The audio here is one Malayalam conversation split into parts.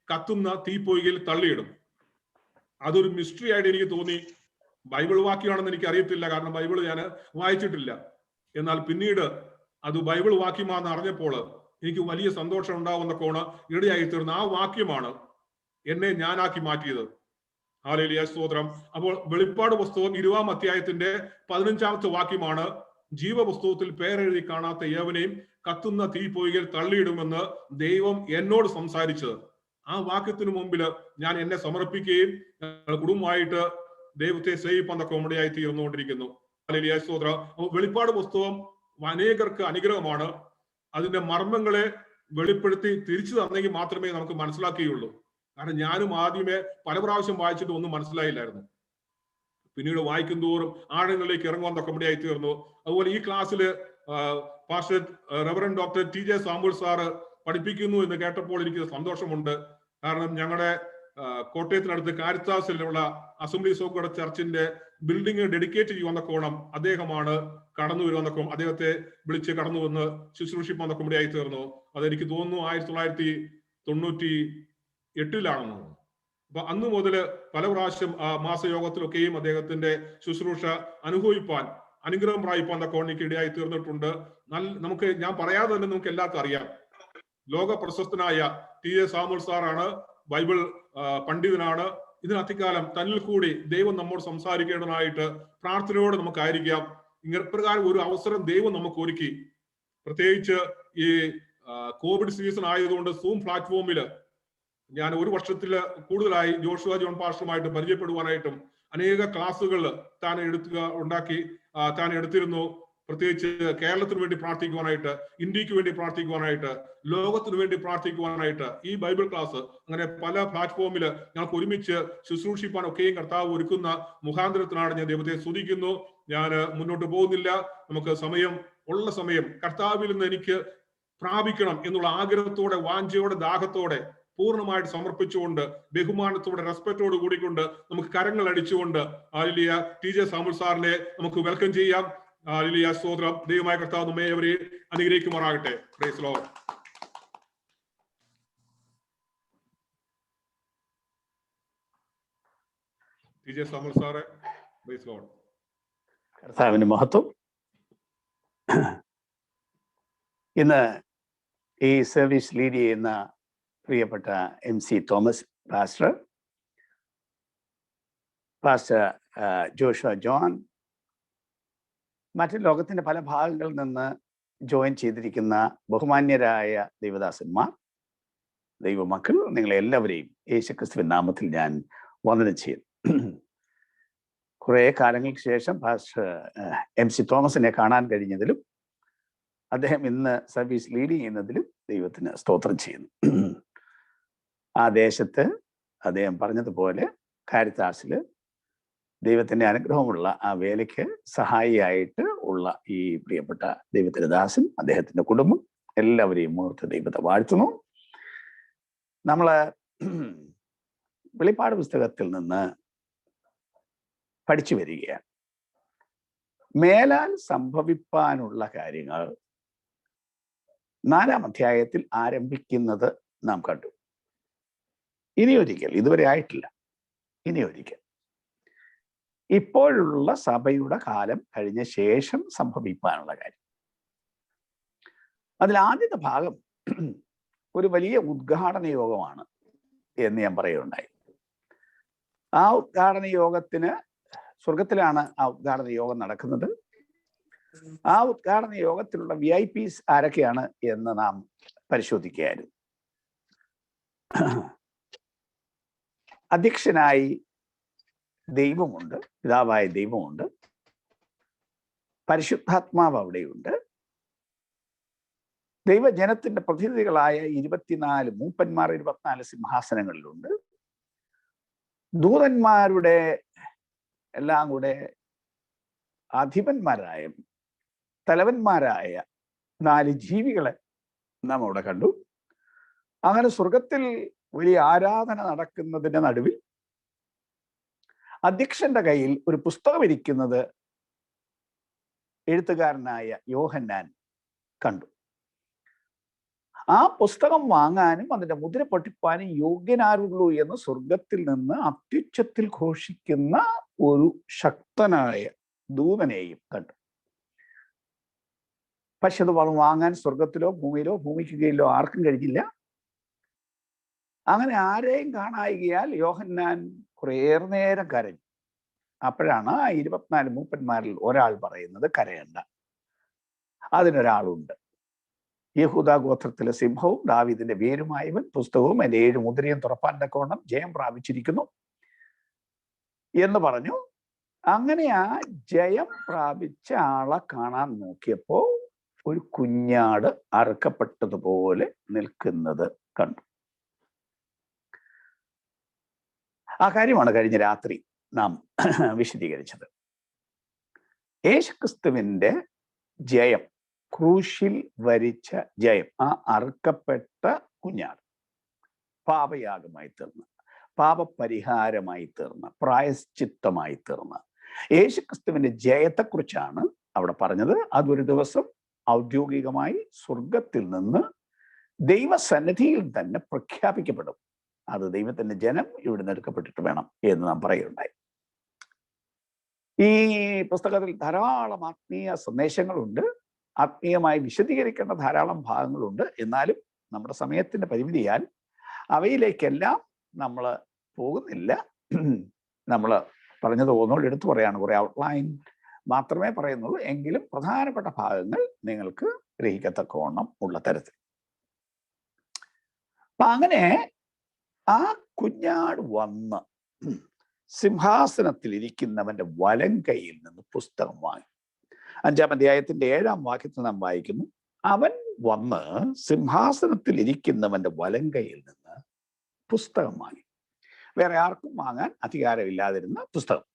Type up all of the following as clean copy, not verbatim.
കത്തുന്ന തീപ്പൊയ്കയിൽ തള്ളിയിടും. അതൊരു മിസ്റ്ററി ആയിട്ട് എനിക്ക് തോന്നി. ബൈബിൾ വാക്യമാണെന്ന് എനിക്ക് അറിയത്തില്ല, കാരണം ബൈബിൾ ഞാൻ വായിച്ചിട്ടില്ല. എന്നാൽ പിന്നീട് അത് ബൈബിൾ വാക്യമാണെന്ന് അറിഞ്ഞപ്പോൾ എനിക്ക് വലിയ സന്തോഷം ഉണ്ടാവുന്ന കോണ് ഇടയായി തീർന്ന ആ വാക്യമാണ് എന്നെ ഞാനാക്കി മാറ്റിയത്. ഹല്ലേലൂയ, സ്തോത്രം. അപ്പോൾ വെളിപ്പാട് പുസ്തകം 20-ാം അധ്യായത്തിന്റെ 15-ാമത്തെ വാക്യമാണ്, ജീവപുസ്തകത്തിൽ പേരെഴുതി കാണാത്ത ഏവനെയും കത്തുന്ന തീപ്പൊയ്കയിൽ തള്ളിയിടുമെന്ന് ദൈവം എന്നോട് സംസാരിച്ചത്. ആ വാക്യത്തിന് മുമ്പിൽ ഞാൻ എന്നെ സമർപ്പിക്കുകയും കുടുംബമായിട്ട് ദൈവത്തെ സേവിപ്പാൻ കോമഡിയായി തീർന്നുകൊണ്ടിരിക്കുന്നു. ഹല്ലേലൂയ, സ്തോത്രം. വെളിപ്പാട് പുസ്തകം അനേകർക്ക് അനുഗ്രഹമാണ്. അതിന്റെ മർമ്മങ്ങളെ വെളിപ്പെടുത്തി തിരിച്ചു തന്നെങ്കിൽ മാത്രമേ നമുക്ക് മനസ്സിലാക്കുകയുള്ളൂ. കാരണം ഞാനും ആദ്യമേ പല പ്രാവശ്യം വായിച്ചിട്ട് ഒന്നും മനസ്സിലായില്ലായിരുന്നു. പിന്നീട് വായിക്കും തോറും ആഴങ്ങളിലേക്ക് ഇറങ്ങുവാൻ കോമഡിയായി തീർന്നു. അതുപോലെ ഈ ക്ലാസ്സിൽ pastor reverend doctor TJ Samuel sir പഠിപ്പിക്കുന്നു എന്ന് കേട്ടപ്പോൾ എനിക്ക് സന്തോഷമുണ്ട്. കാരണം ഞങ്ങളുടെ കോട്ടയത്തിനടുത്ത് കാരിത്താസിലുള്ള അസംബ്ലീസ് ഓഫ് ഗോഡ് ചർച്ചിന്റെ ബിൽഡിംഗ് ഡെഡിക്കേറ്റ് ചെയ്യുന്ന കോണം അദ്ദേഹമാണ് കടന്നു വരുന്ന കോണം. അദ്ദേഹത്തെ വിളിച്ച് കടന്നു വന്ന് ശുശ്രൂഷിപ്പാൻ കോമഡിയായി തീർന്നു. അതെനിക്ക് തോന്നുന്നു 1998 അപ്പൊ അന്ന് മുതല് പല പ്രാവശ്യം മാസയോഗത്തിലൊക്കെയും അദ്ദേഹത്തിന്റെ ശുശ്രൂഷ അനുഭവിപ്പാൻ, അനുഗ്രഹം പ്രാപിപ്പാൻ കോണിക്ക് ഇടയായി തീർന്നിട്ടുണ്ട്. നമുക്ക് ഞാൻ പറയാതെ തന്നെ നമുക്ക് എല്ലാവർക്കും അറിയാം, ലോക പ്രശസ്തനായ TJ സാമുൽ സാറാണ്, ബൈബിൾ പണ്ഡിതനാണ്. ഇതിനധികാലം തന്നിൽ കൂടി ദൈവം നമ്മോട് സംസാരിക്കേണ്ടതായിട്ട് പ്രാർത്ഥനയോടെ നമുക്കായിരിക്കാം. ഇപ്രകാരം ഒരു അവസരം ദൈവം നമുക്ക് ഒരുക്കി. പ്രത്യേകിച്ച് ഈ കോവിഡ് സീസൺ ആയതുകൊണ്ട് സൂം പ്ലാറ്റ്ഫോമിൽ ഞാൻ 1 വർഷത്തിൽ കൂടുതലായി ജോഷുവ ജോൺ പാസ്റ്ററുമായിട്ട് പരിചയപ്പെടുവാനായിട്ടും അനേക ക്ലാസ്സുകൾ താൻ എടുത്തിരുന്നു. പ്രത്യേകിച്ച് കേരളത്തിന് വേണ്ടി പ്രാർത്ഥിക്കുവാനായിട്ട്, ഇന്ത്യക്ക് വേണ്ടി പ്രാർത്ഥിക്കുവാനായിട്ട്, ലോകത്തിന് വേണ്ടി പ്രാർത്ഥിക്കുവാനായിട്ട് ഈ ബൈബിൾ ക്ലാസ്, അങ്ങനെ പല പ്ലാറ്റ്ഫോമിൽ ഞങ്ങൾക്ക് ഒരുമിച്ച് ശുശ്രൂഷിപ്പാൻ ഒക്കെയും കർത്താവ് ഒരുക്കുന്ന മുഖാന്തരത്തിനാണ് ഞാൻ ദൈവത്തെ സ്തുതിക്കുന്നു. ഞാൻ മുന്നോട്ട് പോകുന്നില്ല. നമുക്ക് ഉള്ള സമയം കർത്താവിൽ നിന്ന് എനിക്ക് പ്രാപിക്കണം എന്നുള്ള ആഗ്രഹത്തോടെ, വാഞ്ചയോടെ, ദാഹത്തോടെ പൂർണ്ണമായിട്ട് സമർപ്പിച്ചുകൊണ്ട്, ബഹുമാനത്തോടെ, റെസ്പെക്റ്റോട് കൂടിക്കൊണ്ട് നമുക്ക് കരങ്ങൾ അടിച്ചുകൊണ്ട് ഹല്ലേലൂയ TJ സാമുൽ സാറിനെ നമുക്ക് വെൽക്കം ചെയ്യാം. ഹല്ലേലൂയ, സ്തോത്രം. ദൈവമായ കർത്താവ് നമ്മെ ഏവരെയും അനുഗ്രഹിക്കുമാറാകട്ടെ. Praise Lord. TJ സാമുൽ സാറെ, പ്രൈസ് ലോർഡ്. കർത്താവിന് മഹത്വം. ഇന്ന് ഈ സർവീസ് ലീഡ് ചെയ്യുന്ന പ്രിയപ്പെട്ട MC Thomas pastor Joshua John, മറ്റ് ലോകത്തിന്റെ പല ഭാഗങ്ങളിൽ നിന്ന് ജോയിൻ ചെയ്തിരിക്കുന്ന ബഹുമാന്യരായ ദൈവദാസന്മാർ, ദൈവമക്കൾ, നിങ്ങളെ എല്ലാവരെയും യേശുക്രിസ്തുവിൻ നാമത്തിൽ ഞാൻ വന്ദനം ചെയ്യുന്നു. കുറെ കാലങ്ങൾക്ക് ശേഷം പാസ്റ്റർ MC തോമസിനെ കാണാൻ കഴിഞ്ഞതിലും അദ്ദേഹം ഇന്ന് സർവീസ് ലീഡ് ചെയ്യുന്നതിലും ദൈവത്തിന് സ്തോത്രം ചെയ്യുന്നു. ആ ദേശത്ത് അദ്ദേഹം പറഞ്ഞതുപോലെ കാരിത്താസില് ദൈവത്തിന്റെ അനുഗ്രഹമുള്ള ആ വേലയ്ക്ക് സഹായിയായിട്ട് ഉള്ള ഈ പ്രിയപ്പെട്ട ദൈവത്തിന്റെ ദാസൻ, അദ്ദേഹത്തിന്റെ കുടുംബം, എല്ലാവരെയും ഓർത്ത് ദൈവത്തെ വാഴ്ത്തുന്നു. നമ്മള് വെളിപ്പാട് പുസ്തകത്തിൽ നിന്ന് പഠിച്ചു വരികയാണ്. മേലാൽ സംഭവിപ്പാനുള്ള കാര്യങ്ങൾ 4-ാം അധ്യായത്തിൽ ആരംഭിക്കുന്നത് നാം കണ്ടു. ഇനിയൊരിക്കൽ, ഇതുവരെ ആയിട്ടില്ല, ഇനിയൊരിക്കൽ ഇപ്പോഴുള്ള സഭയുടെ കാലം കഴിഞ്ഞ ശേഷം സംഭവിക്കാനുള്ള കാര്യം. അതിൽ ആദ്യത്തെ ഭാഗം ഒരു വലിയ ഉദ്ഘാടന യോഗമാണ് എന്ന് ഞാൻ പറയുകയുണ്ടായി. ആ ഉദ്ഘാടന യോഗത്തിന് സ്വർഗത്തിലാണ് ആ ഉദ്ഘാടന യോഗം നടക്കുന്നത്. ആ ഉദ്ഘാടന യോഗത്തിലുള്ള VIPs ആരൊക്കെയാണ് എന്ന് നാം പരിശോധിക്കുകയായിരുന്നു. അധ്യക്ഷനായി ദൈവമുണ്ട്, പിതാവായ ദൈവമുണ്ട്, പരിശുദ്ധാത്മാവ് അവിടെയുണ്ട്, ദൈവജനത്തിന്റെ പ്രതിനിധികളായ 24 മൂപ്പന്മാർ 24 സിംഹാസനങ്ങളിലുണ്ട്, ദൂതന്മാരുടെ എല്ലാം കൂടെ അധിപന്മാരായ, തലവന്മാരായ 4 ജീവികളെ നാം അവിടെ കണ്ടു. അങ്ങനെ സ്വർഗത്തിൽ വലിയ ആരാധന നടക്കുന്നതിന്റെ നടുവിൽ അധ്യക്ഷന്റെ കയ്യിൽ ഒരു പുസ്തകം ഇരിക്കുന്നത് എഴുത്തുകാരനായ യോഹന്നാൻ കണ്ടു. ആ പുസ്തകം വാങ്ങാനും അതിന്റെ മുദ്ര പൊട്ടിപ്പാനും യോഗ്യനാരുള്ളൂ എന്ന് സ്വർഗത്തിൽ നിന്ന് അത്യുച്ചത്തിൽ ഘോഷിക്കുന്ന ഒരു ശക്തനായ ദൂതനെയും കണ്ടു. പക്ഷെ അത് വാങ്ങാൻ സ്വർഗത്തിലോ ഭൂമിയിലോ ഭൂമിക്ക് കീഴിലോ ആർക്കും കഴിഞ്ഞില്ല. അങ്ങനെ ആരെയും കാണായികയാൽ യോഹന്നാൻ കുറേയേറെ നേരം കരഞ്ഞു. അപ്പോഴാണ് 24 മൂപ്പന്മാരിൽ ഒരാൾ പറയുന്നത്, കരയണ്ട, അതിനൊരാളുണ്ട്, യഹൂദാ ഗോത്രത്തിലെ സിംഹവും ദാവീദിന്റെ വേരുമായവൻ, പുസ്തകവും എൻ്റെ 7 മുദ്രയും തുറപ്പാൻ തക്കവണ്ണം ജയം പ്രാപിച്ചിരിക്കുന്നു എന്ന് പറഞ്ഞു. അങ്ങനെ ആ ജയം പ്രാപിച്ച ആളെ കാണാൻ നോക്കിയപ്പോ ഒരു കുഞ്ഞാട് അറുക്കപ്പെട്ടതുപോലെ നിൽക്കുന്നത് കണ്ടു. ആ കാര്യമാണ് കഴിഞ്ഞ രാത്രി നാം വിശദീകരിച്ചത്. യേശുക്രിസ്തുവിന്റെ ജയം, ക്രൂശിൽ വരിച്ച ജയം, ആ അറുക്കപ്പെട്ട കുഞ്ഞാട് പാപയാഗമായി തീർന്ന്, പാപപരിഹാരമായി തീർന്ന്, പ്രായശ്ചിത്തമായി തീർന്ന് യേശുക്രിസ്തുവിന്റെ ജയത്തെക്കുറിച്ചാണ് അവിടെ പറഞ്ഞത്. അതൊരു ദിവസം ഔദ്യോഗികമായി സ്വർഗത്തിൽ നിന്ന് ദൈവസന്നിധിയിൽ തന്നെ പ്രഖ്യാപിക്കപ്പെടും. അത് ദൈവത്തിന്റെ ജനം ഇവിടുന്ന് എടുക്കപ്പെട്ടിട്ട് വേണം എന്ന് നാം പറയുകയുണ്ടായി. ഈ പുസ്തകത്തിൽ ധാരാളം ആത്മീയ സന്ദേശങ്ങളുണ്ട്, ആത്മീയമായി വിശദീകരിക്കേണ്ട ധാരാളം ഭാഗങ്ങളുണ്ട്. എന്നാലും നമ്മുടെ സമയത്തിന്റെ പരിമിതിയാൽ അവയിലേക്കെല്ലാം നമ്മൾ പോകുന്നില്ല. നമ്മൾ പറഞ്ഞത് ഒന്നുകൂടി എടുത്തു പറയാണ്, കുറെ ഔട്ട്ലൈൻ മാത്രമേ പറയുന്നുള്ളൂ. എങ്കിലും പ്രധാനപ്പെട്ട ഭാഗങ്ങൾ നിങ്ങൾക്ക് ഗ്രഹിക്കത്തക്കവണ്ണം ഉള്ള തരത്തിൽ. അപ്പൊ അങ്ങനെ ആ കുഞ്ഞാട് വന്ന് സിംഹാസനത്തിൽ ഇരിക്കുന്നവന്റെ വലം കൈയിൽ നിന്ന് പുസ്തകം വാങ്ങി. 5-ാം അധ്യായത്തിന്റെ 7-ാം വാക്യത്തിൽ നാം വായിക്കുന്നു, അവൻ വന്ന് സിംഹാസനത്തിൽ ഇരിക്കുന്നവന്റെ വലം കൈയിൽ നിന്ന് പുസ്തകം വാങ്ങി. വേറെ ആർക്കും വാങ്ങാൻ അധികാരമില്ലാതിരുന്ന പുസ്തകം.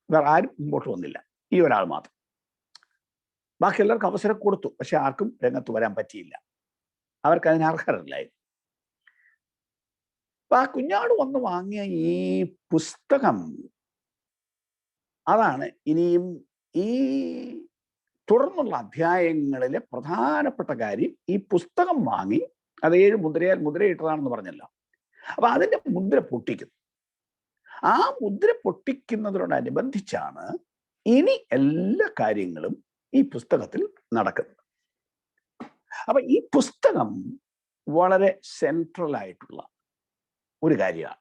വേറെ ആരും മുമ്പോട്ട് വന്നില്ല, ഈ ഒരാൾ മാത്രം. ബാക്കി എല്ലാവർക്കും അവസരം കൊടുത്തു, പക്ഷെ ആർക്കും രംഗത്ത് വരാൻ പറ്റിയില്ല. അവർക്ക് അതിന് അർഹരല്ലായിരുന്നു. അപ്പൊ ആ കുഞ്ഞാട് വന്ന് വാങ്ങിയ ഈ പുസ്തകം, അതാണ് ഇനിയും ഈ തുടർന്നുള്ള അധ്യായങ്ങളിലെ പ്രധാനപ്പെട്ട കാര്യം. ഈ പുസ്തകം വാങ്ങി, അത് 7 മുദ്രയാൽ മുദ്രയിട്ടതാണെന്ന് പറഞ്ഞല്ലോ. അപ്പൊ അതിന്റെ മുദ്ര പൊട്ടിക്കുന്നു. ആ മുദ്ര പൊട്ടിക്കുന്നതിനോടനുബന്ധിച്ചാണ് ഇനി എല്ലാ കാര്യങ്ങളും ഈ പുസ്തകത്തിൽ നടക്കുന്നത്. അപ്പൊ ഈ പുസ്തകം വളരെ സെൻട്രൽ ആയിട്ടുള്ള ഒരു കാര്യമാണ്.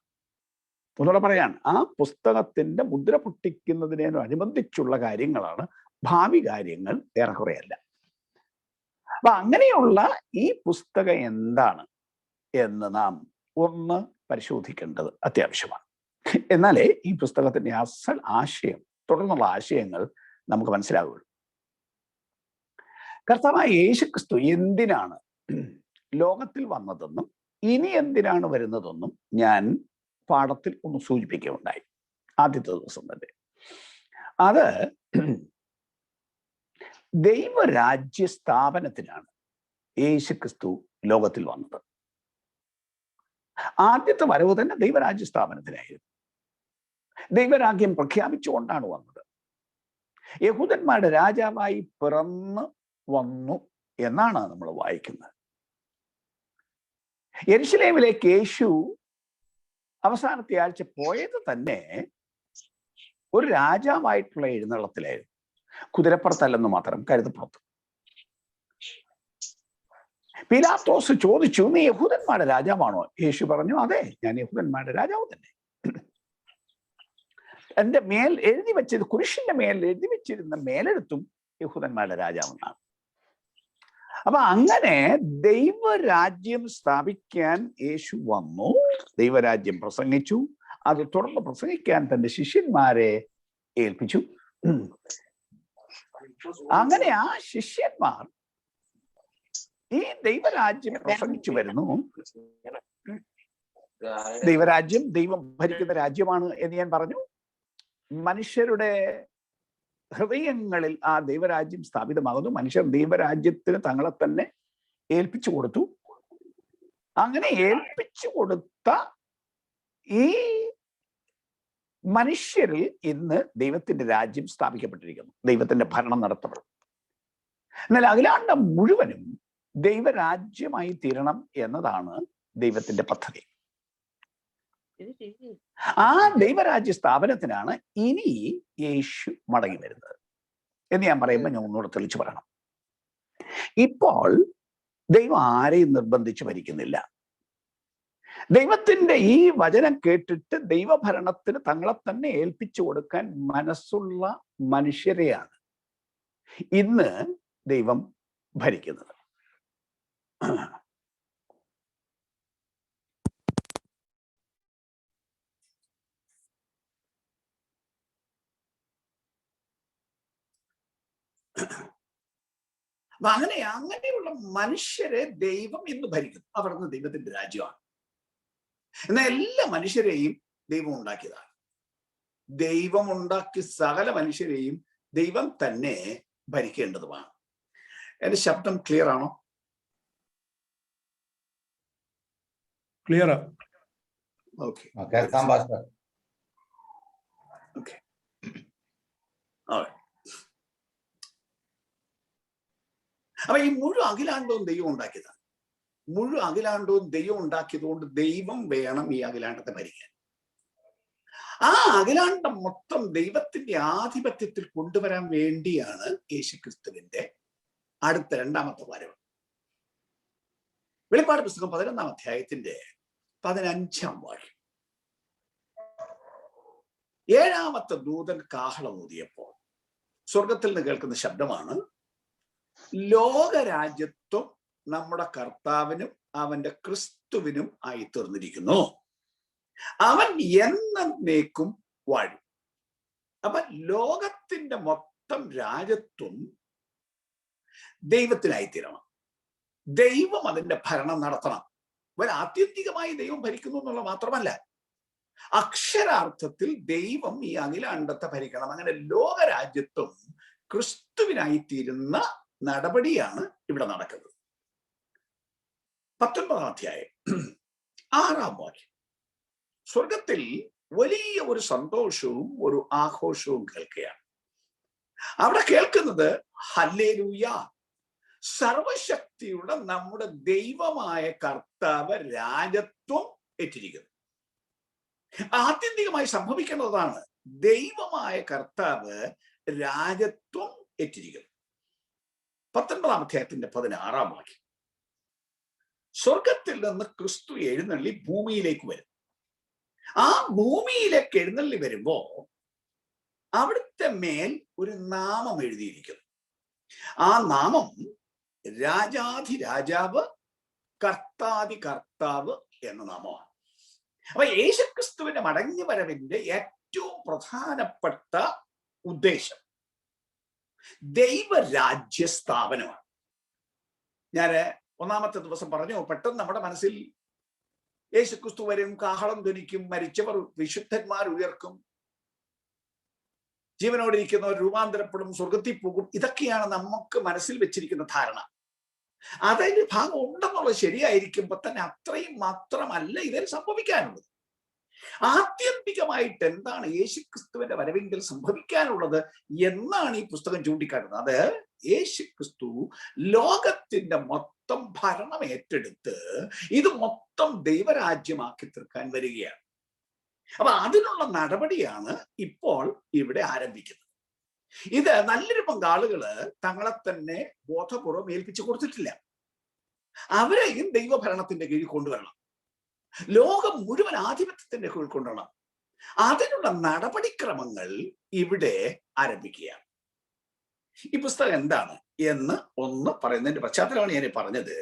ഒന്നുകൂടെ പറയാൻ, ആ പുസ്തകത്തിന്റെ മുദ്ര പൊട്ടിക്കുന്നതിനോടനുബന്ധിച്ചുള്ള കാര്യങ്ങളാണ് ഭാവി കാര്യങ്ങൾ, ഏറെക്കുറെയല്ല. അപ്പൊ അങ്ങനെയുള്ള ഈ പുസ്തകം എന്താണ് എന്ന് നാം ഒന്ന് പരിശോധിക്കേണ്ടത് അത്യാവശ്യമാണ്. എന്നാലേ ഈ പുസ്തകത്തിന്റെ അസൽ ആശയം, തുടർന്നുള്ള ആശയങ്ങൾ നമുക്ക് മനസ്സിലാവുകയുള്ളൂ. കർത്താവായ യേശുക്രിസ്തു എന്തിനാണ് ലോകത്തിൽ വന്നതെന്നും ഇനി എന്തിനാണ് വരുന്നതെന്നും ഞാൻ പാഠത്തിൽ ഒന്ന് സൂചിപ്പിക്കുകയുണ്ടായി ആദ്യത്തെ ദിവസം തന്നെ. അത് ദൈവരാജ്യ സ്ഥാപനത്തിനാണ് യേശുക്രിസ്തു ലോകത്തിൽ വന്നത്. ആദ്യത്തെ വരവ് തന്നെ ദൈവരാജ്യ സ്ഥാപനത്തിനായിരുന്നു. ദൈവരാജ്യം പ്രഖ്യാപിച്ചുകൊണ്ടാണ് വന്നത്. യഹൂദന്മാരുടെ രാജാവായി പിറന്നു വന്നു എന്നാണ് നമ്മൾ വായിക്കുന്നത്. യെരുശലേമിലേക്ക് യേശു അവസാനത്തെ ആഴ്ച പോയത് തന്നെ ഒരു രാജാവായിട്ടുള്ള എഴുന്നള്ളത്തിലായിരുന്നു. കുതിരപ്പുറത്തല്ലെന്ന് മാത്രം, കരുതപ്പുറത്ത്. പീലാത്തോസ് ചോദിച്ചു, നീ യഹൂദന്മാരുടെ രാജാവാണോ? യേശു പറഞ്ഞു, അതെ, ഞാൻ യഹൂദന്മാരുടെ രാജാവ് തന്നെ. എന്റെ മേൽ എഴുതി വെച്ചത്, കുരിശിന്റെ മേൽ എഴുതി വെച്ചിരുന്ന മേലെഴുത്തും യഹൂദന്മാരുടെ രാജാവെന്നാണ്. അപ്പൊ അങ്ങനെ ദൈവരാജ്യം സ്ഥാപിക്കാൻ യേശു വന്നു, ദൈവരാജ്യം പ്രസംഗിച്ചു. അത് തുടർന്ന് പ്രസംഗിക്കാൻ തന്റെ ശിഷ്യന്മാരെ ഏൽപ്പിച്ചു. അങ്ങനെ ആ ശിഷ്യന്മാർ ഈ ദൈവരാജ്യം പ്രസംഗിച്ചു വരുന്നു. ദൈവരാജ്യം ദൈവം ഭരിക്കുന്ന രാജ്യമാണ് എന്ന് ഞാൻ പറഞ്ഞു. മനുഷ്യരുടെ ഹൃദയങ്ങളിൽ ആ ദൈവരാജ്യം സ്ഥാപിതമാകുന്നു. മനുഷ്യർ ദൈവരാജ്യത്തിന് തങ്ങളെ തന്നെ ഏൽപ്പിച്ചു കൊടുത്തു. അങ്ങനെ ഏൽപ്പിച്ചു കൊടുത്ത ഈ മനുഷ്യരിൽ ഇന്ന് ദൈവത്തിന്റെ രാജ്യം സ്ഥാപിക്കപ്പെട്ടിരിക്കുന്നു, ദൈവത്തിന്റെ ഭരണം നടത്തപ്പെടും. എന്നാൽ അഖിലാണ്ടം മുഴുവനും ദൈവരാജ്യമായി തീരണം എന്നതാണ് ദൈവത്തിന്റെ പദ്ധതി. ആ ദൈവരാജ്യ സ്ഥാപനത്തിനാണ് ഇനി യേശു മടങ്ങി വരുന്നത് എന്ന് ഞാൻ പറയുമ്പോൾ ഞാൻ ഒന്നുകൂടെ തെളിച്ചു പറയണം. ഇപ്പോൾ ദൈവം ആരെയും നിർബന്ധിച്ച് ഭരിക്കുന്നില്ല. ദൈവത്തിന്റെ ഈ വചനം കേട്ടിട്ട് ദൈവഭരണത്തിന് തങ്ങളെ തന്നെ ഏൽപ്പിച്ചു കൊടുക്കാൻ മനസ്സുള്ള മനുഷ്യരെയാണ് ഇന്ന് ദൈവം ഭരിക്കുന്നത്. അങ്ങനെയുള്ള മനുഷ്യരെ ദൈവം ഇന്ന് ഭരിക്കുന്നു. അവിടുന്ന് ദൈവത്തിന്റെ രാജ്യമാണ്. എന്നാൽ എല്ലാ മനുഷ്യരെയും ദൈവം ഉണ്ടാക്കിയതാണ്. ദൈവം ഉണ്ടാക്കി സകല മനുഷ്യരെയും ദൈവം തന്നെ ഭരിക്കേണ്ടതുമാണ്. എന്റെ ശബ്ദം ക്ലിയർ ആണോ? ക്ലിയർ. ഓക്കെ. അപ്പൊ ഈ മുഴുവൻ അഖിലാണ്ടവും ദൈവം ഉണ്ടാക്കിയതാണ്. മുഴുവൻ അഖിലാണ്ടവും ദൈവം ഉണ്ടാക്കിയതുകൊണ്ട് ദൈവം വേണം ഈ അഖിലാണ്ടത്തെ ഭരിക്കാൻ. ആ അഖിലാണ്ടം മൊത്തം ദൈവത്തിന്റെ ആധിപത്യത്തിൽ കൊണ്ടുവരാൻ വേണ്ടിയാണ് യേശുക്രിസ്തുവിന്റെ അടുത്ത രണ്ടാമത്തെ വരവ്. വെളിപ്പാട് പുസ്തകം 11-ാം അധ്യായത്തിന്റെ 15-ാം വാക്യം. 7-ാമത്തെ ദൂതൻ കാഹളം ഊതിയപ്പോൾ സ്വർഗത്തിൽ നിന്ന് കേൾക്കുന്ന ശബ്ദമാണ്, ലോകരാജ്യത്വം നമ്മുടെ കർത്താവിനും അവന്റെ ക്രിസ്തുവിനും ആയി തീർന്നിരിക്കുന്നു. അവൻ എന്നേക്കും വാഴും. അപ്പൊ ലോകത്തിന്റെ മൊത്തം രാജ്യത്വം ദൈവത്തിനായിത്തീരണം. ദൈവം അതിന്റെ ഭരണം നടത്തണം. ആത്യന്തികമായി ദൈവം ഭരിക്കുന്നു എന്നുള്ള മാത്രമല്ല, അക്ഷരാർത്ഥത്തിൽ ദൈവം ഈ അഖിലാണ്ടത്തെ ഭരിക്കണം. അങ്ങനെ ലോകരാജ്യത്വം ക്രിസ്തുവിനായിത്തീരുന്ന നടപടിയാണ് ഇവിടെ നടക്കുന്നത്. 19-ാം അധ്യായം 6-ാം വാക്യം. സ്വർഗത്തിൽ വലിയ ഒരു സന്തോഷവും ഒരു ആഘോഷവും കേൾക്കുകയാണ്. അവിടെ കേൾക്കുന്നത് ഹല്ലേലൂയ, സർവശക്തിയുടെ നമ്മുടെ ദൈവമായ കർത്താവ് രാജത്വം ഏറ്റിരിക്കുന്നു. ആത്യന്തികമായി സംഭവിക്കുന്നതാണ്, ദൈവമായ കർത്താവ് രാജത്വം ഏറ്റിരിക്കുന്നു. 19-ാം അധ്യായത്തിന്റെ 16-ാം വാക്യം. സ്വർഗത്തിൽ നിന്ന് ക്രിസ്തു എഴുന്നള്ളി ഭൂമിയിലേക്ക് വരും. ആ ഭൂമിയിലേക്ക് എഴുന്നള്ളി വരുമ്പോ അവിടുത്തെ മേൽ ഒരു നാമം എഴുതിയിരിക്കുന്നു. ആ നാമം രാജാധി രാജാവ്, കർത്താധി കർത്താവ് എന്ന നാമമാണ്. അപ്പൊ യേശുക്രിസ്തുവിന്റെ മടങ്ങി വരവിന്റെ ഏറ്റവും പ്രധാനപ്പെട്ട ഉദ്ദേശം ദൈവരാജ്യ സ്ഥാപനമാണ്. ഞാൻ ഒന്നാമത്തെ ദിവസം പറഞ്ഞു, പെട്ടെന്ന് നമ്മുടെ മനസ്സിൽ യേശുക്രിസ്തു വരും, കാഹളം ധ്വനിക്കും, മരിച്ചവർ വിശുദ്ധന്മാർ ഉയർക്കും, ജീവനോടിരിക്കുന്നവർ രൂപാന്തരപ്പെടും, സ്വർഗത്തിൽ പോകും. ഇതൊക്കെയാണ് നമുക്ക് മനസ്സിൽ വെച്ചിരിക്കുന്ന ധാരണ. അതിന്റെ ഭാഗം ഉണ്ടെന്നുള്ളത് ശരിയായിരിക്കുമ്പോ തന്നെ അത്രയും മാത്രമല്ല ഇതിൽ സംഭവിക്കാനുള്ളത്. ആത്യന്തികമായിട്ട് എന്താണ് യേശുക്രിസ്തുവിന്റെ വരവെങ്കിൽ സംഭവിക്കാനുള്ളത് എന്നാണ് ഈ പുസ്തകം ചൂണ്ടിക്കാട്ടുന്നത്. അത് യേശുക്രിസ്തു ലോകത്തിന്റെ മൊത്തം ഭരണം ഏറ്റെടുത്ത് ഇത് മൊത്തം ദൈവരാജ്യമാക്കി തീർക്കാൻ വരികയാണ്. അപ്പൊ അതിനുള്ള നടപടിയാണ് ഇപ്പോൾ ഇവിടെ ആരംഭിക്കുന്നത്. ഇത് നല്ലൊരു പങ്കാളുകള് തങ്ങളെ തന്നെ ബോധപൂർവം ഏൽപ്പിച്ചു കൊടുത്തിട്ടില്ല. അവരെയും ദൈവഭരണത്തിന്റെ കീഴിൽ കൊണ്ടുവരണം. ലോകം മുഴുവൻ ആധിപത്യത്തിന്റെ കീഴിൽ കൊണ്ടുവരണം. അതിനുള്ള നടപടിക്രമങ്ങൾ ഇവിടെ ആരംഭിക്കുകയാണ്. ഈ പുസ്തകം എന്താണ് എന്ന് ഒന്ന് പറയുന്നതിന്റെ പശ്ചാത്തലമാണ് ഞാൻ പറഞ്ഞത്.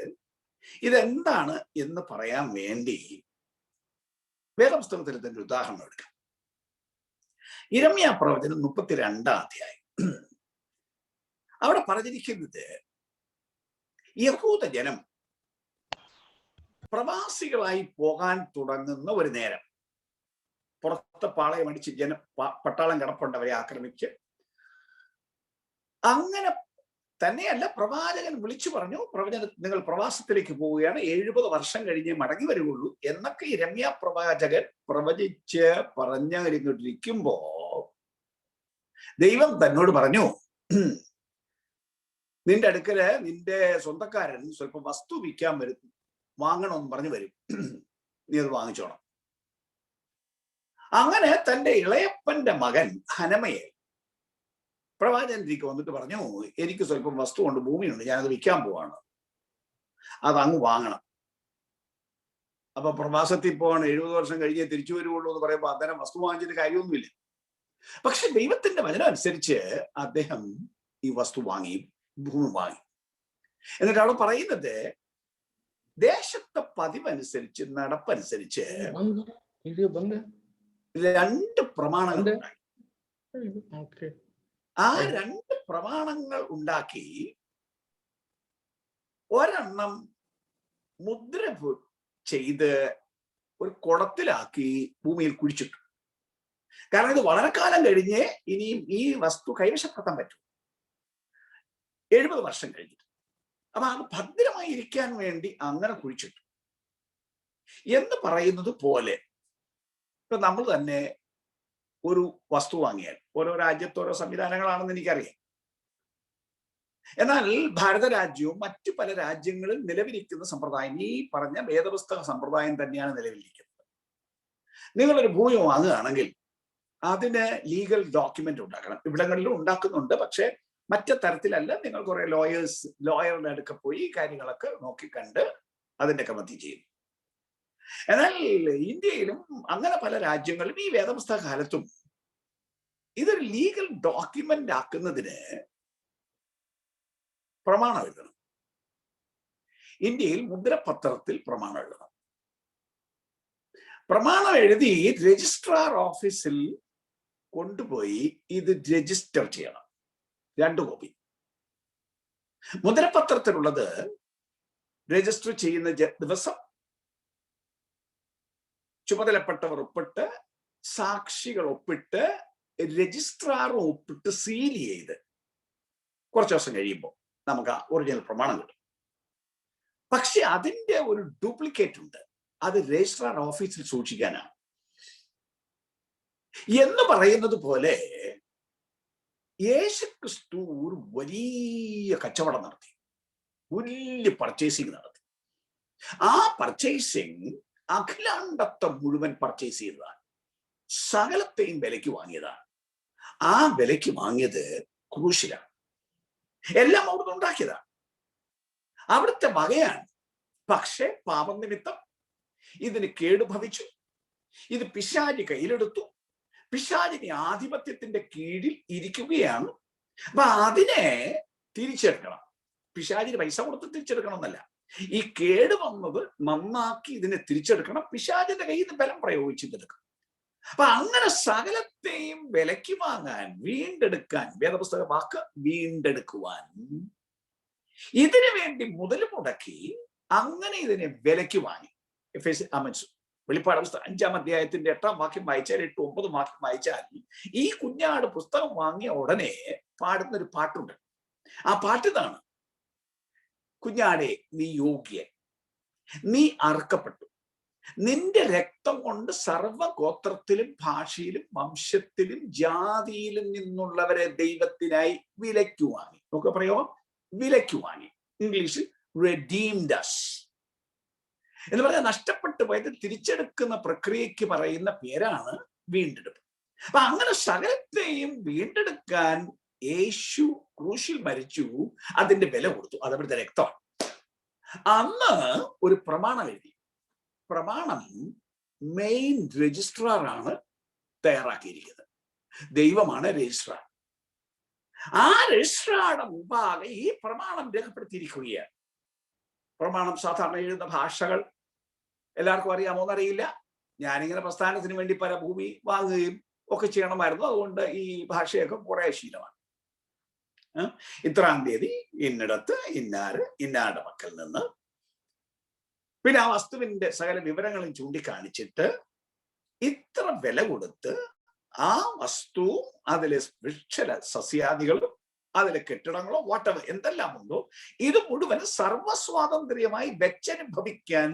ഇതെന്താണ് എന്ന് പറയാൻ വേണ്ടി വേദപുസ്തകത്തിൽ തന്നെ ഉദാഹരണം എടുക്കാം. യിരെമ്യാ പ്രവചനം 32-ാം അധ്യായം. അവിടെ പറഞ്ഞിരിക്കുന്നത്, യഹൂദ ജനം പ്രവാസികളായി പോകാൻ തുടങ്ങുന്ന ഒരു നേരം, പുറത്ത് പാളയം അടിച്ച് പട്ടാളം കിടപ്പുണ്ടവരെ ആക്രമിച്ച്, അങ്ങനെ തന്നെയല്ല പ്രവാചകൻ വിളിച്ചു പറഞ്ഞു, നിങ്ങൾ പ്രവാസത്തിലേക്ക് പോവുകയാണ്, 70 വർഷം കഴിഞ്ഞേ മടങ്ങി വരുള്ളൂ എന്നൊക്കെ യിരെമ്യാ പ്രവാചകൻ പ്രവചിച്ച് പറഞ്ഞിരിക്കുമ്പോ ദൈവം തന്നോട് പറഞ്ഞു, നിന്റെ അടുക്കല് നിന്റെ സ്വന്തക്കാരൻ സ്വല്പം വസ്തു വിൽക്കാൻ വാങ്ങണമെന്ന് പറഞ്ഞു വരും, നീ അത് വാങ്ങിച്ചോണം. അങ്ങനെ തന്റെ ഇളയപ്പന്റെ മകൻ ഹനമയെ പ്രവാചകനിലേക്ക് വന്നിട്ട് പറഞ്ഞു, എനിക്ക് സ്വല്പം വസ്തു കൊണ്ട് ഭൂമിയുണ്ട്, ഞാനത് വിൽക്കാൻ പോവാണ്, അത് അങ്ങ് വാങ്ങണം. അപ്പൊ പ്രവാസത്തിൽ പോവാണ്, 70 വർഷം കഴിഞ്ഞേ തിരിച്ചു വരുവുള്ളൂ എന്ന് പറയുമ്പോൾ അദ്ദേഹം വസ്തു വാങ്ങിച്ചിട്ട് കാര്യമൊന്നുമില്ല. പക്ഷെ ദൈവത്തിന്റെ വചനം അനുസരിച്ച് അദ്ദേഹം ഈ വസ്തു വാങ്ങി, ഭൂമി വാങ്ങി. എന്നിട്ട് അവിടെ പറയുന്നത് ദേശത്തെ പതിവനുസരിച്ച്, നടപ്പനുസരിച്ച് 2 പ്രമാണങ്ങൾ ഉണ്ടായി. ആ 2 പ്രമാണങ്ങൾ ഉണ്ടാക്കി ഒരെണ്ണം മുദ്ര ചെയ്ത് ഒരു കുടത്തിലാക്കി ഭൂമിയിൽ കുഴിച്ചിട്ടു. കാരണം ഇത് വളരെ കാലം കഴിഞ്ഞ് ഇനിയും ഈ വസ്തു കൈവശപ്പെടുത്താൻ പറ്റും, 70 വർഷം കഴിഞ്ഞിട്ട്. അപ്പൊ അത് ഭദ്രമായി ഇരിക്കാൻ വേണ്ടി അങ്ങനെ കുഴിച്ചിട്ടു എന്ന് പറയുന്നത് പോലെ ഇപ്പൊ നമ്മൾ തന്നെ ഒരു വസ്തു വാങ്ങിയാൽ, ഓരോ രാജ്യത്ത് ഓരോ സംവിധാനങ്ങളാണെന്ന് എനിക്കറിയാം. എന്നാൽ ഭാരത രാജ്യവും മറ്റു പല രാജ്യങ്ങളിൽ നിലവിലിരിക്കുന്ന സമ്പ്രദായം ഈ പറഞ്ഞ വേദപുസ്തക സമ്പ്രദായം തന്നെയാണ് നിലവിലിരിക്കുന്നത്. നിങ്ങളൊരു ഭൂമി വാങ്ങുകയാണെങ്കിൽ അതിന് ലീഗൽ ഡോക്യുമെന്റ് ഉണ്ടാക്കണം. ഇവിടങ്ങളിലും ഉണ്ടാക്കുന്നുണ്ട്, പക്ഷെ മറ്റു തരത്തിലല്ല. നിങ്ങൾ കുറെ ലോയറുടെ അടുക്ക പോയി കാര്യങ്ങളൊക്കെ നോക്കിക്കണ്ട് അതിന്റെ ക്രമത്തിൽ ചെയ്യും. എന്നാൽ ഇന്ത്യയിലും അങ്ങനെ പല രാജ്യങ്ങളിലും ഈ വേദപുസ്തക കാലത്തും ഇതൊരു ലീഗൽ ഡോക്യുമെന്റ് ആക്കുന്നതിന് പ്രമാണം എഴുതണം. ഇന്ത്യയിൽ മുദ്രപത്രത്തിൽ പ്രമാണം എഴുതണം. പ്രമാണം എഴുതി രജിസ്ട്രാർ ഓഫീസിൽ കൊണ്ടുപോയി ഇത് രജിസ്റ്റർ ചെയ്യണം. 2 കോപ്പി. മുദ്രപത്രത്തിലുള്ളത് രജിസ്റ്റർ ചെയ്യുന്ന ദിവസം ചുമതലപ്പെട്ടവർ ഒപ്പിട്ട്, സാക്ഷികൾ ഒപ്പിട്ട്, രജിസ്ട്രാർ ഒപ്പിട്ട് സീൽ ചെയ്ത് കുറച്ച് ദിവസം കഴിയുമ്പോൾ നമുക്ക് ഒറിജിനൽ പ്രമാണം കിട്ടും. പക്ഷെ അതിന്റെ ഒരു ഡ്യൂപ്ലിക്കേറ്റ് ഉണ്ട്, അത് രജിസ്ട്രാർ ഓഫീസിൽ സൂക്ഷിക്കാനാണ്. എന്ന് പറയുന്നത് പോലെ യേശുക്രിസ്തു ഒരു വലിയ കച്ചവടം നടത്തി, വലിയ പർച്ചേസിങ് നടത്തി. ആ പർച്ചേസിങ് അഖിലാണ്ടത്തെ മുഴുവൻ പർച്ചേസ് ചെയ്തതാണ്, സകലത്തെയും വിലയ്ക്ക് വാങ്ങിയതാണ്. ആ വിലയ്ക്ക് വാങ്ങിയത് ക്രൂശിലാണ്. എല്ലാം അവിടുന്ന് ഉണ്ടാക്കിയതാണ്, അവിടുത്തെ വകയാണ്. പക്ഷെ പാപനിമിത്തം ഇതിന് കേടുഭവിച്ചു. ഇത് പിശാചി കയ്യിലെടുത്തു. പിശാചിന്റെ ആധിപത്യത്തിന്റെ കീഴിൽ ഇരിക്കുകയാണ്. അപ്പൊ അതിനെ തിരിച്ചെടുക്കണം. പിശാചിന് പൈസ കൊടുത്ത് തിരിച്ചെടുക്കണം എന്നല്ല, ഈ കേട് വന്നത് നന്നാക്കി ഇതിനെ തിരിച്ചെടുക്കണം. പിശാചിന്റെ കയ്യിൽ നിന്ന് ബലം പ്രയോഗിച്ചെടുക്കണം. അപ്പൊ അങ്ങനെ സകലത്തെയും വിലയ്ക്ക് വാങ്ങാൻ, വീണ്ടെടുക്കാൻ, വേദപുസ്തക വാക്ക് വീണ്ടെടുക്കുവാൻ, ഇതിനു വേണ്ടി മുതൽ മുടക്കി അങ്ങനെ ഇതിനെ വിലയ്ക്ക് വാങ്ങി. വെളിപ്പാട് പുസ്തകം 5-ാം അധ്യായത്തിന്റെ 8-ാം വാക്യം വായിച്ചാൽ, 8-9 വാക്യം വായിച്ചാൽ, ഈ കുഞ്ഞാട് പുസ്തകം വാങ്ങിയ ഉടനെ പാടുന്നൊരു പാട്ടുണ്ട്. ആ പാട്ടിതാണ്: കുഞ്ഞാടെ നീ യോഗ്യൻ, നീ അറുക്കപ്പെട്ടു, നിന്റെ രക്തം കൊണ്ട് സർവഗോത്രത്തിലും ഭാഷയിലും വംശത്തിലും ജാതിയിലും നിന്നുള്ളവരെ ദൈവത്തിനായി വിലയ്ക്ക് വാങ്ങി. നമുക്ക് പറയാം, വിലയ്ക്ക് വാങ്ങി. ഇംഗ്ലീഷിൽ redeemed us എന്ന് പറഞ്ഞാൽ നഷ്ടപ്പെട്ടു പോയത് തിരിച്ചെടുക്കുന്ന പ്രക്രിയക്ക് പറയുന്ന പേരാണ് വീണ്ടെടുപ്പ്. അപ്പൊ അങ്ങനെ സകലത്തെയും വീണ്ടെടുക്കാൻ യേശു ക്രൂശിൽ മരിച്ചു, അതിന്റെ വില കൊടുത്തു. അതവിടുത്തെ രക്തമാണ്. അന്ന് ഒരു പ്രമാണം എഴുതി. പ്രമാണം മെയിൻ രജിസ്ട്രാർ ആണ് തയ്യാറാക്കിയിരിക്കുന്നത്. ദൈവമാണ് രജിസ്ട്രാർ. ആ രജിസ്ട്രാറുടെ മുമ്പാകെ ഈ പ്രമാണം രേഖപ്പെടുത്തിയിരിക്കുകയാണ്. പ്രമാണം സാധാരണ എഴുതുന്ന ഭാഷകൾ എല്ലാവർക്കും അറിയാമോന്ന് അറിയില്ല. ഞാനിങ്ങനെ പ്രസ്ഥാനത്തിന് വേണ്ടി പല ഭൂമി വാങ്ങുകയും ഒക്കെ ചെയ്യണമായിരുന്നു. അതുകൊണ്ട് ഈ ഭാഷയൊക്കെ കുറെ ശീലമാണ്. ഇത്രാം തീയതി ഇന്നിടത്ത് ഇന്നാര് ഇന്നാരുടെ മക്കൾ നിന്ന്, പിന്നെ ആ വസ്തുവിന്റെ സകല വിവരങ്ങളും ചൂണ്ടിക്കാണിച്ചിട്ട് ഇത്ര വില കൊടുത്ത് ആ വസ്തുവും അതിലെ വൃക്ഷ സസ്യാദികളും അതിലെ കെട്ടിടങ്ങളോ വാട്ടവർ എന്തെല്ലാം ഉണ്ടോ ഇത് മുഴുവൻ സർവസ്വാതന്ത്ര്യമായി വെച്ചനുഭവിക്കാൻ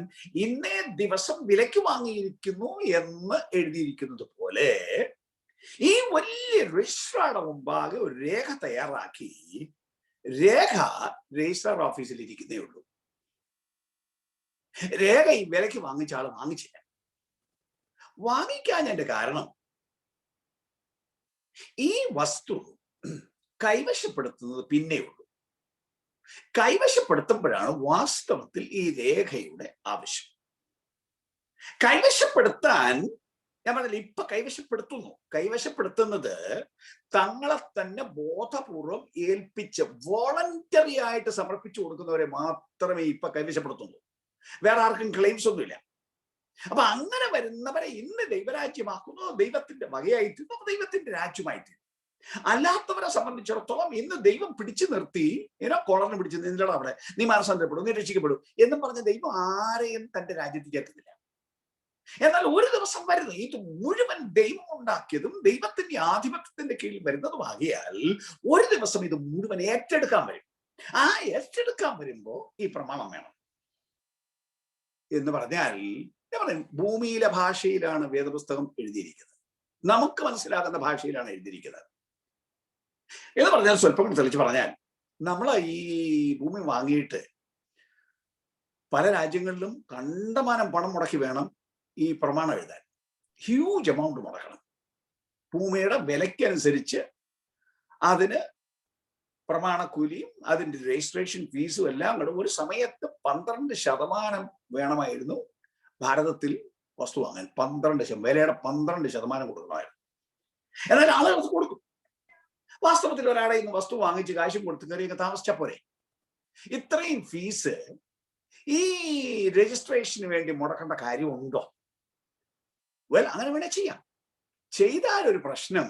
ഇന്നേ ദിവസം വിലയ്ക്ക് വാങ്ങിയിരിക്കുന്നു എന്ന് എഴുതിയിരിക്കുന്നത് പോലെ ഈ വലിയ രജിസ്ട്രാറുടെ മുമ്പാകെ ഒരു രേഖ തയ്യാറാക്കി രേഖ രജിസ്ട്രാർ ഓഫീസിൽ ഇരിക്കുന്നേ ഉള്ളൂ. രേഖ ഈ വിലയ്ക്ക് വാങ്ങിച്ച ആള് വാങ്ങിച്ചില്ല. വാങ്ങിക്കാഞ്ഞതിന്റെ കാരണം ഈ വസ്തു കൈവശപ്പെടുത്തുന്നത് പിന്നെയുള്ളൂ. കൈവശപ്പെടുത്തുമ്പോഴാണ് വാസ്തവത്തിൽ ഈ രേഖയുടെ ആവശ്യം. കൈവശപ്പെടുത്താൻ ഞാൻ പറഞ്ഞില്ല, ഇപ്പൊ കൈവശപ്പെടുത്തുന്നത് തങ്ങളെ തന്നെ ബോധപൂർവം ഏൽപ്പിച്ച് വോളണ്ടറി ആയിട്ട് സമർപ്പിച്ചു കൊടുക്കുന്നവരെ മാത്രമേ ഇപ്പൊ കൈവശപ്പെടുത്തുള്ളൂ. വേറെ ആർക്കും ക്ലെയിംസ് ഒന്നുമില്ല. അപ്പൊ അങ്ങനെ വരുന്നവരെ ഇന്ന് ദൈവരാജ്യമാക്കുന്നു, ദൈവത്തിന്റെ വകയായിട്ട് ദൈവത്തിന്റെ രാജ്യമായിട്ട്. അല്ലാത്തവരെ സംബന്ധിച്ചിടത്തോളം ഇന്ന് ദൈവം പിടിച്ചു നിർത്തി, കോളറിന് പിടിച്ച് നിന്നടാ അവിടെ, നീ മാനസാന്തരപ്പെടും, നീ രക്ഷിക്കപ്പെടും എന്നും പറഞ്ഞ ദൈവം ആരെയും തന്റെ രാജ്യത്തിൽ ചേർക്കുന്നില്ല. എന്നാൽ ഒരു ദിവസം വരുന്നത് ഇത് മുഴുവൻ ദൈവം ഉണ്ടാക്കിയതും ദൈവത്തിന്റെ ആധിപത്യത്തിന്റെ കീഴിൽ വരുന്നതുമാകിയാൽ ഒരു ദിവസം ഇത് മുഴുവൻ ഏറ്റെടുക്കാൻ വരും. ആ ഏറ്റെടുക്കാൻ വരുമ്പോ ഈ പ്രമാണം വേണം എന്ന് പറഞ്ഞാൽ, ഞാൻ പറയും, ഭൂമിയിലെ ഭാഷയിലാണ് വേദപുസ്തകം എഴുതിയിരിക്കുന്നത്, നമുക്ക് മനസ്സിലാകുന്ന ഭാഷയിലാണ് എഴുതിയിരിക്കുന്നത് എന്ന് പറഞ്ഞാൽ, സ്വല്പം കൂടി തെളിച്ച് പറഞ്ഞാൽ, നമ്മൾ ഈ ഭൂമി വാങ്ങിയിട്ട് പല രാജ്യങ്ങളിലും കണ്ടമാനം പണം മുടക്കി വേണം ഈ പ്രമാണം എഴുതാൻ. ഹ്യൂജ് എമൗണ്ട് മുടക്കണം. ഭൂമിയുടെ വിലയ്ക്കനുസരിച്ച് അതിന് പ്രമാണക്കൂലിയും അതിന്റെ രജിസ്ട്രേഷൻ ഫീസും എല്ലാം കൂടെ ഒരു സമയത്ത് 12% വേണമായിരുന്നു ഭാരതത്തിൽ വസ്തു വാങ്ങാൻ. 12% വിലയുടെ 12% കൊടുക്കണമായിരുന്നു. എന്നാൽ ആളുകൾ കൊടുക്കും. വാസ്തവത്തിൽ ഒരാളെ ഇന്ന് വസ്തു വാങ്ങിച്ച് കാശും കൊടുത്ത് കയറിയൊക്കെ താമസിച്ച പോരെ. ഇത്രയും ഫീസ് ഈ രജിസ്ട്രേഷന് വേണ്ടി മുടക്കേണ്ട കാര്യമുണ്ടോ? അങ്ങനെ വേണേ ചെയ്യാം. ചെയ്താൽ ഒരു പ്രശ്നം,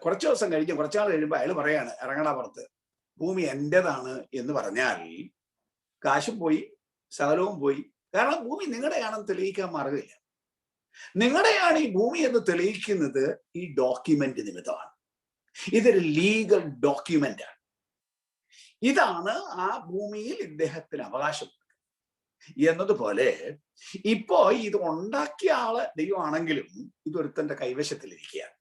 കുറച്ചു ദിവസം കഴിഞ്ഞ് കുറച്ചാൾ കഴിയുമ്പോൾ അയാൾ പറയാണ്, ഇറങ്ങടാ പുറത്ത്, ഭൂമി എന്റേതാണ് എന്ന് പറഞ്ഞാൽ കാശും പോയി, സകലവും പോയി. കാരണം ഭൂമി നിങ്ങളുടെയാണെന്ന് തെളിയിക്കാൻ മാർഗമില്ല. നിങ്ങളുടെയാണ് ഈ ഭൂമി എന്ന് തെളിയിക്കുന്നത് ഈ ഡോക്യുമെന്റ് നിമിത്തമാണ്. ഇതൊരു ലീഗൽ ഡോക്യുമെന്റ് ആണ്. ഇതാണ് ആ ഭൂമിയിൽ ഇദ്ദേഹത്തിന് അവകാശം എന്നതുപോലെ. ഇപ്പോ ഇത് ഉണ്ടാക്കിയ ആള് ദൈവമാണെങ്കിലും ഇതൊരുത്തന്റെ കൈവശത്തിലിരിക്കുകയാണ്.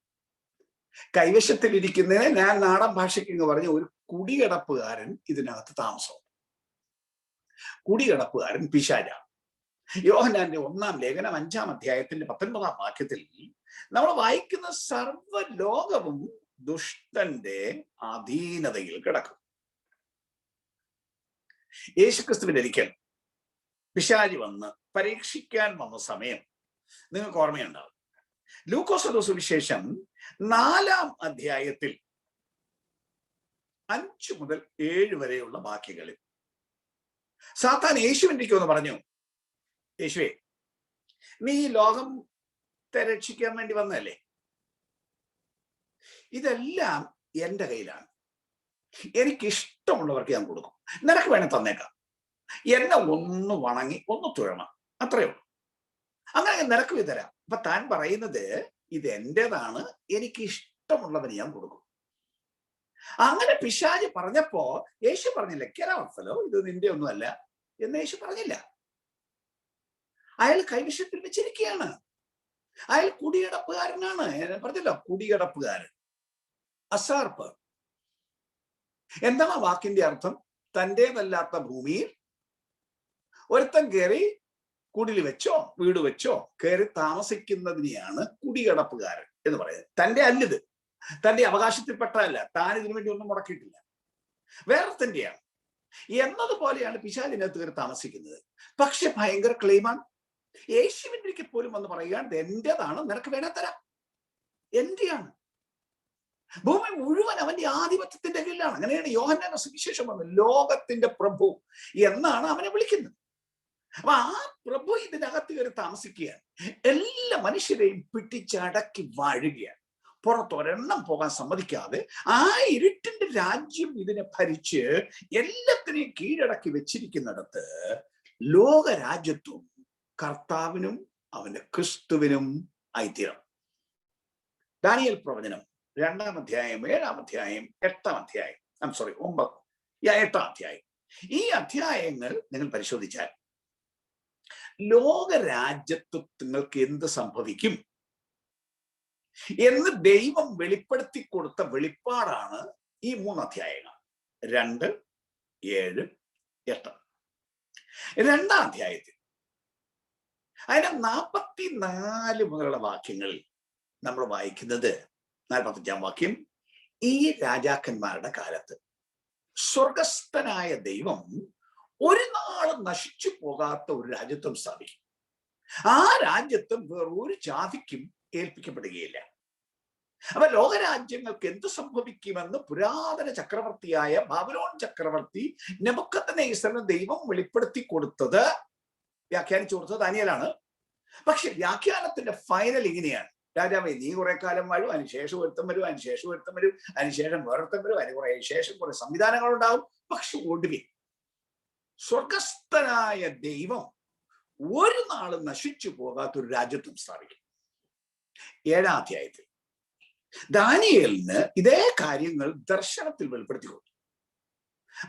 കൈവശത്തിലിരിക്കുന്നതിന് ഞാൻ നാടൻ ഭാഷയ്ക്ക് എന്ന് പറഞ്ഞ ഒരു കുടികിടപ്പുകാരൻ ഇതിനകത്ത് താമസം. കുടികിടപ്പുകാരൻ പിശാചാണ്. യോഹന്നാന്റെ 1-ാം ലേഖനം 5-ാം അധ്യായത്തിന്റെ 19-ാം വാക്യത്തിൽ നമ്മൾ വായിക്കുന്ന സർവ്വലോകവും ദുഷ്ടന്റെ അധീനതയിൽ കിടക്കും. യേശുക്രിസ്തുവിന്റെ ഒരിക്കൽ പിശാചി വന്ന് പരീക്ഷിക്കാൻ വന്ന സമയം നിങ്ങൾക്ക് ഓർമ്മയുണ്ടാവും. ലൂക്കോസ് സുവിശേഷം 4-ാം അധ്യായത്തിൽ 5 മുതൽ 7 വരെയുള്ള വാക്യങ്ങളിൽ സാത്താൻ യേശുവിന്റെ ഒന്ന് പറഞ്ഞു, യേശുവേ, നീ ഈ ലോകത്തെ രക്ഷിക്കാൻ വേണ്ടി വന്നതല്ലേ? ഇതെല്ലാം എന്റെ കയ്യിലാണ്. എനിക്കിഷ്ടമുള്ളവർക്ക് ഞാൻ കൊടുക്കും. നിനക്ക് വേണേ തന്നേക്കാം. എന്നെ ഒന്ന് വണങ്ങി ഒന്ന് തുഴണം, അത്രയേ ഉള്ളൂ. അങ്ങനെ നിനക്ക് തരാം. അപ്പൊ താൻ പറയുന്നത് ഇത് എന്റേതാണ്, എനിക്ക് ഇഷ്ടമുള്ളവന് ഞാൻ കൊടുക്കും. അങ്ങനെ പിശാച് പറഞ്ഞപ്പോ യേശു പറഞ്ഞില്ല, കേരളത്തിലോ ഇത് നിന്റെ ഒന്നുമല്ല എന്ന് യേശു പറഞ്ഞില്ല. അയാൾ കൈവശത്തിൽ വെച്ചിരിക്കുകയാണ്. അയാൾ കുടിയടപ്പുകാരനാണ്. പറഞ്ഞല്ലോ, കുടിയടപ്പുകാരൻ, അസാർപ്പ്. എന്താണ് വാക്കിന്റെ അർത്ഥം? തന്റേതല്ലാത്ത ഭൂമിയിൽ ഒരുത്തൻ കയറി കുടിൽ വെച്ചോ വീട് വെച്ചോ കയറി താമസിക്കുന്നതിനെയാണ് കുടിയടപ്പുകാരൻ എന്ന് പറയുന്നത്. തന്റെ അല്ലിത്, തന്റെ അവകാശത്തിൽപ്പെട്ടതല്ല, താൻ ഇതിനു വേണ്ടി ഒന്നും മുടക്കിയിട്ടില്ല, വേറെ തന്റെയാണ് എന്നതുപോലെയാണ് പിശാചിനകത്ത് കയറി താമസിക്കുന്നത്. പക്ഷെ ഭയങ്കര ക്ലെയിമാണ്. യേശുവിന്റെ ഒരിക്കൽ പോലും വന്ന് പറയുകയാണ്, എന്റേതാണ്, നിനക്ക് വേണേ തരാം, എന്റെയാണ്. ഭൂമി മുഴുവൻ അവന്റെ ആധിപത്യത്തിന്റെ കീഴിലാണ്. അങ്ങനെയാണ് യോഹന്നാന്റെ സുവിശേഷം വന്നത്. ലോകത്തിന്റെ പ്രഭു എന്നാണ് അവനെ വിളിക്കുന്നത്. അപ്പൊ ആ പ്രഭു ഇതിനകത്ത് കയറി താമസിക്കുകയാണ്. എല്ലാ മനുഷ്യരെയും പിടിച്ചടക്കി വാഴുകയാണ്. പുറത്തൊരെണ്ണം പോകാൻ സമ്മതിക്കാതെ ആ ഇരുട്ടിന്റെ രാജ്യം ഇതിനെ ഭരിച്ച് എല്ലാത്തിനെയും കീഴടക്കി വെച്ചിരിക്കുന്നിടത്ത് ലോകരാജ്യത്വം കർത്താവിനും അവന്റെ ക്രിസ്തുവിനും ആയിത്തീരും. ദാനിയേൽ പ്രവചനം 2-ാം അധ്യായം, 7-ാം അധ്യായം, 8-ാം അധ്യായം, 8-ാം അധ്യായം, ഈ അധ്യായങ്ങൾ നിങ്ങൾ പരിശോധിച്ചാൽ ലോകരാജ്യത്വങ്ങൾക്ക് എന്ത് സംഭവിക്കും എന്ന് ദൈവം വെളിപ്പെടുത്തി കൊടുത്ത വെളിപ്പാടാണ് ഈ 3 അധ്യായങ്ങൾ 2, 7, 8. 2-ാം അധ്യായത്തിൽ അതിന്റെ 44 മുതലുള്ള വാക്യങ്ങളിൽ നമ്മൾ വായിക്കുന്നത് 45-ാം വാക്യം, ഈ രാജാക്കന്മാരുടെ കാലത്ത് സ്വർഗസ്ഥനായ ദൈവം ഒരു നാളും നശിച്ചു പോകാത്ത ഒരു രാജ്യത്വം സ്ഥാപിക്കും. ആ രാജ്യത്വം വേറൊരു ജാതിക്കും ഏൽപ്പിക്കപ്പെടുകയില്ല. അപ്പൊ ലോകരാജ്യങ്ങൾക്ക് എന്ത് സംഭവിക്കുമെന്ന് പുരാതന ചക്രവർത്തിയായ ബാബിലോൺ ചക്രവർത്തി നെബൂഖദ്നേസറിന് ദൈവം വെളിപ്പെടുത്തി കൊടുത്തത്, വ്യാഖ്യാനിച്ചു കൊടുത്തത് ദാനിയേലാണ്. പക്ഷെ വ്യാഖ്യാനത്തിന്റെ ഫൈനൽ ഇങ്ങനെയാണ്: രാജാവേ, നീ കുറെ കാലം വാഴും, അതിനുശേഷം ഒരുത്തം വരും, അതിനുശേഷം ഒരുത്തം വരും, അതിനുശേഷം വേറൊരുത്തം വരും, അതിന് കുറെ ശേഷം കുറെ സംവിധാനങ്ങൾ ഉണ്ടാവും. പക്ഷെ ഒടുവിൽ സ്വർഗസ്ഥനായ ദൈവം ഒരു നാളും നശിച്ചു പോകാത്തൊരു രാജ്യത്വം സ്ഥാപിക്കും. 7-ാം അധ്യായത്തിൽ ദാനിയേലിന് ഇതേ കാര്യങ്ങൾ ദർശനത്തിൽ വെളിപ്പെടുത്തി കൊടുത്തു.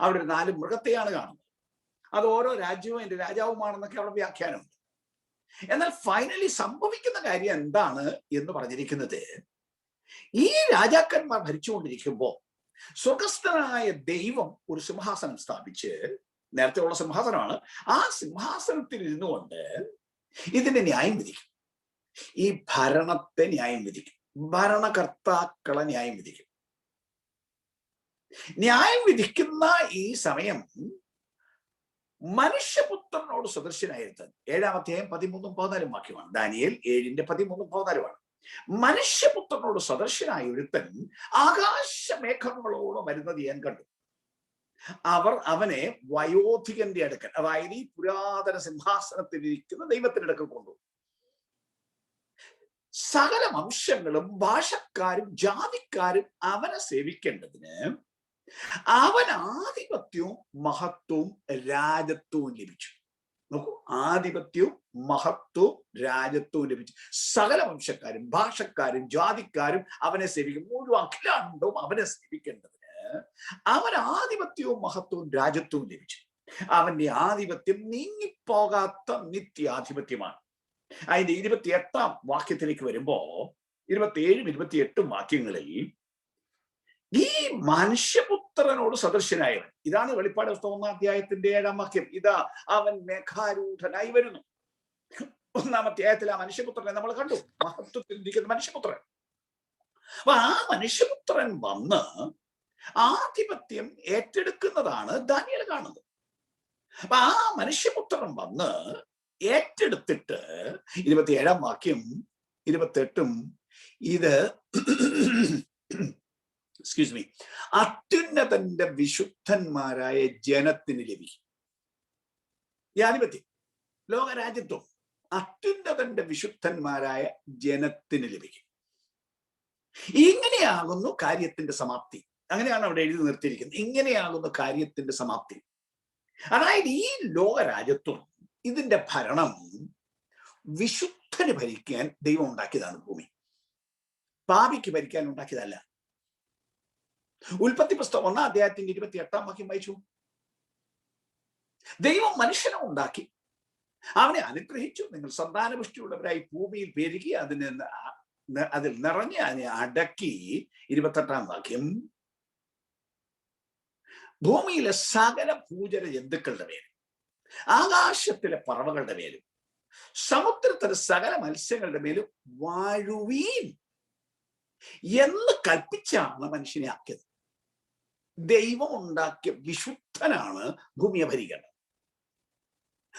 അവിടെ 4 മൃഗത്തെയാണ് കാണുന്നത്. അത് ഓരോ രാജ്യവും അതിന്റെ രാജാവുമാണെന്നൊക്കെ അവിടെ വ്യാഖ്യാനമുണ്ട്. എന്നാൽ ഫൈനലി സംഭവിക്കുന്ന കാര്യം എന്താണ് എന്ന് പറഞ്ഞിരിക്കുന്നത്, ഈ രാജാക്കന്മാർ ഭരിച്ചുകൊണ്ടിരിക്കുമ്പോൾ സ്വർഗസ്ഥനായ ദൈവം ഒരു സിംഹാസനം സ്ഥാപിച്ച്, നേരത്തെ ഉള്ള സിംഹാസനമാണ്, ആ സിംഹാസനത്തിൽ ഇരുന്നുകൊണ്ട് ഇതിന്റെ ന്യായം വിധിക്കും. ഈ ഭരണത്തെ ന്യായം വിധിക്കും, ഭരണകർത്താക്കളെ ന്യായം വിധിക്കും. ന്യായം വിധിക്കുന്ന ഈ സമയം മനുഷ്യപുത്രനോട് സദൃശ്യനായിരുത്താൻ, 7-ാം അധ്യായം 13-14 വാക്യമാണ്. ദാനിയേൽ 7-14. മനുഷ്യപുത്രനോട് സദൃശ്യനായ ഒരുത്തൻ ആകാശമേഘങ്ങളോട് വരുന്നത് ഞാൻ കണ്ടു. അവർ അവനെ വയോധികന്റെ അടുക്കൽ, അതായത് ഈ പുരാതന സിംഹാസനത്തിലിരിക്കുന്ന ദൈവത്തിന്റെ അടുക്കൽ കൊണ്ടുപോകും. സകല വംശങ്ങളും ഭാഷക്കാരും ജാതിക്കാരും അവനെ സേവിക്കേണ്ടതിന് അവൻ ആധിപത്യവും മഹത്വവും രാജത്വവും ലഭിച്ചു. നോക്കൂ, ആധിപത്യവും മഹത്വവും രാജത്വവും ലഭിച്ചു. സകല വംശക്കാരും ഭാഷക്കാരും ജാതിക്കാരും അവനെ സേവിക്കും. മുഴുവൻ അഖിലാണ്ടവും അവനെ സേവിക്കേണ്ടതിന് അവൻ ആധിപത്യവും മഹത്വവും രാജത്വവും ലഭിച്ചു. അവന്റെ ആധിപത്യം നീങ്ങിപ്പോകാത്ത നിത്യാധിപത്യമാണ്. അതിന്റെ 28-ാം വാക്യത്തിലേക്ക് വരുമ്പോ 27-ഉം 28-ഉം വാക്യങ്ങളിൽ ഈ മനുഷ്യപുത്രനോട് സദൃശ്യനായവൻ, ഇതാണ് വെളിപ്പാട് പുസ്തകം 1-ാം അധ്യായത്തിന്റെ 7-ാം വാക്യം. ഇതാ അവൻ മേഘാരൂഢനായി വരുന്നു. 1-ാം അധ്യായത്തിൽ ആ മനുഷ്യപുത്രനെ നമ്മൾ കണ്ടു, മഹത്വത്തിൽ ഇരിക്കുന്ന മനുഷ്യപുത്രൻ. അപ്പൊ ആ മനുഷ്യപുത്രൻ വന്ന് ആധിപത്യം ഏറ്റെടുക്കുന്നതാണ് ദാനിയേൽ കാണുന്നത്. അപ്പൊ ആ മനുഷ്യപുത്രൻ വന്ന് ഏറ്റെടുത്തിട്ട് 27-ാം വാക്യം 28-ഉം ഇത് അത്യുന്നതന്റെ വിശുദ്ധന്മാരായ ജനത്തിന് ലഭിക്കും. ഈ ആധിപത്യം, ലോകരാജ്യത്വം അത്യുന്നതന്റെ വിശുദ്ധന്മാരായ ജനത്തിന് ലഭിക്കും. ഇങ്ങനെയാകുന്നു കാര്യത്തിന്റെ സമാപ്തി. അങ്ങനെയാണ് അവിടെ എഴുതി നിർത്തിയിരിക്കുന്നത്. ഇങ്ങനെയാകുന്നു കാര്യത്തിന്റെ സമാപ്തി. അതായത് ഈ ലോകരാജ്യത്വം, ഇതിന്റെ ഭരണം വിശുദ്ധന് ഭരിക്കാൻ ദൈവം ഉണ്ടാക്കിയതാണ്. ഭൂമി പാപിക്ക് ഭരിക്കാൻ ഉണ്ടാക്കിയതല്ല. ഉൽപ്പത്തി പുസ്തകം 1-ാം അധ്യായത്തിന്റെ 28-ാം വാക്യം വായിച്ചു. ദൈവം മനുഷ്യനെ ഉണ്ടാക്കി, അവനെ അനുഗ്രഹിച്ചു. നിങ്ങൾ സന്താനപുഷ്ടിയുള്ളവരായി ഭൂമിയിൽ പെരുകി അതിൽ നിറഞ്ഞ് അതിനെ അടക്കി. 28-ാം വാക്യം, ഭൂമിയിലെ സകല ഭൂചര ജന്തുക്കളുടെ മേലും ആകാശത്തിലെ പറവകളുടെ മേലും സമുദ്രത്തിലെ സകല മത്സ്യങ്ങളുടെ മേലും വാഴുവീൻ എന്ന് കൽപ്പിച്ചാണ് മനുഷ്യനെ ആക്കിയത്. ദൈവം ഉണ്ടാക്കിയ വിശുദ്ധനാണ് ഭൂമിയെ ഭരിക്കേണ്ടത്.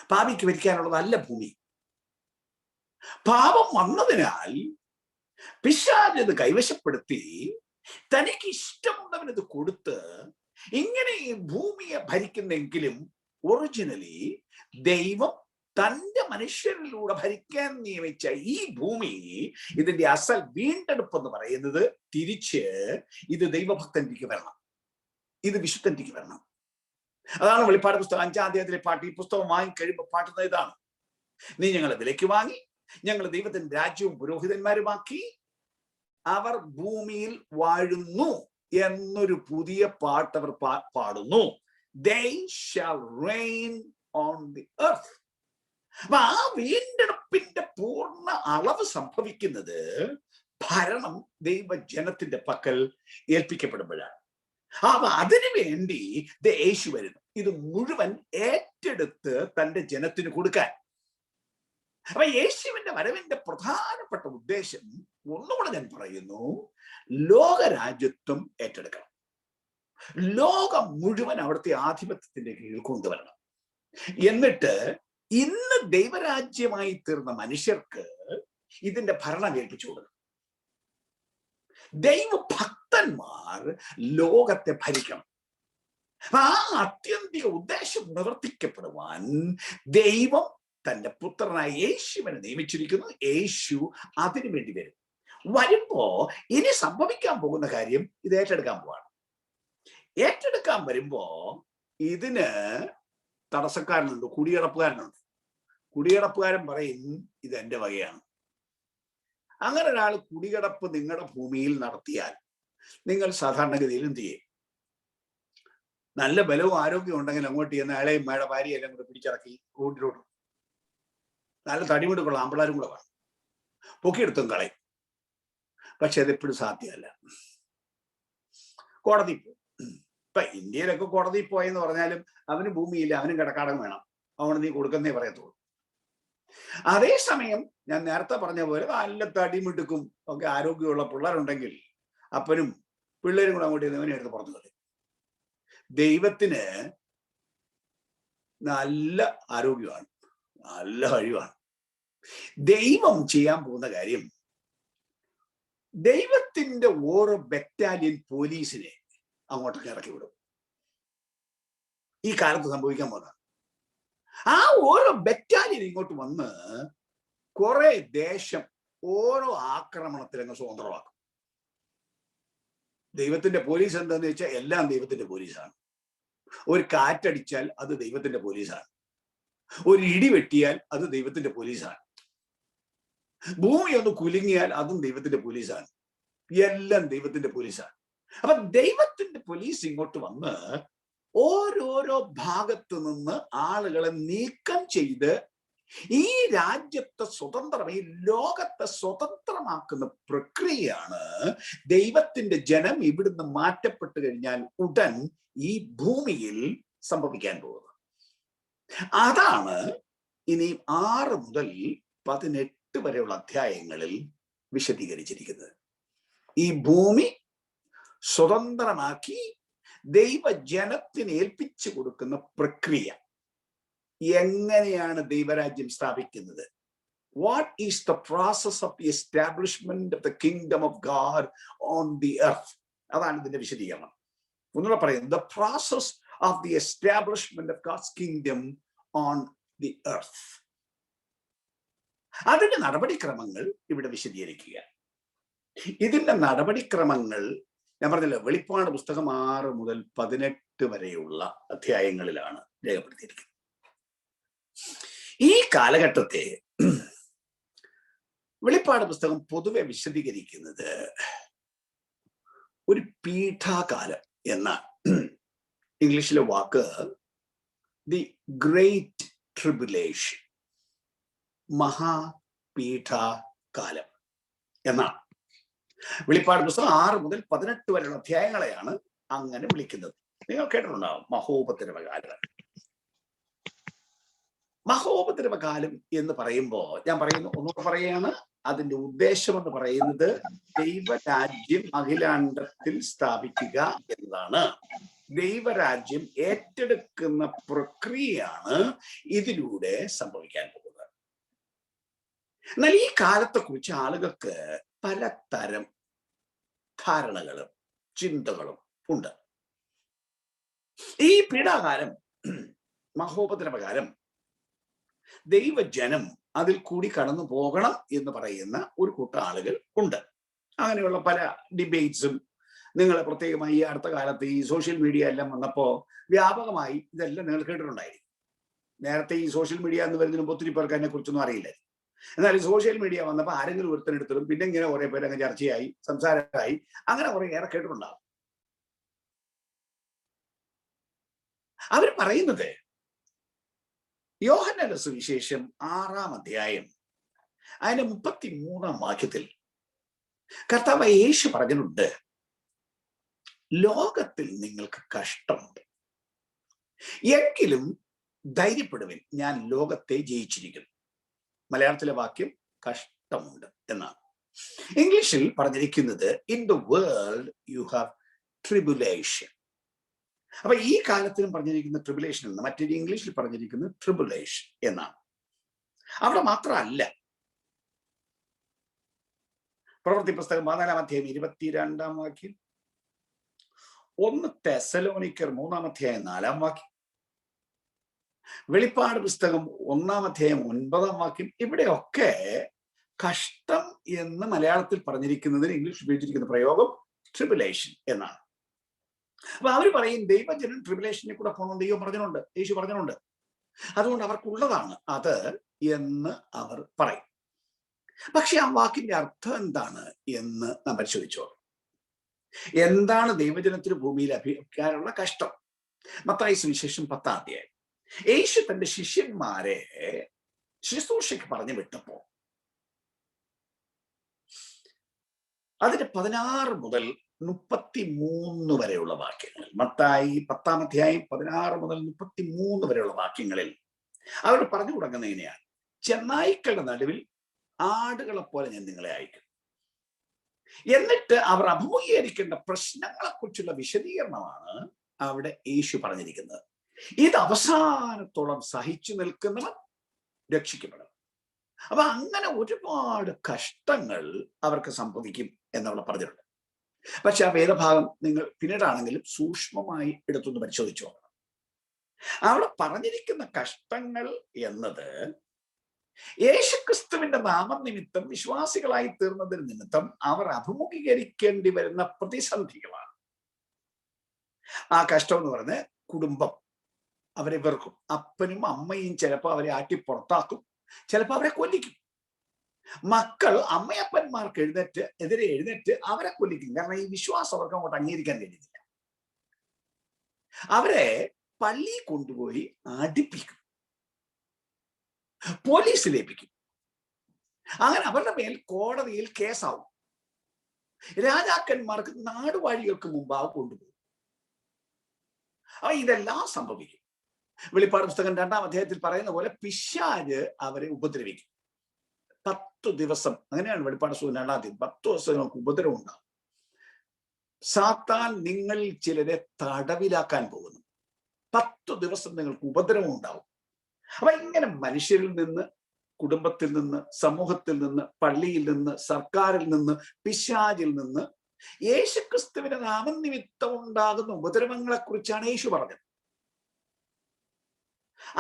പാപിക്ക് ഭരിക്കാനുള്ളതല്ല ഭൂമി. പാപം വന്നതിനാൽ പിശാച് ഇത് കൈവശപ്പെടുത്തി തനിക്ക് ഇഷ്ടമുള്ളവനത് കൊടുത്ത് ഇങ്ങനെ ഈ ഭൂമിയെ ഭരിക്കുന്നെങ്കിലും ഒറിജിനലി ദൈവം തന്റെ മനുഷ്യരിലൂടെ ഭരിക്കാൻ നിയമിച്ച ഈ ഭൂമി, ഇതിന്റെ അസൽ വീണ്ടെടുപ്പ് എന്ന് പറയുന്നത് തിരിച്ച് ഇത് ദൈവഭക്തന്റെക്ക് വരണം, ഇത് വിശുദ്ധന്റെക്ക് വരണം. അതാണ് വെളിപ്പാട് പുസ്തകം 5-ാം അധ്യായത്തിലെ പാട്ട്. ഈ പുസ്തകം വാങ്ങിക്കഴിയുമ്പോൾ പാട്ടുന്നത് ഇതാണ്: നീ ഞങ്ങളെ വിലയ്ക്ക് വാങ്ങി, ഞങ്ങൾ ദൈവത്തിന്റെ രാജ്യവും പുരോഹിതന്മാരുമാക്കി, അവർ ഭൂമിയിൽ വാഴുന്നു എന്നൊരു പുതിയ പാട്ട് അവർ പാടുന്നു. They shall reign on the earth. അപ്പൊ ആ വീണ്ടെടുപ്പിന്റെ പൂർണ്ണ അളവ് സംഭവിക്കുന്നത് ഭരണം ദൈവജനത്തിന്റെ പക്കൽ ഏൽപ്പിക്കപ്പെടുമ്പോഴാണ്. അപ്പൊ അതിനു വേണ്ടി യേശു വരുന്നു, ഇത് മുഴുവൻ ഏറ്റെടുത്ത് തന്റെ ജനത്തിന് കൊടുക്കാൻ. അപ്പൊ യേശുവിന്റെ വരവിന്റെ പ്രധാനപ്പെട്ട ഉദ്ദേശം, ഒന്നുകൂടെ ഞാൻ പറയുന്നു, ലോകരാജ്യത്വം ഏറ്റെടുക്കണം. ലോകം മുഴുവൻ അവിടുത്തെ ആധിപത്യത്തിന്റെ കീഴിൽ കൊണ്ടുവരണം. എന്നിട്ട് ഇന്ന് ദൈവരാജ്യമായി തീർന്ന മനുഷ്യർക്ക് ഇതിന്റെ ഭരണം ഏൽപ്പിച്ചു കൊടുക്കണം. ദൈവഭക്തന്മാർ ലോകത്തെ ഭരിക്കണം. ആ അത്യന്തിക ഉദ്ദേശം നിവർത്തിക്കപ്പെടുവാൻ ദൈവം തന്റെ പുത്രനായ യേശുവിനെ നിയമിച്ചിരിക്കുന്നു. യേശു അതിനു വേണ്ടി വരും. വരുമ്പോ ഇനി സംഭവിക്കാൻ പോകുന്ന കാര്യം, ഇത് ഏറ്റെടുക്കാൻ പോവാണ്. ഏറ്റെടുക്കാൻ വരുമ്പോ ഇതിന് തടസ്സക്കാരനുണ്ട്, കുടിയടപ്പുകാരനുണ്ട്. കുടിയടപ്പുകാരൻ പറയും ഇത് എന്റെ വകയാണ്. അങ്ങനെ ഒരാൾ കുടിയടപ്പ് നിങ്ങളുടെ ഭൂമിയിൽ നടത്തിയാൽ നിങ്ങൾ സാധാരണഗതിയിൽ എന്ത് ചെയ്യും? നല്ല ബലവും ആരോഗ്യം ഉണ്ടെങ്കിൽ അങ്ങോട്ട് ചെന്ന് അയാളെയും അയാളുടെ ഭാര്യയെല്ലാം കൂടെ പിടിച്ചിറക്കി റോഡിലോട്ട്, നല്ല തടിമിടുക്കുള്ള ആമ്പിളാരും കൂടെ വേണം, പൊക്കിയെടുത്തും കളയും. പക്ഷെ അതെപ്പോഴും സാധ്യമല്ല. കോടതി പോകും. ഇപ്പൊ ഇന്ത്യയിലൊക്കെ കോടതി പോയെന്ന് പറഞ്ഞാലും അവന് ഭൂമിയില്ല, അവനും കിടക്കാടം വേണം, അവന് നീ കൊടുക്കുന്നേ പറയത്തുള്ളൂ. അതേസമയം ഞാൻ നേരത്തെ പറഞ്ഞ പോലെ നല്ല തടിമിടുക്കും ഒക്കെ ആരോഗ്യമുള്ള പിള്ളേരുണ്ടെങ്കിൽ അപ്പനും പിള്ളേരും കൂടെ അങ്ങോട്ട് ഇവനെ എടുത്ത് പുറത്തു കളയും. ദൈവത്തിന് നല്ല ആരോഗ്യമാണ്, നല്ല കഴിവാണ്. ദൈവം ചെയ്യാൻ പോകുന്ന കാര്യം, ദൈവത്തിന്റെ ഓരോ ബറ്റാലിയൻ പോലീസിനെ അങ്ങോട്ടൊക്കെ ഇറക്കി വിടും. ഈ കാലത്ത് സംഭവിക്കാൻ പോകുന്ന ആ ഓരോ ബറ്റാലിയൻ ഇങ്ങോട്ട് വന്ന് കുറെ ദേശം ഓരോ ആക്രമണത്തിലങ്ങ് സ്വതന്ത്രമാക്കും. ദൈവത്തിന്റെ പോലീസ് എന്താന്ന് വെച്ചാൽ എല്ലാം ദൈവത്തിന്റെ പോലീസാണ്. ഒരു കാറ്റടിച്ചാൽ അത് ദൈവത്തിന്റെ പോലീസാണ്. ഒരു ഇടി വെട്ടിയാൽ അത് ദൈവത്തിന്റെ പോലീസാണ്. ഭൂമി ഒന്ന് കുലുങ്ങിയാൽ അതും ദൈവത്തിന്റെ പോലീസാണ്. എല്ലാം ദൈവത്തിന്റെ പോലീസാണ്. അപ്പൊ ദൈവത്തിന്റെ പോലീസ് ഇങ്ങോട്ട് വന്ന് ഓരോരോ ഭാഗത്ത് നിന്ന് ആളുകളെ നീക്കം ചെയ്ത് ഈ രാജ്യത്തെ സ്വതന്ത്രമായി ലോകത്തെ സ്വതന്ത്രമാക്കുന്ന പ്രക്രിയയാണ്. ദൈവത്തിന്റെ ജനം ഇവിടുന്ന് മാറ്റപ്പെട്ടു കഴിഞ്ഞാൽ ഉടൻ ഈ ഭൂമിയിൽ സംഭവിക്കാൻ പോകുന്നത്. അതാണ് ഇനി 6 മുതൽ 18 വരെയുള്ള അധ്യായങ്ങളിൽ വിശദീകരിച്ചിരിക്കുന്നത്. ഈ ഭൂമി സ്വതന്ത്രമാക്കി ദൈവജനത്തിന് ഏൽപ്പിച്ചു കൊടുക്കുന്ന പ്രക്രിയ. എങ്ങനെയാണ് ദൈവരാജ്യം സ്ഥാപിക്കുന്നത്? What is the process of the establishment of the kingdom of God on the earth? അതാണ് ഇതിന്റെ വിശദീകരണം. ഒന്നുകൂടെ പറയുന്നത്, the process of the establishment of God's kingdom on the earth. അതിന്റെ നടപടിക്രമങ്ങൾ ഇവിടെ വിശദീകരിക്കുക. ഇതിന്റെ നടപടിക്രമങ്ങൾ ഞാൻ പറഞ്ഞല്ലോ, വെളിപ്പാട് പുസ്തകം 6 മുതൽ 18 വരെയുള്ള അധ്യായങ്ങളിലാണ് രേഖപ്പെടുത്തിയിരിക്കുന്നത്. ഈ കാലഘട്ടത്തെ വെളിപ്പാട് പുസ്തകം പൊതുവെ വിശദീകരിക്കുന്നത് ഒരു പീഠാകാലം എന്ന ഇംഗ്ലീഷിലെ വാക്ക് ദി ഗ്രേറ്റ് ട്രിബുലേഷൻ, മഹാപീഠാകാലം എന്നാണ്. വെളിപ്പാട് പുസ്തകം 6 മുതൽ 18 വരെയുള്ള അധ്യായങ്ങളെയാണ് അങ്ങനെ വിളിക്കുന്നത്. നിങ്ങൾ കേട്ടിട്ടുണ്ടാവും മഹോപദ്രവകാലം. മഹോപദ്രവകാലം എന്ന് പറയുമ്പോ ഞാൻ പറയുന്നു, ഒന്നുകൂടെ പറയുകയാണ്, അതിന്റെ ഉദ്ദേശം എന്ന് പറയുന്നത് ദൈവരാജ്യം അഖിലാണ്ടത്തിൽ സ്ഥാപിക്കുക എന്നതാണ്. ദൈവരാജ്യം ഏറ്റെടുക്കുന്ന പ്രക്രിയയാണ് ഇതിലൂടെ സംഭവിക്കാൻ പോകുന്നത്. എന്നാൽ ഈ കാലത്തെ കുറിച്ച് ആളുകൾക്ക് പലതരം ധാരണകളും ചിന്തകളും ഉണ്ട്. ഈ പീഡാകാലം, മഹോപദ്രവകാലം, ദൈവജനം അതിൽ കൂടി കടന്നു പോകണം എന്ന് പറയുന്ന ഒരു കൂട്ടം ആളുകൾ ഉണ്ട്. അങ്ങനെയുള്ള പല ഡിബേറ്റ്സും നിങ്ങൾ പ്രത്യേകമായി ഈ അടുത്ത കാലത്ത് ഈ സോഷ്യൽ മീഡിയ എല്ലാം വന്നപ്പോൾ വ്യാപകമായി ഇതെല്ലാം നിങ്ങൾ കേട്ടിട്ടുണ്ടായിരിക്കും. നേരത്തെ ഈ സോഷ്യൽ മീഡിയ എന്ന് വരുന്നതിന് ഒത്തിരി പേർക്ക് അതിനെ കുറിച്ചൊന്നും അറിയില്ല. എന്നാൽ ഈ സോഷ്യൽ മീഡിയ വന്നപ്പോൾ ആരെങ്കിലും ഒരുത്തനെടുത്തിടും, പിന്നെ ഇങ്ങനെ കുറെ പേര് അങ്ങ് ചർച്ചയായി, സംസാരമായി, അങ്ങനെ കുറെ ഏറെ കേട്ടിട്ടുണ്ടാവും. അവർ പറയുന്നത്, യോഹന്നാന്റെ സുവിശേഷം 6-ാം അധ്യായം അതിന്റെ 33-ാം വാക്യത്തിൽ കർത്താവ് യേശു പറഞ്ഞിട്ടുണ്ട്, ലോകത്തിൽ നിങ്ങൾക്ക് കഷ്ടമുണ്ട്, എങ്കിലും ധൈര്യപ്പെടുവിൻ, ഞാൻ ലോകത്തെ ജയിച്ചിരിക്കുന്നു. മലയാളത്തിലെ വാക്യം കഷ്ടമുണ്ട് എന്നാണ്. ഇംഗ്ലീഷിൽ പറഞ്ഞിരിക്കുന്നത് in the world you have tribulation. അപ്പൊ ഈ കാലത്തിലും പറഞ്ഞിരിക്കുന്ന ട്രിബുലേഷൻ എന്ന്, മറ്റൊരു ഇംഗ്ലീഷിൽ പറഞ്ഞിരിക്കുന്നത് ട്രിബുലേഷൻ എന്നാണ്. അവിടെ മാത്രമല്ല, പ്രവൃത്തി പുസ്തകം 14-ാം അധ്യായം 22-ാം വാക്യം, 1 തെസ്സലോനിക്കർ 3-ാം അധ്യായം 4-ാം വാക്യം, വെളിപ്പാട് പുസ്തകം 1-ാം അധ്യായം 9-ാം വാക്യം, ഇവിടെയൊക്കെ കഷ്ടം എന്ന് മലയാളത്തിൽ പറഞ്ഞിരിക്കുന്നതിന് ഇംഗ്ലീഷ് ഉപയോഗിച്ചിരിക്കുന്ന പ്രയോഗം ട്രിബുലേഷൻ എന്നാണ്. അപ്പൊ അവർ പറയും ദൈവജനം ട്രിബുലേഷനിൽ കൂടെ പോകുന്നത് ദൈവം പറഞ്ഞിട്ടുണ്ട്, യേശു പറഞ്ഞിട്ടുണ്ട്, അതുകൊണ്ട് അവർക്കുള്ളതാണ് അത് എന്ന് അവർ പറയും. പക്ഷെ ആ വാക്കിന്റെ അർത്ഥം എന്താണ് എന്ന് നാം പരിശോധിച്ചോ. എന്താണ് ദൈവജനത്തിന് ഭൂമിയിൽ അഭിമുഖീകരിക്കാനുള്ള കഷ്ടം? മത്തായി സുവിശേഷം 10-ാം അധ്യായം, യേശു തന്റെ ശിഷ്യന്മാരെ ശുശ്രൂഷയ്ക്ക് പറഞ്ഞു വിട്ടപ്പോ അതിന്റെ 16 മുതൽ 33 വരെയുള്ള വാക്യങ്ങളിൽ, മത്തായി 10-ാം അധ്യായം 16 മുതൽ 33 വരെയുള്ള വാക്യങ്ങളിൽ അവർ പറഞ്ഞു തുടങ്ങുന്ന ഇങ്ങനെയാണ്: ചെന്നായ്ക്കളുടെ നടുവിൽ ആടുകളെ പോലെ ഞാൻ നിങ്ങളെ അയക്കും. എന്നിട്ട് അവർ അഭിമുഖീകരിക്കേണ്ട പ്രശ്നങ്ങളെ കുറിച്ചുള്ള വിശദീകരണമാണ് അവിടെ യേശു പറഞ്ഞിരിക്കുന്നത്. ഇത് അവസാനത്തോളം സഹിച്ചു നിൽക്കുന്നവൻ രക്ഷിക്കപ്പെടും. അപ്പൊ അങ്ങനെ ഒരുപാട് കഷ്ടങ്ങൾ അവർക്ക് സംഭവിക്കും എന്നവിടെ പറഞ്ഞിട്ടുണ്ട്. പക്ഷെ ആ വേദഭാഗം നിങ്ങൾ പിന്നീടാണെങ്കിലും സൂക്ഷ്മമായി എടുത്തൊന്ന് പരിശോധിച്ചു നോക്കണം. അവിടെ പറഞ്ഞിരിക്കുന്ന കഷ്ടങ്ങൾ എന്നത് യേശുക്രിസ്തുവിന്റെ നാമനിമിത്തം വിശ്വാസികളായി തീർന്നതിന് നിമിത്തം അവർ അഭിമുഖീകരിക്കേണ്ടി വരുന്ന പ്രതിസന്ധികളാണ്. ആ കഷ്ടം എന്ന് പറഞ്ഞ് കുടുംബം അവരെ വെറുക്കും, അപ്പനും അമ്മയും ചിലപ്പോൾ അവരെ ആട്ടി പുറത്താക്കും, ചിലപ്പോൾ അവരെ കൊല്ലിക്കും. മക്കൾ അമ്മയപ്പന്മാർക്ക് എതിരെ എഴുന്നേറ്റ് അവരെ കൊല്ലിക്കും. കാരണം ഈ വിശ്വാസം അവർക്ക് അങ്ങോട്ട് അംഗീകരിക്കാൻ കഴിയുന്നില്ല. അവരെ പള്ളി കൊണ്ടുപോയി അടിപ്പിക്കും, പോലീസിലേപ്പിക്കും. അങ്ങനെ അവരുടെ മേൽ കോടതിയിൽ കേസാവും. രാജാക്കന്മാർക്ക് നാടുവാഴികൾക്ക് മുമ്പാവും കൊണ്ടുപോകും. അപ്പൊ ഇതെല്ലാം സംഭവിക്കും. വെളിപ്പാട് പുസ്തകം 2-ാം അധ്യായത്തിൽ പറയുന്ന പോലെ പിശാച് അവരെ ഉപദ്രവിക്കും. 10 ദിവസം, അങ്ങനെയാണ് വെളിപ്പാട് പുസ്തകം 2-ാം അധ്യായം, 10 ദിവസം നിങ്ങൾക്ക് ഉപദ്രവം ഉണ്ടാകും. സാത്താൻ നിങ്ങളിൽ ചിലരെ തടവിലാക്കാൻ പോകുന്നു. 10 ദിവസം നിങ്ങൾക്ക് ഉപദ്രവം ഉണ്ടാവും. അപ്പൊ ഇങ്ങനെ മനുഷ്യരിൽ നിന്ന്, കുടുംബത്തിൽ നിന്ന്, സമൂഹത്തിൽ നിന്ന്, പള്ളിയിൽ നിന്ന്, സർക്കാരിൽ നിന്ന്, പിശാചിൽ നിന്ന് യേശുക്രിസ്തുവിന്റെ നാമനിമിത്തം ഉണ്ടാകുന്ന ഉപദ്രവങ്ങളെ കുറിച്ചാണ് യേശു പറഞ്ഞത്.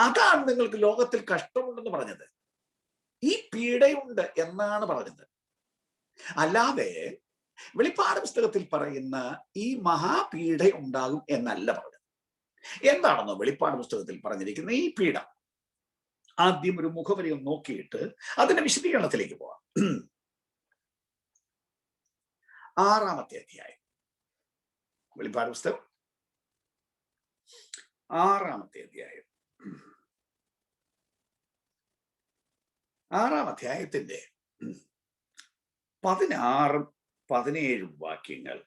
അതാണ് നിങ്ങൾക്ക് ലോകത്തിൽ കഷ്ടമുണ്ടെന്ന് പറഞ്ഞത്. ഈ പീഡയുണ്ട് എന്നാണ് പറഞ്ഞത്. അല്ലാതെ വെളിപ്പാട് പുസ്തകത്തിൽ പറയുന്ന ഈ മഹാപീഡ ഉണ്ടാകും എന്നല്ല പറഞ്ഞത്. എന്താണെന്നോ വെളിപ്പാട് പുസ്തകത്തിൽ പറഞ്ഞിരിക്കുന്ന ഈ പീഡ? ആദ്യം ഒരു മുഖവരിയും നോക്കിയിട്ട് അതിന്റെ വിശദീകരണത്തിലേക്ക് പോവാം. 6-ാമത്തെ അധ്യായം, വെളിപ്പാട് പുസ്തകം 6-ാമത്തെ അധ്യായം, 6-ാം അധ്യായത്തിന്റെ 16-17 വാക്യങ്ങൾ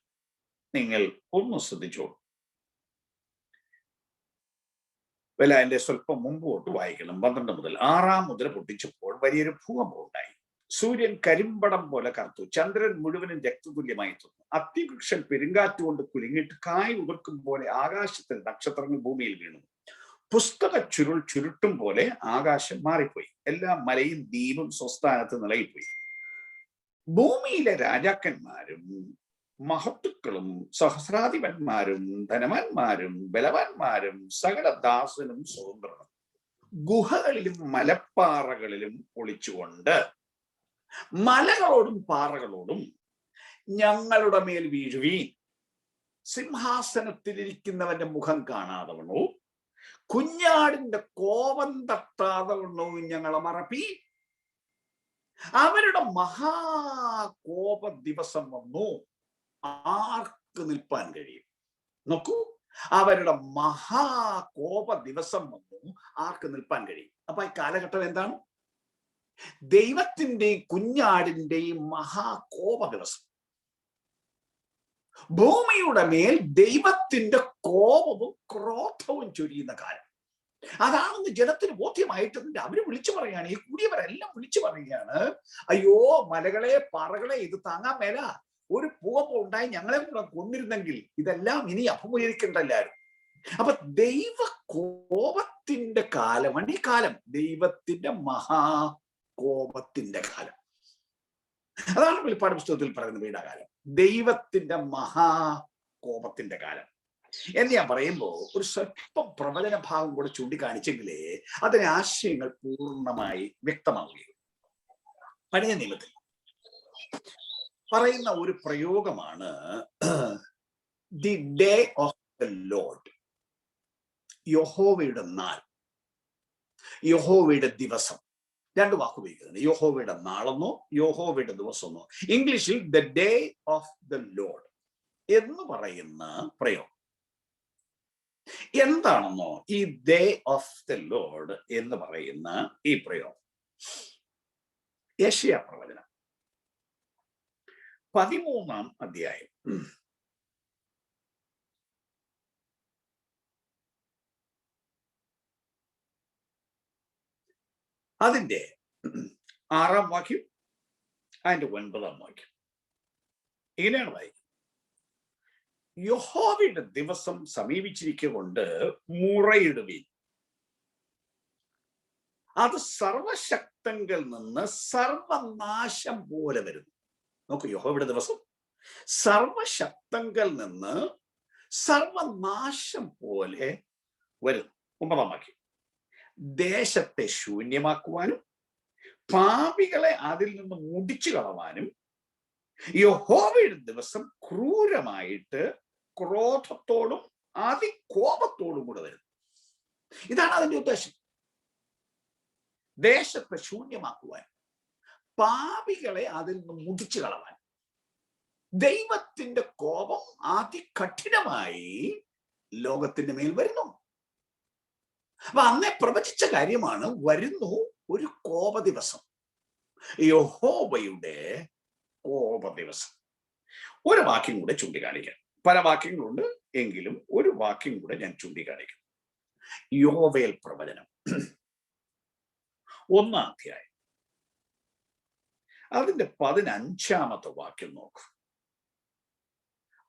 നിങ്ങൾ ഒന്ന് ശ്രദ്ധിച്ചോളൂ. അതിന്റെ സ്വല്പം മുമ്പോട്ട് വായിക്കണം. 12 മുതൽ. 6-ാം മുദ്ര പൊട്ടിച്ചപ്പോൾ വലിയൊരു ഭൂകമ്പം ഉണ്ടായി. സൂര്യൻ കരിമ്പടം പോലെ കറുത്തു, ചന്ദ്രൻ മുഴുവനും രക്തതുല്യമായി തീർന്നു. അത്തിവൃക്ഷം പെരുങ്കാറ്റുകൊണ്ട് കുലുങ്ങിട്ട് കായ് ഉതിർക്കും പോലെ ആകാശത്തിൽ നക്ഷത്രങ്ങൾ ഭൂമിയിൽ വീണു. പുസ്തക ചുരുൾ ചുരുട്ടും പോലെ ആകാശം മാറിപ്പോയി. എല്ലാ മലയും ദ്വീപും സ്വസ്ഥാനത്ത് നിലയിപ്പോയി. ഭൂമിയിലെ രാജാക്കന്മാരും മഹത്തുക്കളും സഹസ്രാധിപന്മാരും ധനവാന്മാരും ബലവാന്മാരും സകല ദാസനും സ്വതന്ത്രനും ഗുഹകളിലും മലപ്പാറകളിലും ഒളിച്ചുകൊണ്ട് മലകളോടും പാറകളോടും ഞങ്ങളുടെ മേൽ വീഴുവീൻ, സിംഹാസനത്തിലിരിക്കുന്നവന്റെ മുഖം കാണാതവണ്ണോ കുഞ്ഞാടിന്റെ കോപം തട്ടാതവണ്ണവും ഞങ്ങളെ മറപ്പി. അവരുടെ മഹാകോപ ദിവസം വന്നു, ആർക്ക് നിൽപ്പാൻ കഴിയും? നോക്കൂ, അവരുടെ മഹാകോപ ദിവസം വന്നു, ആർക്ക് നിൽപ്പാൻ കഴിയും? അപ്പൊ ഈ കാലഘട്ടം എന്താണ്? ദൈവത്തിന്റെയും കുഞ്ഞാടിന്റെയും മഹാകോപ ദിവസം. ഭൂമിയുടെ മേൽ ദൈവത്തിന്റെ കോപവും ക്രോധവും ചൊരിയുന്ന കാലം. അതാണെന്ന് ജനത്തിന് ബോധ്യമായിട്ടുണ്ട്. അവര് വിളിച്ചു പറയാണ്, ഈ കൂടിയവരെല്ലാം വിളിച്ചു പറയുകയാണ്, അയ്യോ മലകളെ പാറകളെ, ഇത് താങ്ങാൻ മേല, ഒരു ഭൂകമ്പം ഉണ്ടായി ഞങ്ങളെ കൂടെ കൊന്നിരുന്നെങ്കിൽ ഇതെല്ലാം ഇനി അഭിമുഖീകരിക്കേണ്ട എല്ലാവരും. അപ്പൊ ദൈവ കോപത്തിന്റെ കാലമാണ് ഈ കാലം, ദൈവത്തിന്റെ മഹാകോപത്തിന്റെ കാലം. അതാണ് വെളിപ്പാട് പുസ്തകത്തിൽ പറയുന്ന വീടാകാലം, ദൈവത്തിന്റെ മഹാകോപത്തിന്റെ കാലം എന്ന് ഞാൻ പറയുമ്പോൾ ഒരു സ്വല്പം പ്രവചന ഭാഗം കൂടെ ചൂണ്ടിക്കാണിച്ചെങ്കിലേ അതിന് ആശയങ്ങൾ പൂർണ്ണമായി വ്യക്തമാവുകയും. പഴയ നിയമത്തിൽ പറയുന്ന ഒരു പ്രയോഗമാണ് the day of the Lord, യഹോവയുടെ നാൾ, യഹോവയുടെ ദിവസം. രണ്ട് വാക്ക് ഉപയോഗിക്കുന്നത്, യഹോവയുടെ നാളെന്നോ യഹോവയുടെ ദിവസമെന്നോ. ഇംഗ്ലീഷിൽ the day of the Lord എന്ന് പറയുന്ന പ്രയോഗം എന്താണെന്നോ ഈ ഡേ ഓഫ് ദ ലോർഡ് എന്ന് പറയുന്ന ഈ പ്രയോഗം? യെശയ്യാ പ്രവചനം 13-ാം അധ്യായം അതിന്റെ 6-ാം വാക്യം, അതിന്റെ 9-ാം വാക്യം ഇങ്ങനെയാണ് വായിക്കുന്നത്. യഹോവയുടെ ദിവസം സമീപിച്ചിരിക്കൊണ്ട് മുറയിടുവിൻ, അത് സർവശക്തങ്കിൽ നിന്ന് സർവനാശം പോലെ വരുന്നു. നോക്കൂ, യഹോവയുടെ ദിവസം സർവശക്തങ്കിൽ നിന്ന് സർവനാശം പോലെ വരുന്നു. 9-ാം വാക്യം, ദേശത്തെ ശൂന്യമാക്കുവാനും പാപികളെ അതിൽ നിന്ന് മുടിച്ചു കളവാനും യഹോവയുടെ ദിവസം ക്രൂരമായിട്ട് ക്രോധത്തോടും അതികോപത്തോടും കൂടെ വരുന്നു. ഇതാണ് അതിന്റെ ഉദ്ദേശം. ദേശത്തെ ശൂന്യമാക്കുവാൻ, പാപികളെ അതിൽ നിന്ന് മുടിച്ചു കളവാൻ. ദൈവത്തിന്റെ കോപം അതികഠിനമായി ലോകത്തിന്റെ മേൽ വരുന്നു. അപ്പൊ അന്നേ പ്രവചിച്ച കാര്യമാണ്, വരുന്നു ഒരു കോപ ദിവസം, യഹോവയുടെ കോപ ദിവസം. ഒരു വാക്യം കൂടെ ചൂണ്ടിക്കാണിക്കാം. പല വാക്യങ്ങളുണ്ട്, എങ്കിലും ഒരു വാക്യം കൂടെ ഞാൻ ചൂണ്ടിക്കാണിക്കും. യോവേൽ പ്രവചനം 1-ാം അധ്യായം അതിന്റെ 15-ാമത്തെ വാക്യം നോക്കൂ.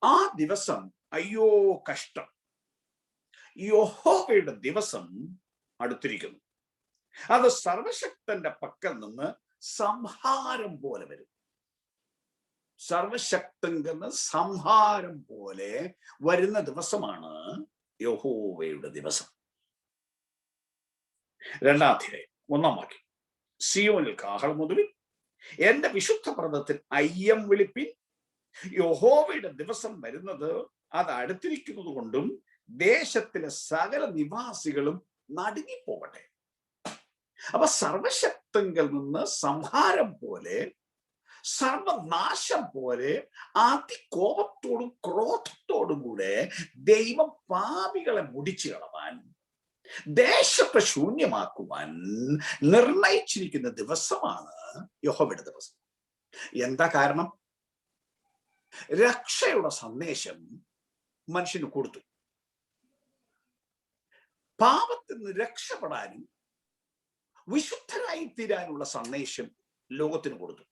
ആ ദിവസം അയ്യോ കഷ്ടം, യഹോവയുടെ ദിവസം അടുത്തിരിക്കുന്നു, അത് സർവശക്തന്റെ പക്കൽ നിന്ന് സംഹാരം പോലെ വരും. സർവശക്തങ്കിൽ നിന്ന് സംഹാരം പോലെ വരുന്ന ദിവസമാണ് യഹോവയുടെ ദിവസം. 2-ാം അധ്യായം 1-ാം വാക്യം, സിയോനിൽ കാഹളമുദ്രവിൻ, എന്റെ വിശുദ്ധ പർവ്വതത്തിൽ അയ്യം വിളിപ്പിൻ, യഹോവയുടെ ദിവസം വരുന്നത് അത് അടുത്തിരിക്കുന്നത് കൊണ്ടും ദേശത്തിലെ സകല നിവാസികളും നടുങ്ങിപ്പോകട്ടെ. അപ്പൊ സർവശക്തങ്കിൽ നിന്ന് സംഹാരം പോലെ, സർവനാശം പോലെ അതികോപത്തോടും ക്രോധത്തോടും കൂടെ ദൈവം പാപികളെ മുടിച്ചു കളവാൻ, ദേശത്തെ ശൂന്യമാക്കുവാൻ നിർണയിച്ചിരിക്കുന്ന ദിവസമാണ് യഹോവയുടെ ദിവസം. എന്താ കാരണം? രക്ഷയുടെ സന്ദേശം മനുഷ്യന് കൊടുത്തു. പാപത്തിൽ നിന്ന് രക്ഷപ്പെടാനും വിശുദ്ധരായി തീരാനുള്ള സന്ദേശം ലോകത്തിന് കൊടുത്തു.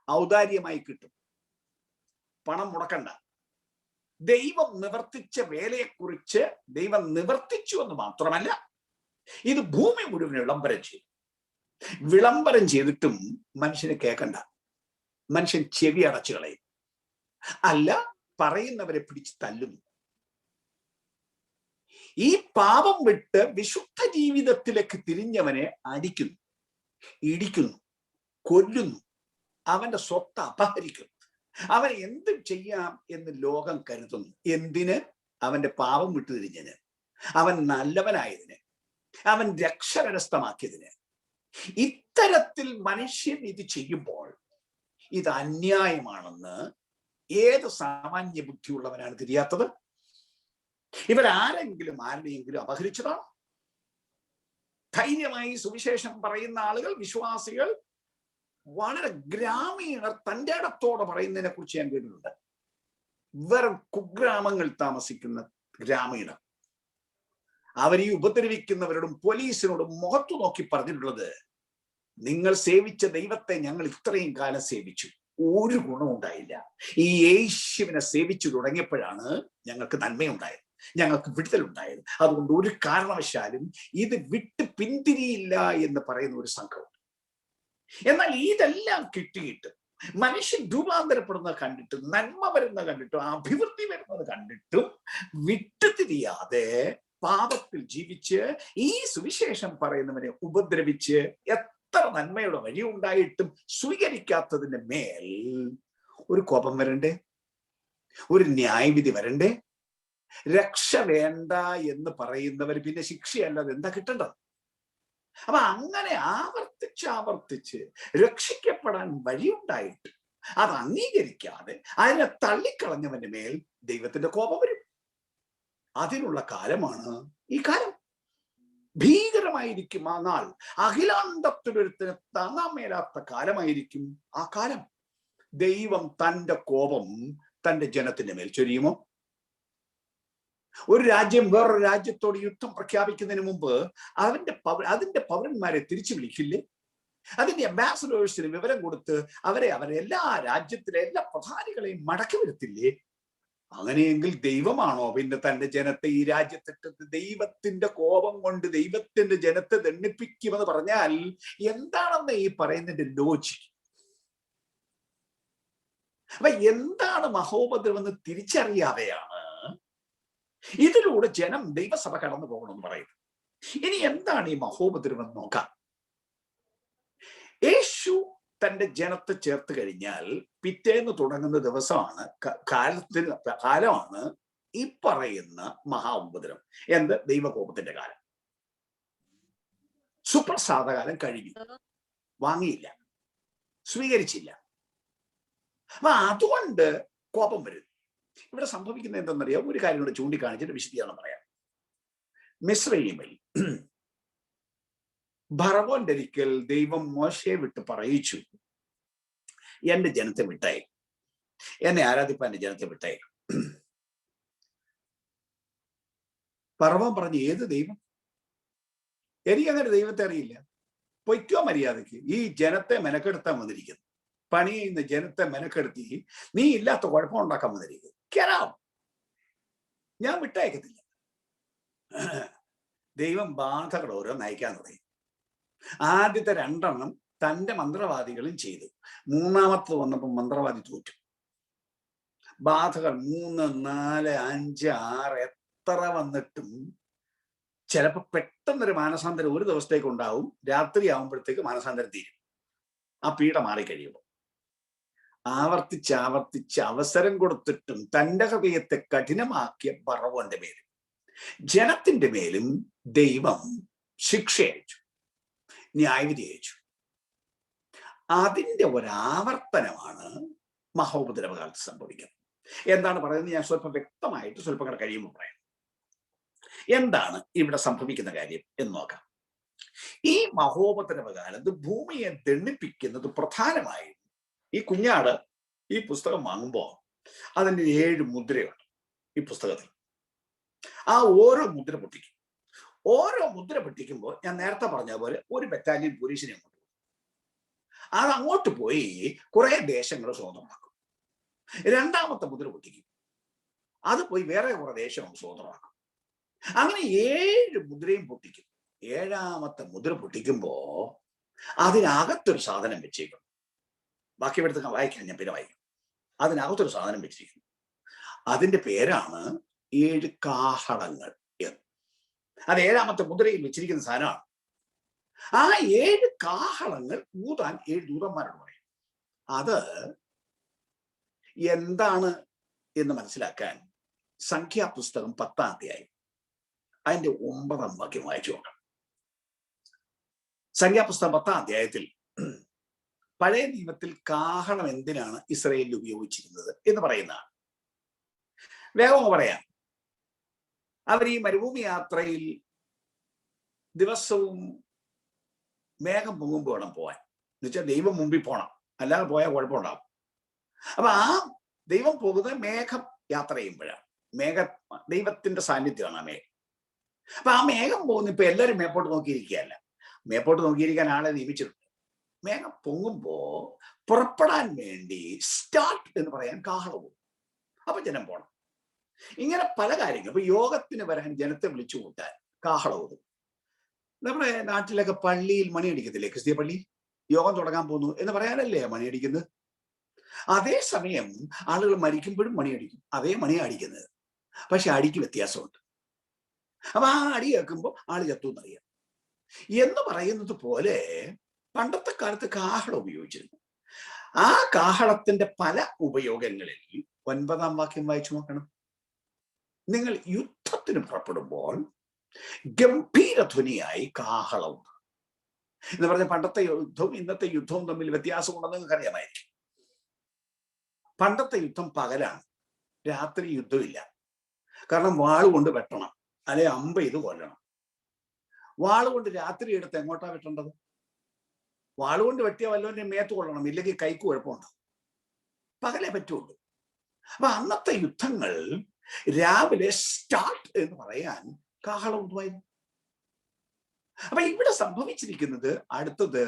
ഔദാര്യമായി കിട്ടും, പണം മുടക്കണ്ട. ദൈവം നിവർത്തിച്ച വേലയെക്കുറിച്ച് ദൈവം നിവർത്തിച്ചു എന്ന് മാത്രമല്ല, ഇത് ഭൂമി മുഴുവൻ വിളംബരം ചെയ്തു. വിളംബരം ചെയ്തിട്ടും മനുഷ്യന് കേൾക്കണ്ട, മനുഷ്യൻ ചെവി അടച്ചു കളയും, അല്ല പറയുന്നവരെ പിടിച്ച് തല്ലുന്നു. ഈ പാപം വിട്ട് വിശുദ്ധ ജീവിതത്തിലേക്ക് തിരിഞ്ഞവനെ അടിക്കുന്നു, ഇടിക്കുന്നു, കൊല്ലുന്നു, അവന്റെ സ്വത്ത് അപഹരിക്കുന്നു. അവൻ എന്തും ചെയ്യാം എന്ന് ലോകം കരുതുന്നു. എന്തിന്? അവന്റെ പാപം വിട്ടു തിരിഞ്ഞതിന്, അവൻ നല്ലവനായതിന്, അവൻ രക്ഷ കരസ്ഥമാക്കിയതിന്. ഇത്തരത്തിൽ മനുഷ്യൻ ഇത് ചെയ്യുമ്പോൾ ഇത് അന്യായമാണെന്ന് ഏത് സാമാന്യ ബുദ്ധിയുള്ളവനാണ് തിരിയാത്തത്? ഇവരാരെങ്കിലും ആരുടെയെങ്കിലും അപഹരിച്ചതാണോ? ധൈര്യമായി സുവിശേഷം പറയുന്ന ആളുകൾ, വിശ്വാസികൾ, വളരെ ഗ്രാമീണർ തന്റെ ഇടത്തോടെ പറയുന്നതിനെ കുറിച്ച് ഞാൻ കേട്ടിട്ടുണ്ട്. വെറും കുഗ്രാമങ്ങൾ താമസിക്കുന്ന ഗ്രാമീണർ. അവരീ ഉപദ്രവിക്കുന്നവരോടും പോലീസിനോടും മുഖത്തു നോക്കി പറഞ്ഞിട്ടുള്ളത്, നിങ്ങൾ സേവിച്ച ദൈവത്തെ ഞങ്ങൾ ഇത്രയും കാലം സേവിച്ചു, ഒരു ഗുണം ഉണ്ടായില്ല. ഈ യേശുവിനെ സേവിച്ചു തുടങ്ങിയപ്പോഴാണ് ഞങ്ങൾക്ക് നന്മയുണ്ടായത്, ഞങ്ങൾക്ക് വിടുതലുണ്ടായത്. അതുകൊണ്ട് ഒരു കാരണവശാലും ഇത് വിട്ട് പിന്തിരിയില്ല എന്ന് പറയുന്ന ഒരു സംഘമുണ്ട്. എന്നാൽ ഇതെല്ലാം കിട്ടിയിട്ട് മനുഷ്യൻ രൂപാന്തരപ്പെടുന്നത് കണ്ടിട്ടും, നന്മ വരുന്നത് കണ്ടിട്ടും, അഭിവൃദ്ധി വരുന്നത് കണ്ടിട്ടും വിട്ടുതിരിയാതെ പാപത്തിൽ ജീവിച്ച് ഈ സുവിശേഷം പറയുന്നവനെ ഉപദ്രവിച്ച് എത്ര നന്മയുടെ വഴി ഉണ്ടായിട്ടും സ്വീകരിക്കാത്തതിന്റെ മേൽ ഒരു കോപം വരണ്ടേ? ഒരു ന്യായവിധി വരണ്ടേ? രക്ഷ വേണ്ട എന്ന് പറയുന്നവർ പിന്നെ ശിക്ഷയല്ലാതെ എന്താ കിട്ടേണ്ടത്? അപ്പൊ അങ്ങനെ ആവർത്തിച്ച് രക്ഷിക്കപ്പെടാൻ വഴിയുണ്ടായിട്ട് അത് അംഗീകരിക്കാതെ അതിനെ തള്ളിക്കളഞ്ഞവന്റെ മേൽ ദൈവത്തിന്റെ കോപം വരും. അതിനുള്ള കാലമാണ് ഈ കാലം. ഭീകരമായിരിക്കും ആ നാൾ. അഖിലാണ്ടത്തിനൊരുത്തിന് താങ്ങാൻ മേലാത്ത കാലമായിരിക്കും ആ കാലം. ദൈവം തന്റെ കോപം തന്റെ ജനത്തിന്റെ മേൽ ചൊരിയുമോ? ഒരു രാജ്യം വേറൊരു രാജ്യത്തോട് യുദ്ധം പ്രഖ്യാപിക്കുന്നതിന് മുമ്പ് അതിന്റെ പൗരന്മാരെ തിരിച്ചു വിളിക്കില്ലേ? അതിന്റെ അംബാസഡേഴ്സിന് വിവരം കൊടുത്ത് അവരെ എല്ലാ രാജ്യത്തിലെ എല്ലാ പ്രധാനികളെയും മടക്കി വരുത്തില്ലേ? അങ്ങനെയെങ്കിൽ ദൈവമാണോ പിന്നെ തന്റെ ജനത്തെ ഈ രാജ്യത്തിട്ട് ദൈവത്തിന്റെ കോപം കൊണ്ട് ദൈവത്തിന്റെ ജനത്തെ ദണ്ഡിപ്പിക്കുമെന്ന് പറഞ്ഞാൽ എന്താണെന്ന് ഈ പറയുന്നതിന്റെ ലോജിക്ക്? അപ്പൊ എന്താണ് മഹോപദ്രവെന്ന് തിരിച്ചറിയാതെയാണ് ഇതിലൂടെ ജനം ദൈവസഭ കടന്നു പോകണമെന്ന് പറയുന്നത്. ഇനി എന്താണ് ഈ മഹോപദ്രവം നോക്കാം. യേശു തന്റെ ജനത്തെ ചേർത്ത് കഴിഞ്ഞാൽ പിറ്റേന്ന് തുടങ്ങുന്ന ദിവസമാണ് കാലമാണ് ഈ പറയുന്ന മഹാ ഉപദ്രവം. എന്ത്? ദൈവകോപത്തിന്റെ കാലം. സുപ്രസാദകാലം കഴിഞ്ഞു, വാങ്ങിയില്ല, സ്വീകരിച്ചില്ല. അപ്പൊ അതുകൊണ്ട് കോപം വരുന്നു. ഇവിടെ സംഭവിക്കുന്നത് എന്തെന്നറിയാം? ഒരു കാര്യം കൂടെ ചൂണ്ടിക്കാണിച്ചിട്ട് വിശദീകരണം പറയാം. മിസ്രയീമിൽ ഫറവോന്റെ ഒരിക്കൽ ദൈവം മോശയെ വിട്ട് പറയിച്ചു, എന്റെ ജനത്തെ വിട്ടേ, എന്നെ ആരാധിപ്പാൻ എന്റെ ജനത്തെ വിട്ടേ. ഫറവോൻ പറഞ്ഞു, ഏത് ദൈവം? എനിക്കങ്ങനെ ദൈവത്തെ അറിയില്ല, പൊയ്ക്കോ മര്യാദയ്ക്ക്. ഈ ജനത്തെ മെനക്കെടുത്താൻ വന്നിരിക്കുന്നു, പണി ചെയ്യുന്ന ജനത്തെ മെനക്കെടുത്തി നീ ഇല്ലാത്ത കുഴപ്പമുണ്ടാക്കാൻ വന്നിരിക്കുന്നു. ഞാൻ വിട്ടയക്കത്തില്ല. ദൈവം ബാധകൾ ഓരോന്ന് അയക്കാൻ തുടങ്ങി. ആദ്യത്തെ 2 തന്റെ മന്ത്രവാദികളും ചെയ്തു. മൂന്നാമത്തെ വന്നപ്പോൾ മന്ത്രവാദി തോറ്റു. ബാധകൾ 3, 4, 5, 6 എത്ര വന്നിട്ടും ചിലപ്പോൾ പെട്ടെന്നൊരു മാനസാന്തരം ഒരു ദിവസത്തേക്ക് ഉണ്ടാവും. രാത്രി ആവുമ്പോഴത്തേക്ക് മാനസാന്തരം തീരും. ആ പീഡ മാറിക്കഴിയുമ്പോൾ ആവർത്തിച്ച് അവസരം കൊടുത്തിട്ടും തന്റെ ഹൃദയത്തെ കഠിനമാക്കിയ ഫറവോന്റെ മേലും ജനത്തിന്റെ മേലും ദൈവം ശിക്ഷ അയച്ചു, ന്യായവിധി അയച്ചു. അതിന്റെ ഒരാവർത്തനമാണ് മഹോപദ്രവകാലത്ത് സംഭവിക്കുന്നത്. എന്താണ് പറയുന്നത് ഞാൻ സ്വല്പം വ്യക്തമായിട്ട് സ്വല്പം കൂടെ കഴിയുമ്പോൾ പറയാം. എന്താണ് ഇവിടെ സംഭവിക്കുന്ന കാര്യം എന്ന് നോക്കാം. ഈ മഹോപദ്രവകാലത്ത് ഭൂമിയെ ദണ്ഡിപ്പിക്കുന്നത് പ്രധാനമായും ഈ കുഞ്ഞാട് ഈ പുസ്തകം വാങ്ങുമ്പോൾ അതിൻ്റെ 7 മുദ്രയുണ്ട് ഈ പുസ്തകത്തിൽ. ആ ഓരോ മുദ്ര പൊട്ടിക്കും. ഓരോ മുദ്ര പൊട്ടിക്കുമ്പോൾ ഞാൻ നേരത്തെ പറഞ്ഞ പോലെ ഒരു ബറ്റാലിയൻ പോലീസിനെ അങ്ങോട്ട് പോകും. അത് അങ്ങോട്ട് പോയി കുറെ ദേശങ്ങൾ സ്വതന്ത്രമാക്കും. രണ്ടാമത്തെ മുദ്ര പൊട്ടിക്കും, അത് പോയി വേറെ കുറെ ദേശം സ്വതന്ത്രമാക്കും. അങ്ങനെ 7 മുദ്രയും പൊട്ടിക്കും. 7ാമത്തെ മുദ്ര പൊട്ടിക്കുമ്പോ അതിനകത്തൊരു സാധനം വെച്ചേക്കും. ബാക്കി എടുത്ത് വായിക്കാൻ ഞാൻ പിന്നെ വായിക്കും. അതിനകത്തൊരു സാധനം വെച്ചിരിക്കുന്നു. അതിന്റെ പേരാണ് 7 കാഹളങ്ങൾ എന്ന്. അത് 7ാമത്തെ മുദ്രയിൽ വെച്ചിരിക്കുന്ന സാധനമാണ്. ആ 7 കാഹളങ്ങൾ ഊതാൻ 7 ദൂതന്മാരോട് പറയും. അത് എന്താണ് എന്ന് മനസ്സിലാക്കാൻ സംഖ്യാപുസ്തകം 10ാം അധ്യായം അതിന്റെ 9ാം വാക്യം വായിച്ചു നോക്കാം. സംഖ്യാപുസ്തകം 10ാം അധ്യായത്തിൽ പഴയ നിയമത്തിൽ കാഹളം എന്തിനാണ് ഇസ്രായേലിൽ ഉപയോഗിച്ചിരുന്നത് എന്ന് പറയുന്നതാണ്. വേഗം പറയാം. അവർ ഈ മരുഭൂമി യാത്രയിൽ ദിവസവും മേഘം പൊങ്ങുമ്പോൾ വേണം പോവാൻ. എന്നുവെച്ചാൽ ദൈവം മുമ്പിൽ പോകണം, അല്ലാതെ പോയാൽ കുഴപ്പമുണ്ടാവും. അപ്പൊ ആ ദൈവം പോകുന്നത് മേഘം യാത്ര ചെയ്യുമ്പോഴാണ്. ദൈവത്തിന്റെ സാന്നിധ്യമാണ് ആ മേഘം. അപ്പൊ ആ മേഘം പോകുന്നു. ഇപ്പൊ എല്ലാവരും മേപ്പോട്ട് നോക്കിയിരിക്കുകയല്ല. മേപ്പോട്ട് നോക്കിയിരിക്കാൻ ആളെ നിയമിച്ചിട്ടുണ്ട്. മേഘം പൊങ്ങുമ്പോ പുറപ്പെടാൻ വേണ്ടി സ്റ്റാർട്ട് എന്ന് പറയാൻ കാഹളവും. അപ്പൊ ജനം പോണം. ഇങ്ങനെ പല കാര്യങ്ങൾ. അപ്പൊ യോഗത്തിന് വരാൻ ജനത്തെ വിളിച്ചു കൂട്ടാൻ കാഹളവും. നമ്മുടെ നാട്ടിലൊക്കെ പള്ളിയിൽ മണിയടിക്കത്തില്ലേ? ക്രിസ്തീയ പള്ളി യോഗം തുടങ്ങാൻ പോകുന്നു എന്ന് പറയാനല്ലേ മണിയടിക്കുന്നത്? അതേസമയം ആളുകൾ മരിക്കുമ്പോഴും മണിയടിക്കും. അതേ മണിയാ അടിക്കുന്നത്, പക്ഷെ അടിക്ക് വ്യത്യാസമുണ്ട്. അപ്പൊ ആ അടി കേൾക്കുമ്പോൾ ആള് ചത്തു എന്നറിയാം. എന്ന് പറയുന്നത് പോലെ പണ്ടത്തെ കാലത്ത് കാഹളം ഉപയോഗിച്ചിരുന്നു. ആ കാഹളത്തിന്റെ പല ഉപയോഗങ്ങളിൽ 9-ാം വാക്യം വായിച്ചു നോക്കണം. നിങ്ങൾ യുദ്ധത്തിന് പുറപ്പെടുമ്പോൾ ഗംഭീരധ്വനിയായി കാഹളം എന്ന് പറഞ്ഞ പണ്ടത്തെ യുദ്ധവും ഇന്നത്തെ യുദ്ധവും തമ്മിൽ വ്യത്യാസമുണ്ടെന്ന് നിങ്ങൾക്ക് അറിയാമായിരിക്കും. പണ്ടത്തെ യുദ്ധം പകലാണ്, രാത്രി യുദ്ധമില്ല. കാരണം വാളുകൊണ്ട് വെട്ടണം, അല്ലെ അമ്പ ഇത് കൊല്ലണം. വാളുകൊണ്ട് രാത്രി എടുത്ത് എങ്ങോട്ടാ വെട്ടേണ്ടത്? വാളുകൊണ്ട് വെട്ടിയ വല്ലവന്റെ മേത്ത് കൊള്ളണം, ഇല്ലെങ്കിൽ കൈക്ക് കുഴപ്പമുണ്ടാവും. പകലേ പറ്റുള്ളൂ. അപ്പൊ അന്നത്തെ യുദ്ധങ്ങൾ രാവിലെ സ്റ്റാർട്ട് എന്ന് പറയാൻ കാഹളം ഉണ്ടായിരുന്നു. അപ്പൊ ഇവിടെ സംഭവിച്ചിരിക്കുന്നത് അടുത്തത്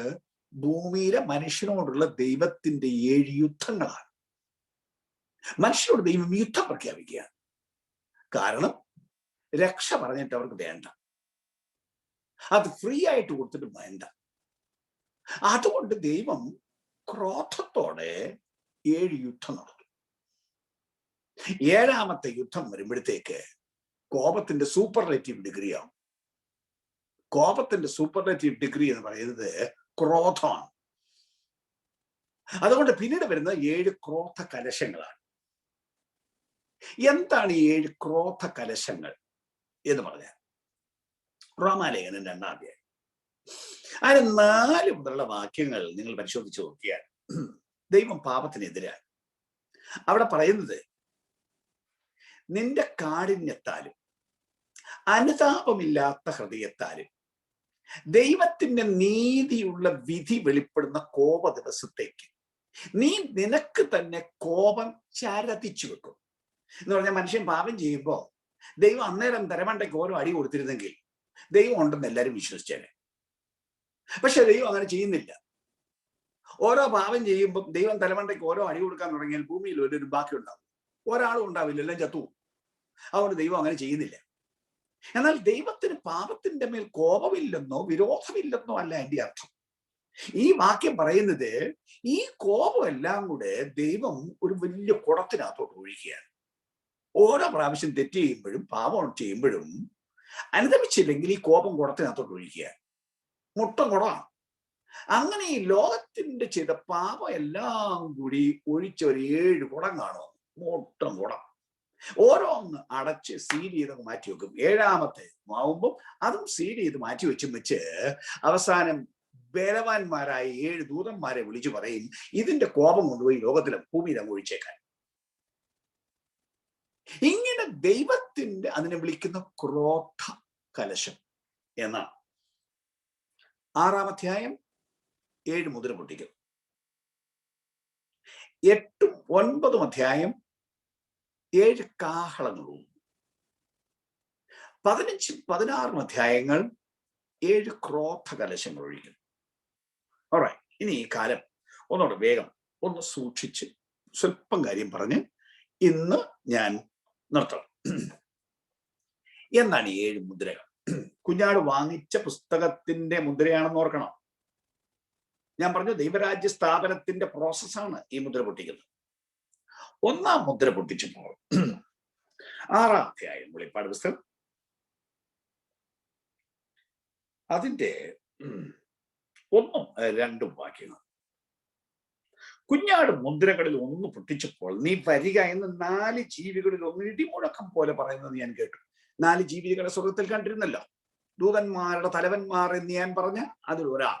ഭൂമിയിലെ മനുഷ്യനോടുള്ള ദൈവത്തിന്റെ 7 യുദ്ധങ്ങളാണ്. മനുഷ്യരോട് ദൈവം യുദ്ധം പ്രഖ്യാപിക്കുകയാണ്. കാരണം രക്ഷ പറഞ്ഞിട്ട് അവർക്ക് വേണ്ട, അത് ഫ്രീ ആയിട്ട് കൊടുത്തിട്ട് വേണ്ട. അതുകൊണ്ട് ദൈവം ക്രോധത്തോടെ 7 യുദ്ധം നടത്തും. 7ാമത്തെ യുദ്ധം വരുമ്പോഴത്തേക്ക് കോപത്തിന്റെ സൂപ്പർലേറ്റീവ് ഡിഗ്രി ആവും. കോപത്തിന്റെ സൂപ്പർലേറ്റീവ് ഡിഗ്രി എന്ന് പറയുന്നത് ക്രോധമാണ്. അതുകൊണ്ട് പിന്നീട് വരുന്ന 7 ക്രോധ കലശങ്ങളാണ്. എന്താണ് ഈ 7 ക്രോധ കലശങ്ങൾ എന്ന് പറഞ്ഞാൽ? റോമാലേഖനം 2-ാം അധ്യായം അതിന് 4 മുതലുള്ള വാക്യങ്ങൾ നിങ്ങൾ പരിശോധിച്ച് നോക്കിയാൽ ദൈവം പാപത്തിനെതിരാണ്. അവിടെ പറയുന്നത്, നിന്റെ കാഠിന്യത്താലും അനുതാപമില്ലാത്ത ഹൃദയത്താലും ദൈവത്തിന്റെ നീതിയുള്ള വിധി വെളിപ്പെടുന്ന കോപ ദിവസത്തേക്ക് നീ നിനക്ക് തന്നെ കോപം ചരതിച്ചു വെക്കും. എന്ന് പറഞ്ഞാൽ മനുഷ്യൻ പാപം ചെയ്യുമ്പോ ദൈവം അന്നേരം തരമണ്ടയ്ക്ക് ഓരോ അടി കൊടുത്തിരുന്നെങ്കിൽ ദൈവം ഉണ്ടെന്ന് എല്ലാവരും വിശ്വസിച്ചേനെ. പക്ഷെ ദൈവം അങ്ങനെ ചെയ്യുന്നില്ല. ഓരോ പാപം ചെയ്യുമ്പോൾ ദൈവം തലമണ്ടയ്ക്ക് ഓരോ അടി കൊടുക്കാൻ തുടങ്ങിയാൽ ഭൂമിയിൽ ഒരു ബാക്കി ഉണ്ടാവും, ഒരാളും ഉണ്ടാവില്ല, എല്ലാം ചത്തു. അതുകൊണ്ട് ദൈവം അങ്ങനെ ചെയ്യുന്നില്ല. എന്നാൽ ദൈവത്തിന് പാപത്തിന്റെ മേൽ കോപമില്ലെന്നോ വിരോധമില്ലെന്നോ അല്ല എൻ്റെ അർത്ഥം. ഈ വാക്യം പറയുന്നത് ഈ കോപം എല്ലാം കൂടെ ദൈവം ഒരു വലിയ കുടത്തിനകത്തോട്ട് ഒഴിക്കുകയാണ്. ഓരോ പ്രാവശ്യം തെറ്റ് ചെയ്യുമ്പോഴും പാപം ചെയ്യുമ്പോഴും അനുദമിച്ചില്ലെങ്കിൽ ഈ കോപം കുടത്തിനകത്തോട്ട് ഒഴിക്കുകയാണ്. മുട്ടം കുടമാണ്. അങ്ങനെ ഈ ലോകത്തിന്റെ ചെയ്ത പാപം എല്ലാം കൂടി ഒഴിച്ച ഒരു 7 കുടം കാണും, മുട്ടം കുടം. ഓരോന്ന് അടച്ച് സീൽ ചെയ്ത് മാറ്റി വെക്കും. 7ാമത്തെ ആവുമ്പം അതും സീൽ ചെയ്ത് മാറ്റി വെച്ച് അവസാനം ബലവാന്മാരായ 7 ദൂതന്മാരെ വിളിച്ചു പറയും, ഇതിന്റെ കോപം കൊണ്ടുപോയി ലോകത്തിലും ഭൂമിയിലും ഒഴിച്ചേക്കാൻ. ഇങ്ങനെ ദൈവത്തിന്റെ അതിനെ വിളിക്കുന്ന ക്രോധ കലശം എന്നാണ്. 6-ാം അധ്യായം 7 മുദ്ര പൊട്ടിക്കും. 8-ഉം 9-ഉം അധ്യായം 7 കാഹളങ്ങളും. 15-ഉം 16-ഉം അധ്യായങ്ങൾ 7 ക്രോധ കലശങ്ങൾ ഒഴിക്കും. ഓൾറൈറ്റ്, ഇനി ഈ കാലം ഒന്നുകൂടെ വേഗം ഒന്ന് സൂക്ഷിച്ച് സ്വല്പം കാര്യം പറഞ്ഞ് ഇന്ന് ഞാൻ നിർത്തണം. എന്താണ് 7 മുദ്രകൾ? കുഞ്ഞാട് വാങ്ങിച്ച പുസ്തകത്തിന്റെ മുദ്രയാണെന്ന് ഓർക്കണം. ഞാൻ പറഞ്ഞു ദൈവരാജ്യ സ്ഥാപനത്തിന്റെ പ്രോസസ്സാണ് ഈ മുദ്ര പൊട്ടിക്കുന്നത്. 1-ാം മുദ്ര പൊട്ടിച്ചപ്പോൾ 6-ാം അധ്യായം വെളിപ്പാട് പുസ്തകം അതിന്റെ 1-ഉം 2-ഉം വാക്യങ്ങൾ. കുഞ്ഞാട് മുദ്രകളിൽ 1 പൊട്ടിച്ചപ്പോൾ നീ വരിക എന്ന് 4 ജീവികളിൽ 1 ഇടിമുഴക്കം പോലെ പറയുന്നത് ഞാൻ കേട്ടു. 4 ജീവികളെ സ്വർഗത്തിൽ കണ്ടിരുന്നല്ലോ, ദൂതന്മാരുടെ തലവന്മാർ എന്ന് ഞാൻ പറഞ്ഞ അതിൽ ഒരാൾ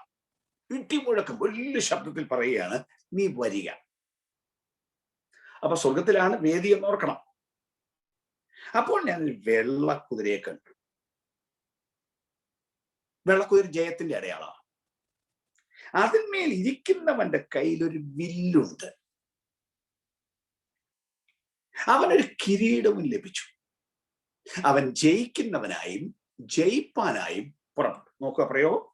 ഇടിമുഴക്കം വലിയ ശബ്ദത്തിൽ പറയുകയാണ്, നീ വരിക. അപ്പൊ സ്വർഗത്തിലാണ് വേദി എന്ന് ഓർക്കണം. അപ്പോൾ ഞാൻ ഒരു വെള്ളക്കുതിരയെ കണ്ടു. വെള്ളക്കുതിര ജയത്തിന്റെ അടയാളമാണ്. അതിന്മേൽ ഇരിക്കുന്നവന്റെ കയ്യിൽ ഒരു വില്ലുണ്ട്. അവനൊരു കിരീടവും ലഭിച്ചു. അവൻ ജയിക്കുന്നവനായും ജയിപ്പാനായും പുറപ്പെട്ടു. നോക്കുക, പ്രയോഗം.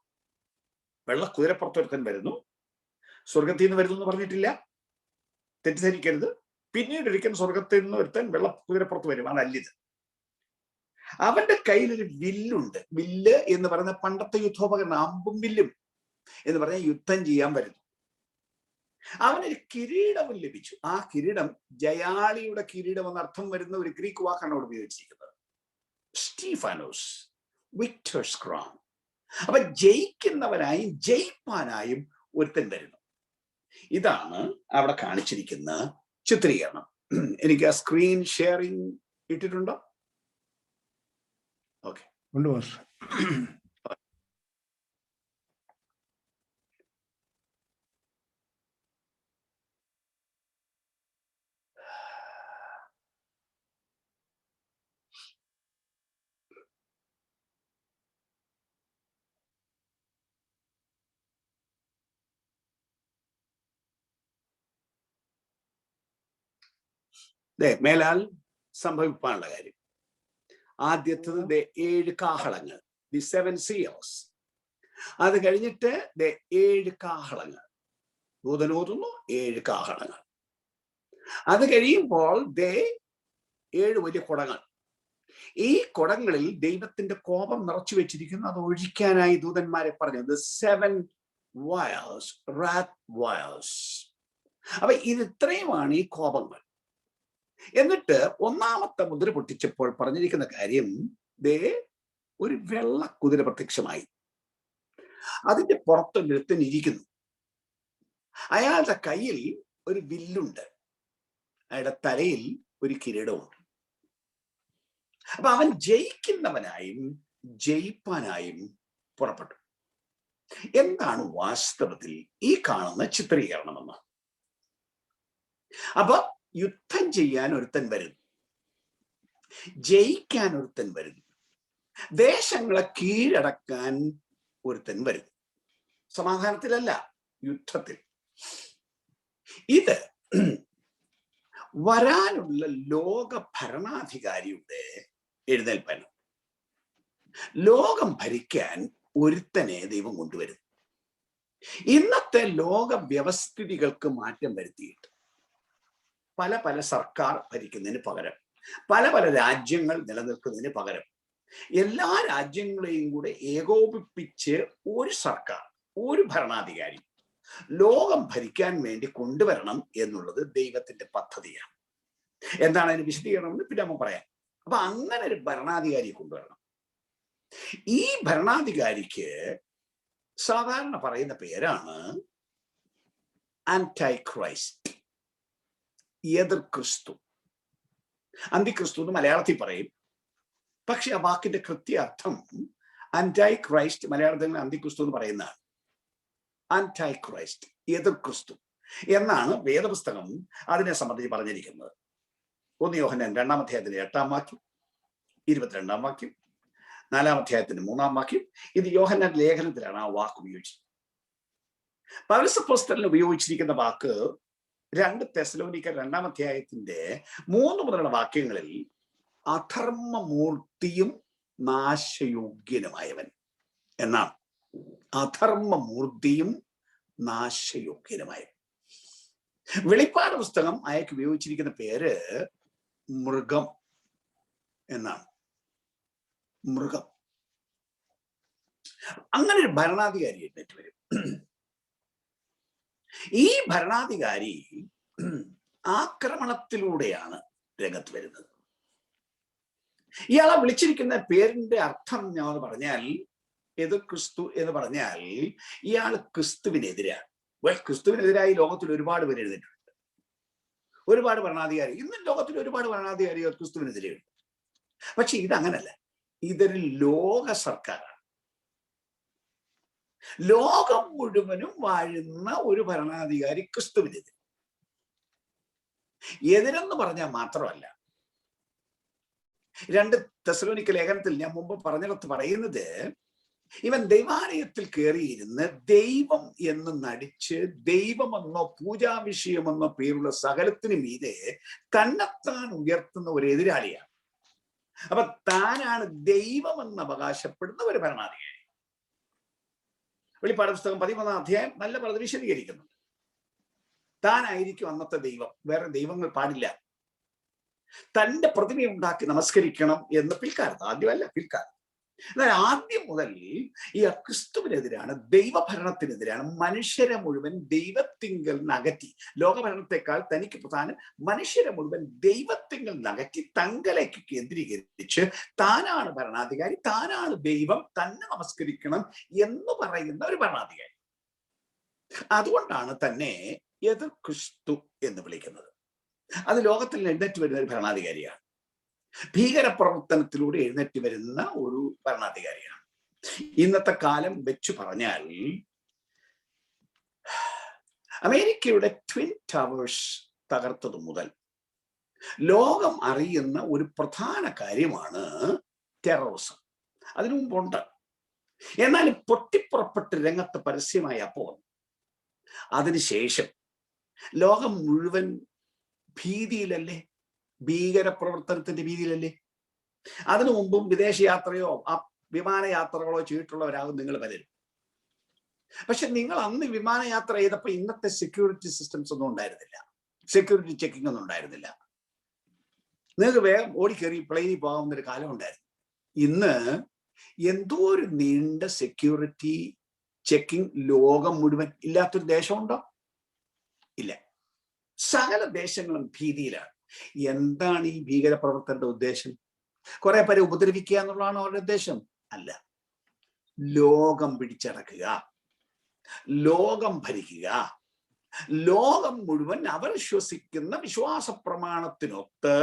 വെള്ള കുതിരപ്പുറത്തൊരുത്തൻ വരുന്നു. സ്വർഗത്തിൽ നിന്ന് വരുന്നു എന്ന് പറഞ്ഞിട്ടില്ല, തെറ്റിദ്ധരിക്കരുത്. പിന്നീട് ഒരിക്കലും സ്വർഗത്തിൽ നിന്ന് ഒരുത്തൻ വെള്ള കുതിരപ്പുറത്ത് വരും, അതല്ലിത്. അവന്റെ കയ്യിലൊരു വില്ലുണ്ട്. വില്ല് എന്ന് പറയുന്ന പണ്ടത്തെ യുദ്ധോപകരണം, അമ്പും വില്ലും എന്ന് പറഞ്ഞാൽ യുദ്ധം ചെയ്യാൻ വരുന്നു. അവനൊരു കിരീടവും ലഭിച്ചു. ആ കിരീടം ജയാളിയുടെ കിരീടം എന്നർത്ഥം വരുന്ന ഒരു ഗ്രീക്ക് വാക്കാണ് അവിടെ ഉപയോഗിച്ചിരിക്കുന്നത്. സ്റ്റീഫാനോസ്, വിക്ടേഴ്സ് ക്രൗൺ. അപ്പൊ ജയിക്കുന്നവനായും ജയിപ്പാനായും ഒരുത്തൻ വരുന്നു. ഇതാണ് അവിടെ കാണിച്ചിരിക്കുന്ന ചിത്രീകരണം. എനിക്ക് ആ സ്ക്രീൻ ഷെയറിംഗ് ഇട്ടിട്ടുണ്ടോ? ഓക്കെ, മേലാൽ സംഭവിക്കാനുള്ള കാര്യം. ആദ്യത്തത് 7 കാഹളങ്ങൾ, ദി 7 seals. അത് കഴിഞ്ഞിട്ട് 7 കാഹളങ്ങൾ, ദൂതനോതുന്നു 7 കാഹളങ്ങൾ. അത് കഴിയുമ്പോൾ 7 വലിയ കുടങ്ങൾ. ഈ കുടങ്ങളിൽ ദൈവത്തിന്റെ കോപം നിറച്ചു വെച്ചിരിക്കുന്നു. അത് ഒഴിക്കാനായി ദൂതന്മാരെ പറഞ്ഞു, the 7 vials, wrath vials. അപ്പൊ ഇത് ഇത്രയുമാണ് ഈ കോപങ്ങൾ. എന്നിട്ട് ഒന്നാമത്തെ മുദ്ര പൊട്ടിച്ചപ്പോൾ പറഞ്ഞിരിക്കുന്ന കാര്യം, ഒരു വെള്ള കുതിര പ്രത്യക്ഷമായി. അതിന്റെ പുറത്തൊരുത്തൻ ഇരിക്കുന്നു. അയാളുടെ കയ്യിൽ ഒരു വില്ലുണ്ട്, അയാളുടെ തലയിൽ ഒരു കിരീടമുണ്ട്. അപ്പൊ അവൻ ജയിക്കുന്നവനായും ജയിപ്പാനായും പുറപ്പെട്ടു. എന്താണ് വാസ്തവത്തിൽ ഈ കാണുന്ന ചിത്രീകരണമെന്ന്? അപ്പൊ യുദ്ധം ചെയ്യാൻ ഒരുത്തൻ വരുന്നു, ജയിക്കാൻ ഒരുത്തൻ വരുന്നു, ദേശങ്ങളെ കീഴടക്കാൻ ഒരുത്തൻ വരുന്നു. സമാധാനത്തിലല്ല, യുദ്ധത്തിൽ. ഇത് വരാനുള്ള ലോക ഭരണാധികാരിയുടെ എഴുന്നേൽപ്പാണ്. ലോകം ഭരിക്കാൻ ഒരുത്തനെ ദൈവം കൊണ്ടുവരും. ഇന്നത്തെ ലോക വ്യവസ്ഥിതികൾക്ക് മാറ്റം വരുത്തിയിട്ട് പല പല സർക്കാർ ഭരിക്കുന്നതിന് പകരം, പല പല രാജ്യങ്ങൾ നിലനിൽക്കുന്നതിന് പകരം, എല്ലാ രാജ്യങ്ങളെയും കൂടെ ഏകോപിപ്പിച്ച് ഒരു സർക്കാർ, ഒരു ഭരണാധികാരി ലോകം ഭരിക്കാൻ വേണ്ടി കൊണ്ടുവരണം എന്നുള്ളത് ദൈവത്തിന്റെ പദ്ധതിയാണ്. എന്താണ് അതിന് വിശദീകരണം എന്ന് പിന്നെ നമുക്ക് പറയാം. അപ്പൊ അങ്ങനെ ഒരു ഭരണാധികാരിയെ കൊണ്ടുവരണം. ഈ ഭരണാധികാരിക്ക് സാധാരണ പറയുന്ന പേരാണ് ആന്റൈ ക്രൈസ്റ്റ്, എതിർ ക്രിസ്തു. അന്തിക്രിസ്തു എന്ന് മലയാളത്തിൽ പറയും, പക്ഷെ ആ വാക്കിന്റെ കൃത്യാർത്ഥം ആന്റൈ ക്രൈസ്റ്റ്, മലയാളത്തിൽ അന്തിക്രിസ്തു എന്ന് പറയുന്നതാണ്. ആന്റൈ ക്രൈസ്റ്റ്, എതിർ ക്രിസ്തു എന്നാണ് വേദപുസ്തകം അതിനെ സംബന്ധിച്ച് പറഞ്ഞിരിക്കുന്നത്. 1 യോഹന്നാൻ 2-ാം അധ്യായത്തിന്റെ 8-ാം വാക്യം, 22-ാം വാക്യം, 4-ാം അധ്യായത്തിന്റെ 3-ാം വാക്യം. ഇത് യോഹന്നാൻ ലേഖനത്തിലാണ് ആ വാക്ക് ഉപയോഗിച്ചത്. പൗലോസ് അപ്പോസ്തലൻ ഉപയോഗിച്ചിരിക്കുന്ന വാക്ക് 2 തെസ്സലോനിക്കർ 2-ാം അധ്യായത്തിന്റെ 3 മുതലുള്ള വാക്യങ്ങളിൽ അധർമ്മമൂർത്തിയും നാശയോഗ്യനുമായവൻ എന്നാണ്. അധർമ്മമൂർത്തിയും നാശയോഗ്യനുമായവൻ. വെളിപ്പാട് പുസ്തകം അയാൾക്ക് ഉപയോഗിച്ചിരിക്കുന്ന പേര് മൃഗം എന്നാണ്. മൃഗം. അങ്ങനെ ഒരു ഭരണാധികാരി എഴുന്നേറ്റ് വരും. ഈ ഭരണാധികാരി ആക്രമണത്തിലൂടെയാണ് രംഗത്ത് വരുന്നത്. ഇയാളെ വിളിച്ചിരിക്കുന്ന പേരിന്റെ അർത്ഥം ഞാൻ പറഞ്ഞാൽ, എതിർ ക്രിസ്തു എന്ന് പറഞ്ഞാൽ ഇയാൾ ക്രിസ്തുവിനെതിരാണ്. ക്രിസ്തുവിനെതിരായി ലോകത്തിൽ ഒരുപാട് പേര് എഴുതിയിട്ടുണ്ട്. ഒരുപാട് ഭരണാധികാരി, ഇന്നും ലോകത്തിൽ ഒരുപാട് ഭരണാധികാരികൾ ക്രിസ്തുവിനെതിരെയുണ്ട്. പക്ഷെ ഇതങ്ങനല്ല. ഇതൊരു ലോക സർക്കാരാണ്. ലോകം മുഴുവനും വാഴുന്ന ഒരു ഭരണാധികാരി ക്രിസ്തുവിനെതിരെ. എതിരെന്ന് പറഞ്ഞാൽ മാത്രമല്ല, 2 തെസ്സലോനിക്ക ലേഖനത്തിൽ ഞാൻ മുമ്പ് പറഞ്ഞിടത്ത് പറയുന്നത്, ഇവൻ ദൈവാലയത്തിൽ കയറിയിരുന്ന് ദൈവം എന്ന് നടിച്ച് ദൈവമെന്നോ പൂജാവിഷയമെന്നോ പേരുള്ള സകലത്തിന് മീതെ തന്നെത്താൻ ഉയർത്തുന്ന ഒരു എതിരാളിയാണ്. അപ്പൊ താനാണ് ദൈവമെന്ന് അവകാശപ്പെടുന്ന ഒരു ഭരണാധികാരി. വെളിപ്പാട് പുസ്തകം 11-ാം അധ്യായം നല്ല പലത് വിശദീകരിക്കുന്നുണ്ട്. താനായിരിക്കും അന്നത്തെ ദൈവം, വേറെ ദൈവങ്ങൾ പാടില്ല. തന്റെ പ്രതിമയുണ്ടാക്കി നമസ്കരിക്കണം എന്ന് പിൽക്കാലത്ത്, ആദ്യമല്ല പിൽക്കാലത്ത്. എന്നാൽ ആദ്യം മുതൽ ഈ ക്രിസ്തുവിനെതിരാണ്, ദൈവഭരണത്തിനെതിരാണ്. മനുഷ്യരെ മുഴുവൻ ദൈവത്തിങ്കൽ നകറ്റി, ലോകഭരണത്തെക്കാൾ തനിക്ക് പ്രധാനം മനുഷ്യരെ മുഴുവൻ ദൈവത്തിങ്കൽ നകറ്റി തങ്കലേക്ക് കേന്ദ്രീകരിച്ച് താനാണ് ഭരണാധികാരി, താനാണ് ദൈവം, തന്നെ നമസ്കരിക്കണം എന്ന് പറയുന്ന ഒരു ഭരണാധികാരി. അതുകൊണ്ടാണ് തന്നെ എതിർ ക്രിസ്തു എന്ന് വിളിക്കുന്നത്. അത് ലോകത്തിൽ എഴുന്നേറ്റ് വരുന്ന ഒരു ഭരണാധികാരിയാണ്. ഭീകരപ്രവർത്തനത്തിലൂടെ എഴുന്നേറ്റ് വരുന്ന ഒരു ഭരണാധികാരിയാണ്. ഇന്നത്തെ കാലം വെച്ച് പറഞ്ഞാൽ അമേരിക്കയുടെ ട്വിൻ ടവേഴ്സ് തകർത്തത് മുതൽ ലോകം അറിയുന്ന ഒരു പ്രധാന കാര്യമാണ് ടെററിസം. അതിനു മുമ്പുണ്ട്, എന്നാൽ പൊട്ടിപ്പുറപ്പെട്ട് രംഗത്ത് പരസ്യമായി അപ്പോൾ അതിനുശേഷം ലോകം മുഴുവൻ ഭീതിയിലല്ലേ, ഭീകര പ്രവർത്തനത്തിന്റെ ഭീതിയിലല്ലേ. അതിനു മുമ്പും വിദേശയാത്രയോ വിമാനയാത്രകളോ ചെയ്തിട്ടുള്ളവരാകും നിങ്ങൾ പലരും. പക്ഷെ നിങ്ങൾ അന്ന് വിമാനയാത്ര ചെയ്തപ്പോ ഇന്നത്തെ സെക്യൂരിറ്റി സിസ്റ്റംസ് ഒന്നും ഉണ്ടായിരുന്നില്ല, സെക്യൂരിറ്റി ചെക്കിംഗ് ഒന്നും ഉണ്ടായിരുന്നില്ല. നിങ്ങൾക്ക് വേഗം ഓടിക്കേറി പ്ലെയിനിൽ പോകാവുന്ന ഒരു കാലം ഉണ്ടായിരുന്നു. ഇന്ന് എന്തോ ഒരു നീണ്ട സെക്യൂരിറ്റി ചെക്കിംഗ് ലോകം മുഴുവൻ ഇല്ലാത്തൊരു ദേശമുണ്ടോ? ഇല്ല. സകല ദേശങ്ങളും ഭീതിയിലാണ്. എന്താണ് ഈ ഭീകര പ്രവർത്തനത്തിന്റെ ഉദ്ദേശം? കുറെ പേരെ ഉപദ്രവിക്കുക എന്നുള്ളതാണ് അവരുടെ ഉദ്ദേശം? അല്ല. ലോകം പിടിച്ചടക്കുക, ലോകം ഭരിക്കുക, ലോകം മുഴുവൻ അവർ ശ്വസിക്കുന്ന വിശ്വാസ പ്രമാണത്തിനൊത്ത്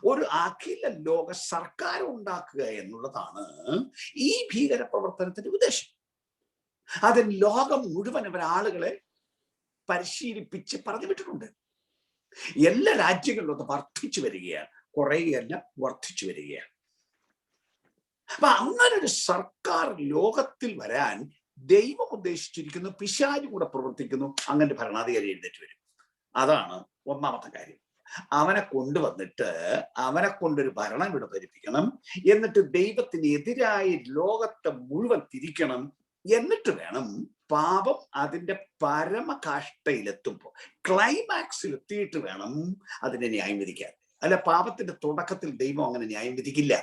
ഒരു അഖില ലോക സർക്കാർ ഉണ്ടാക്കുക എന്നുള്ളതാണ് ഈ ഭീകര പ്രവർത്തനത്തിന്റെ ഉദ്ദേശം. അതിന് ലോകം മുഴുവൻ അവർ ആളുകളെ പരിശീലിപ്പിച്ച് പറഞ്ഞു വിട്ടിട്ടുണ്ട്. എല്ലാ രാജ്യങ്ങളിലും അത് വർദ്ധിച്ചു വരികയാണ്, കുറേയല്ല വർദ്ധിച്ചു വരികയാണ്. അപ്പൊ അങ്ങനെ ഒരു സർക്കാർ ലോകത്തിൽ വരാൻ ദൈവം ഉദ്ദേശിച്ചിരിക്കുന്നു, പിശാച് കൂടെ പ്രവർത്തിക്കുന്നു. അങ്ങനെ ഭരണാധികാരി എഴുന്നേറ്റ് വരും. അതാണ് ഒന്നാമത്തെ കാര്യം. അവനെ കൊണ്ടുവന്നിട്ട് അവനെ കൊണ്ടൊരു ഭരണം ഇവിടെ ഭരിപ്പിക്കണം, എന്നിട്ട് ദൈവത്തിന് എതിരായി ലോകത്തെ മുഴുവൻ തിരിക്കണം. എന്നിട്ട് വേണം പാപം അതിന്റെ പരമകാഷ്ഠയിലെത്തുമ്പോൾ, ക്ലൈമാക്സിൽ എത്തിയിട്ട് വേണം അതിനെ ന്യായം വിധിക്കാൻ. അല്ല, പാപത്തിന്റെ തുടക്കത്തിൽ ദൈവം അങ്ങനെ ന്യായം വിധിക്കില്ല.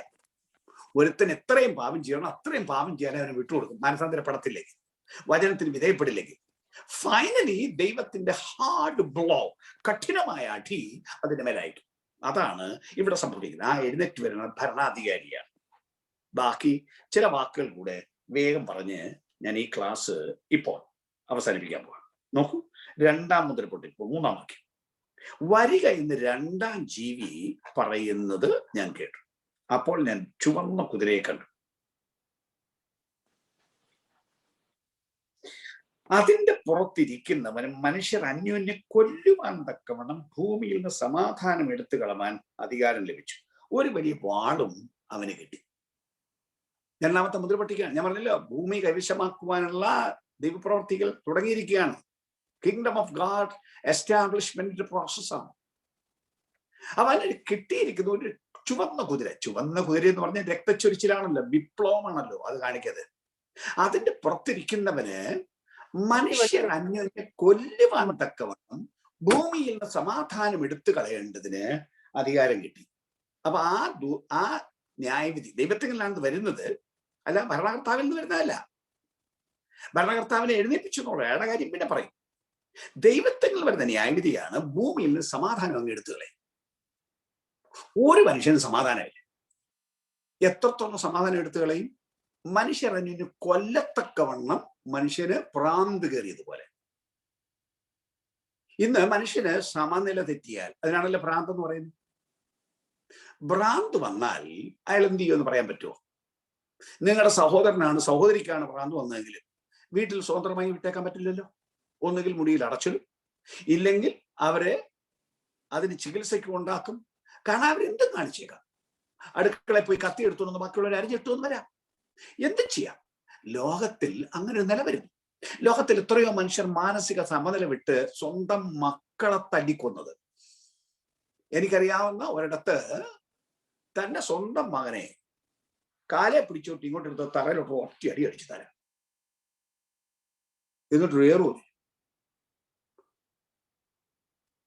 ഒരുത്തൻ എത്രയും പാപം ചെയ്യണം അത്രയും പാപം ചെയ്യാൻ അവന് വിട്ടുകൊടുക്കും, മാനസാന്തരപ്പെടത്തില്ലെങ്കിൽ, വചനത്തിന് വിധേയപ്പെടില്ലെങ്കിൽ. ഫൈനലി ദൈവത്തിന്റെ ഹാർഡ് ബ്ലോ, കഠിനമായ അടി അതിന്റെ മേലായിരിക്കും. അതാണ് ഇവിടെ സംഭവിക്കുന്നത്. ആ എഴുന്നേറ്റ് വരുന്ന ഭരണാധികാരിയാണ്. ബാക്കി ചില വാക്കുകൾ കൂടെ വേഗം പറഞ്ഞ് ഞാൻ ഈ ക്ലാസ് ഇപ്പോൾ അവസാനിപ്പിക്കാൻ പോവാം. നോക്കൂ, 2-ാം മുദ്രപ്പൊട്ടി, ഇപ്പോൾ 3-ാം വാക്യം. വരിക എന്ന് 2-ാം ജീവി പറയുന്നത് ഞാൻ കേട്ടു. അപ്പോൾ ഞാൻ ചുവന്ന കുതിരയെ കണ്ടു. അതിന്റെ പുറത്തിരിക്കുന്നവന് മനുഷ്യർ അന്യോന്യം കൊല്ലുവാൻ തക്കവണ്ണം ഭൂമിയിൽ നിന്ന് സമാധാനം എടുത്തു കളവാൻ അധികാരം ലഭിച്ചു. ഒരു വലിയ വാളും അവന് കിട്ടി. 2-ാമത്തെ മുദ്രപട്ടികയാണ്. ഞാൻ പറഞ്ഞല്ലോ, ഭൂമി കൈവശമാക്കുവാനുള്ള ദൈവപ്രവർത്തികൾ തുടങ്ങിയിരിക്കുകയാണ്. കിങ്ഡം ഓഫ് ഗാഡ് എസ്റ്റാബ്ലിഷ്മെന്റ് പ്രോസസ്സാണ്. അവന് കിട്ടിയിരിക്കുന്ന ഒരു ചുവന്ന കുതിര. ചുവന്ന കുതിര എന്ന് പറഞ്ഞാൽ രക്തച്ചൊരിച്ചിലാണല്ലോ, വിപ്ലവമാണല്ലോ അത് കാണിക്കുന്നത്. അതിന്റെ പുറത്തിരിക്കുന്നവന് മനുഷ്യർ അന്യോന്യം കൊല്ലുവാൻ തക്കവണ്ണം ഭൂമിയിൽ നിന്ന് സമാധാനം എടുത്തു കളയേണ്ടതിന് അധികാരം കിട്ടി. അപ്പൊ ആ ന്യായവിധി ദൈവത്തിലാണ് വരുന്നത്, അല്ല ഭരണകർത്താവിൽ നിന്ന് വരുന്നതല്ല. ഭരണകർത്താവിനെ എഴുന്നേൽപ്പിച്ചു എന്നുള്ള കാര്യം പിന്നെ പറയും. ദൈവത്തിൽ വരുന്ന ന്യായവിധിയാണ് ഭൂമിയിൽ നിന്ന് സമാധാനം അങ്ങ് എടുത്തു കളയും. ഒരു മനുഷ്യന് സമാധാനമില്ല. എത്രത്തോളം സമാധാനം എടുത്തു കളയും? മനുഷ്യർ അന്യോന്യം കൊല്ലത്തക്കവണ്ണം മനുഷ്യന് ഭ്രാന്ത് കയറിയതുപോലെ. ഇന്ന് മനുഷ്യന് സമനില തെറ്റിയാൽ, അതിനാണല്ലോ ഭ്രാന്ത് എന്ന് പറയുന്നത്. ഭ്രാന്ത് വന്നാൽ അയാൾ എന്ത് ചെയ്യുമെന്ന് പറയാൻ പറ്റുമോ? നിങ്ങളുടെ സഹോദരനാണ്, സഹോദരിക്കാണ് ഭ്രാന്ത് വന്നതെങ്കിൽ വീട്ടിൽ സ്വതന്ത്രമായി വിട്ടേക്കാൻ പറ്റില്ലല്ലോ. ഒന്നുകിൽ മുടിയിൽ അടച്ചിടും, ഇല്ലെങ്കിൽ അവരെ അതിന് ചികിത്സയ്ക്ക് ഉണ്ടാക്കും. കാരണം അവരെന്തും കാണിച്ചേക്കാം. അടുക്കളയിൽ പോയി കത്തി എടുത്തോന്ന് ബാക്കിയുള്ളവർ അരിഞ്ഞിട്ടോന്ന് വരാം, എന്തും ചെയ്യാം. ലോകത്തിൽ അങ്ങനെ ഒരു നില വരുന്നു. ലോകത്തിൽ എത്രയോ മനുഷ്യർ മാനസിക സമനില വിട്ട് സ്വന്തം മക്കളെ തല്ലിക്കൊന്നത്. എനിക്കറിയാവുന്ന ഒരിടത്ത് തന്റെ സ്വന്തം മകനെ കാലെ പിടിച്ചോട്ട് ഇങ്ങോട്ട് എടുത്ത് തറയിലോട്ട് ഒറ്റ അടി അടിച്ചു തരാം, എന്നിട്ട് വേറൂരി.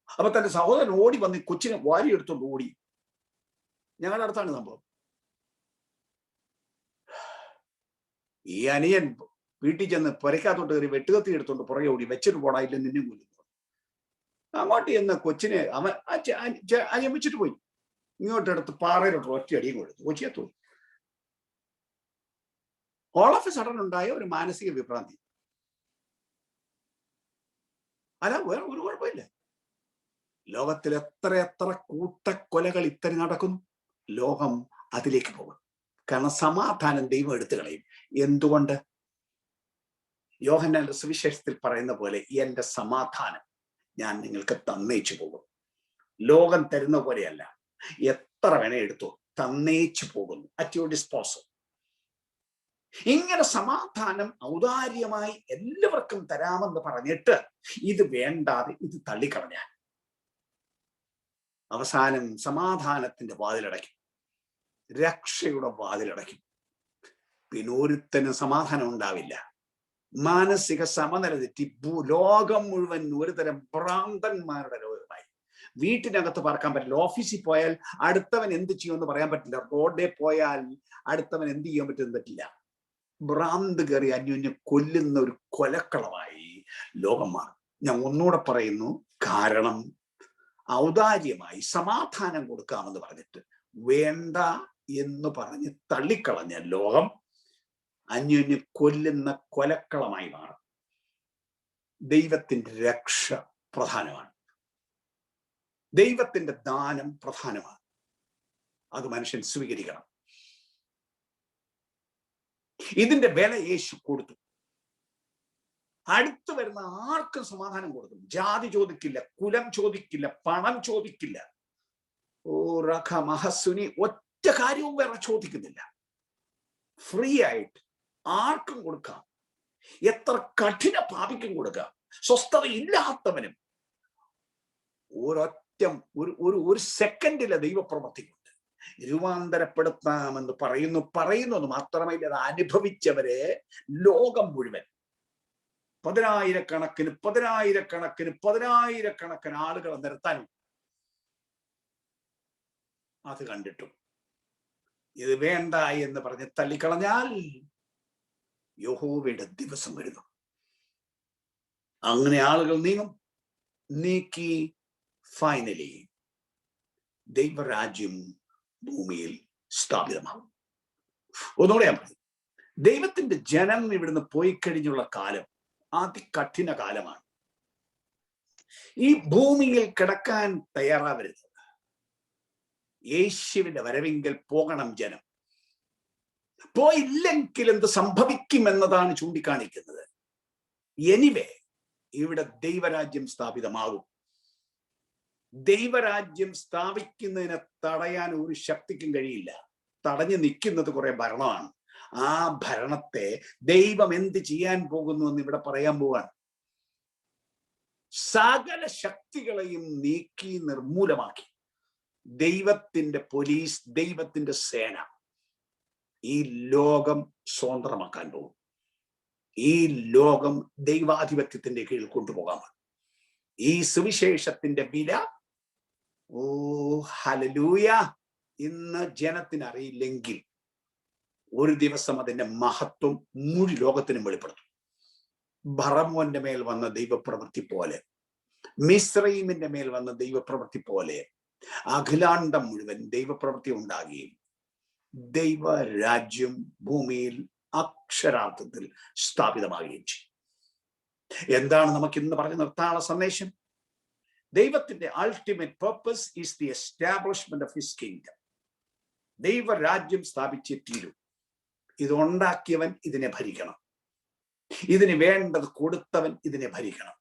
അപ്പൊ തന്റെ സഹോദരൻ ഓടി വന്ന് കൊച്ചിനെ വാരി എടുത്തോണ്ട് ഓടി. ഞങ്ങളുടെ അടുത്താണ് സംഭവം. ഈ അനിയൻ വീട്ടിൽ ചെന്ന് പുരയ്ക്കകത്തോട്ട് കയറി വെട്ടുകത്തി എടുത്തോണ്ട് പുറകെ ഓടി, വെച്ചിട്ട് പോടായില്ല നിന്നെ കൊല്ലുന്നു. അങ്ങോട്ട് ചെന്ന് കൊച്ചിനെ അവൻ അനിയൻ വെച്ചിട്ട് പോയി. ഇങ്ങോട്ട് എടുത്ത് പാറയിലോട്ട് ഒറ്റ അടിയും കൊടുത്തു, കൊച്ചിയെത്തു. ഓൾ ഓഫ് എ സഡൻ ഉണ്ടായ ഒരു മാനസിക വിഭ്രാന്തി. അല്ല, വേറെ ഒരു കുഴപ്പമില്ല. ലോകത്തിൽ എത്ര കൂട്ടക്കൊലകൾ ഇത്തരം നടക്കുന്നു. ലോകം അതിലേക്ക് പോകും. കാരണം സമാധാനം ദൈവം എടുത്തു കളയും. എന്തുകൊണ്ട്? യോഹന്നാന്റെ സുവിശേഷത്തിൽ പറയുന്ന പോലെ, എന്റെ സമാധാനം ഞാൻ നിങ്ങൾക്ക് തന്നേച്ചു പോകും. ലോകം തരുന്ന പോലെയല്ല, എത്ര വേണേ എടുത്തു തന്നേച്ചു പോകുന്നു. At your disposal. ഇങ്ങനെ സമാധാനം ഔദാര്യമായി എല്ലാവർക്കും തരാമെന്ന് പറഞ്ഞിട്ട് ഇത് വേണ്ടാതെ ഇത് തള്ളിക്കളഞ്ഞാൽ അവസാനം സമാധാനത്തിന്റെ വാതിലടയ്ക്കും, രക്ഷയുടെ വാതിലടയ്ക്കും. പിന്നെ ഒരുത്തനും സമാധാനം ഉണ്ടാവില്ല. മാനസിക സമനില തെറ്റി ലോകം മുഴുവൻ ഒരുതരം ഭ്രാന്തന്മാരുടെ ലോകമായി. വീട്ടിനകത്ത് പാർക്കാൻ പറ്റില്ല. ഓഫീസിൽ പോയാൽ അടുത്തവൻ എന്ത് ചെയ്യുമെന്ന് പറയാൻ പറ്റില്ല. റോഡിൽ പോയാൽ അടുത്തവൻ എന്ത് ചെയ്യാൻ പറ്റുമെന്ന് പറ്റില്ല. ഭ്രാന്ത് കയറി അന്യോന്യം കൊല്ലുന്ന ഒരു കൊലക്കളമായി ലോകം മാറും. ഞാൻ ഒന്നുകൂടെ പറയുന്നു, കാരണം ഔദാര്യമായി സമാധാനം കൊടുക്കാമെന്ന് പറഞ്ഞിട്ട് വേണ്ട എന്ന് പറഞ്ഞ് തള്ളിക്കളഞ്ഞ ലോകം അന്യോന്യം കൊല്ലുന്ന കൊലക്കളമായി മാറും. ദൈവത്തിന്റെ രക്ഷ പ്രധാനമാണ്. ദൈവത്തിന്റെ ദാനം പ്രധാനമാണ്. അത് മനുഷ്യൻ സ്വീകരിക്കണം. ഇതിന്റെ വില യേശു കൊടുത്തു. അടുത്തു വരുന്ന ആർക്കും സമാധാനം കൊടുക്കും. ജാതി ചോദിക്കില്ല, കുലം ചോദിക്കില്ല, പണം ചോദിക്കില്ല. ഓ റഖ മഹസുനി, ഒറ്റ കാര്യവും വേറെ ചോദിക്കുന്നില്ല. ഫ്രീ ആയിട്ട് ആർക്കും കൊടുക്കാം. എത്ര കഠിന പാപിക്കും കൊടുക്കാം. സ്വസ്ഥത ഇല്ലാത്തവനും ഒരു സെക്കൻഡിലെ ദൈവപ്രവൃത്തിയുണ്ട്. രൂപാന്തരപ്പെടുത്താമെന്ന് പറയുന്നത് മാത്രമല്ല, അത് അനുഭവിച്ചവരെ ലോകം മുഴുവൻ പതിനായിരക്കണക്കിന് ആളുകളെ നിർത്താനും അത് കണ്ടിട്ടും ഇത് വേണ്ട എന്ന് പറഞ്ഞ് തള്ളിക്കളഞ്ഞാൽ യഹോവയുടെ ദിവസം വരുന്നു. അങ്ങനെ ആളുകൾ നീക്കി ഫൈനലി ദൈവരാജ്യം ഭൂമിയിൽ സ്ഥാപിതമാകും. ഒന്നുകൂടെ ഞാൻ പറയും, ദൈവത്തിന്റെ ജനം ഇവിടുന്ന് പോയി കഴിഞ്ഞുള്ള കാലം അതികഠിന കാലമാണ്. ഈ ഭൂമിയിൽ കിടക്കാൻ തയ്യാറാവരുത്. യേശുവിന്റെ വരവിങ്കൽ പോകണം ജനം. പോയില്ലെങ്കിൽ എന്ത് സംഭവിക്കും എന്നതാണ് ചൂണ്ടിക്കാണിക്കുന്നത്. എനിവേ, ഇവിടെ ദൈവരാജ്യം സ്ഥാപിതമാകും. ദൈവരാജ്യം സ്ഥാപിക്കുന്നതിനെ തടയാൻ ഒരു ശക്തിക്കും കഴിയില്ല. തടഞ്ഞു നിൽക്കുന്നത് കുറെ ഭരണമാണ്. ആ ഭരണത്തെ ദൈവം എന്ത് ചെയ്യാൻ പോകുന്നു എന്ന് ഇവിടെ പറയാൻ പോവാണ്. സകല ശക്തികളെയും നീക്കി നിർമൂലമാക്കി ദൈവത്തിന്റെ പോലീസ്, ദൈവത്തിന്റെ സേന ഈ ലോകം സ്വതന്ത്രമാക്കാൻ പോകും. ഈ ലോകം ദൈവാധിപത്യത്തിന്റെ കീഴിൽ കൊണ്ടുപോകാൻ. ഈ സുവിശേഷത്തിന്റെ വില, ഓ ഹല്ലേലൂയ, ഇന്ന് ജനത്തിന് അറിയില്ലെങ്കിൽ ഒരു ദിവസം അതിന്റെ മഹത്വം മുഴു ലോകത്തിനും വെളിപ്പെടുത്തും. ഭറമോന്റെ മേൽ വന്ന ദൈവപ്രവൃത്തി പോലെ, മിസ്രയീമിന്റെ മേൽ വന്ന ദൈവപ്രവൃത്തി പോലെ അഖിലാണ്ടം മുഴുവൻ ദൈവപ്രവൃത്തി ഉണ്ടാകുകയും ദൈവരാജ്യം ഭൂമിയിൽ അക്ഷരാർത്ഥത്തിൽ സ്ഥാപിതമാകുകയും ചെയ്യും. എന്താണ് നമുക്ക് ഇന്ന് പറഞ്ഞു നിർത്താനുള്ള സന്ദേശം? ദൈവത്തിന്റെ ultimate purpose is the establishment of his kingdom. ദൈവരാജ്യം സ്ഥാപിച്ചേ തീരൂ. ഇതുണ്ടാക്കിയവൻ ഇതിനെ ഭരിക്കണം. ഇതിന് വേണ്ടത് കൊടുത്തവൻ ഇതിനെ ഭരിക്കണം.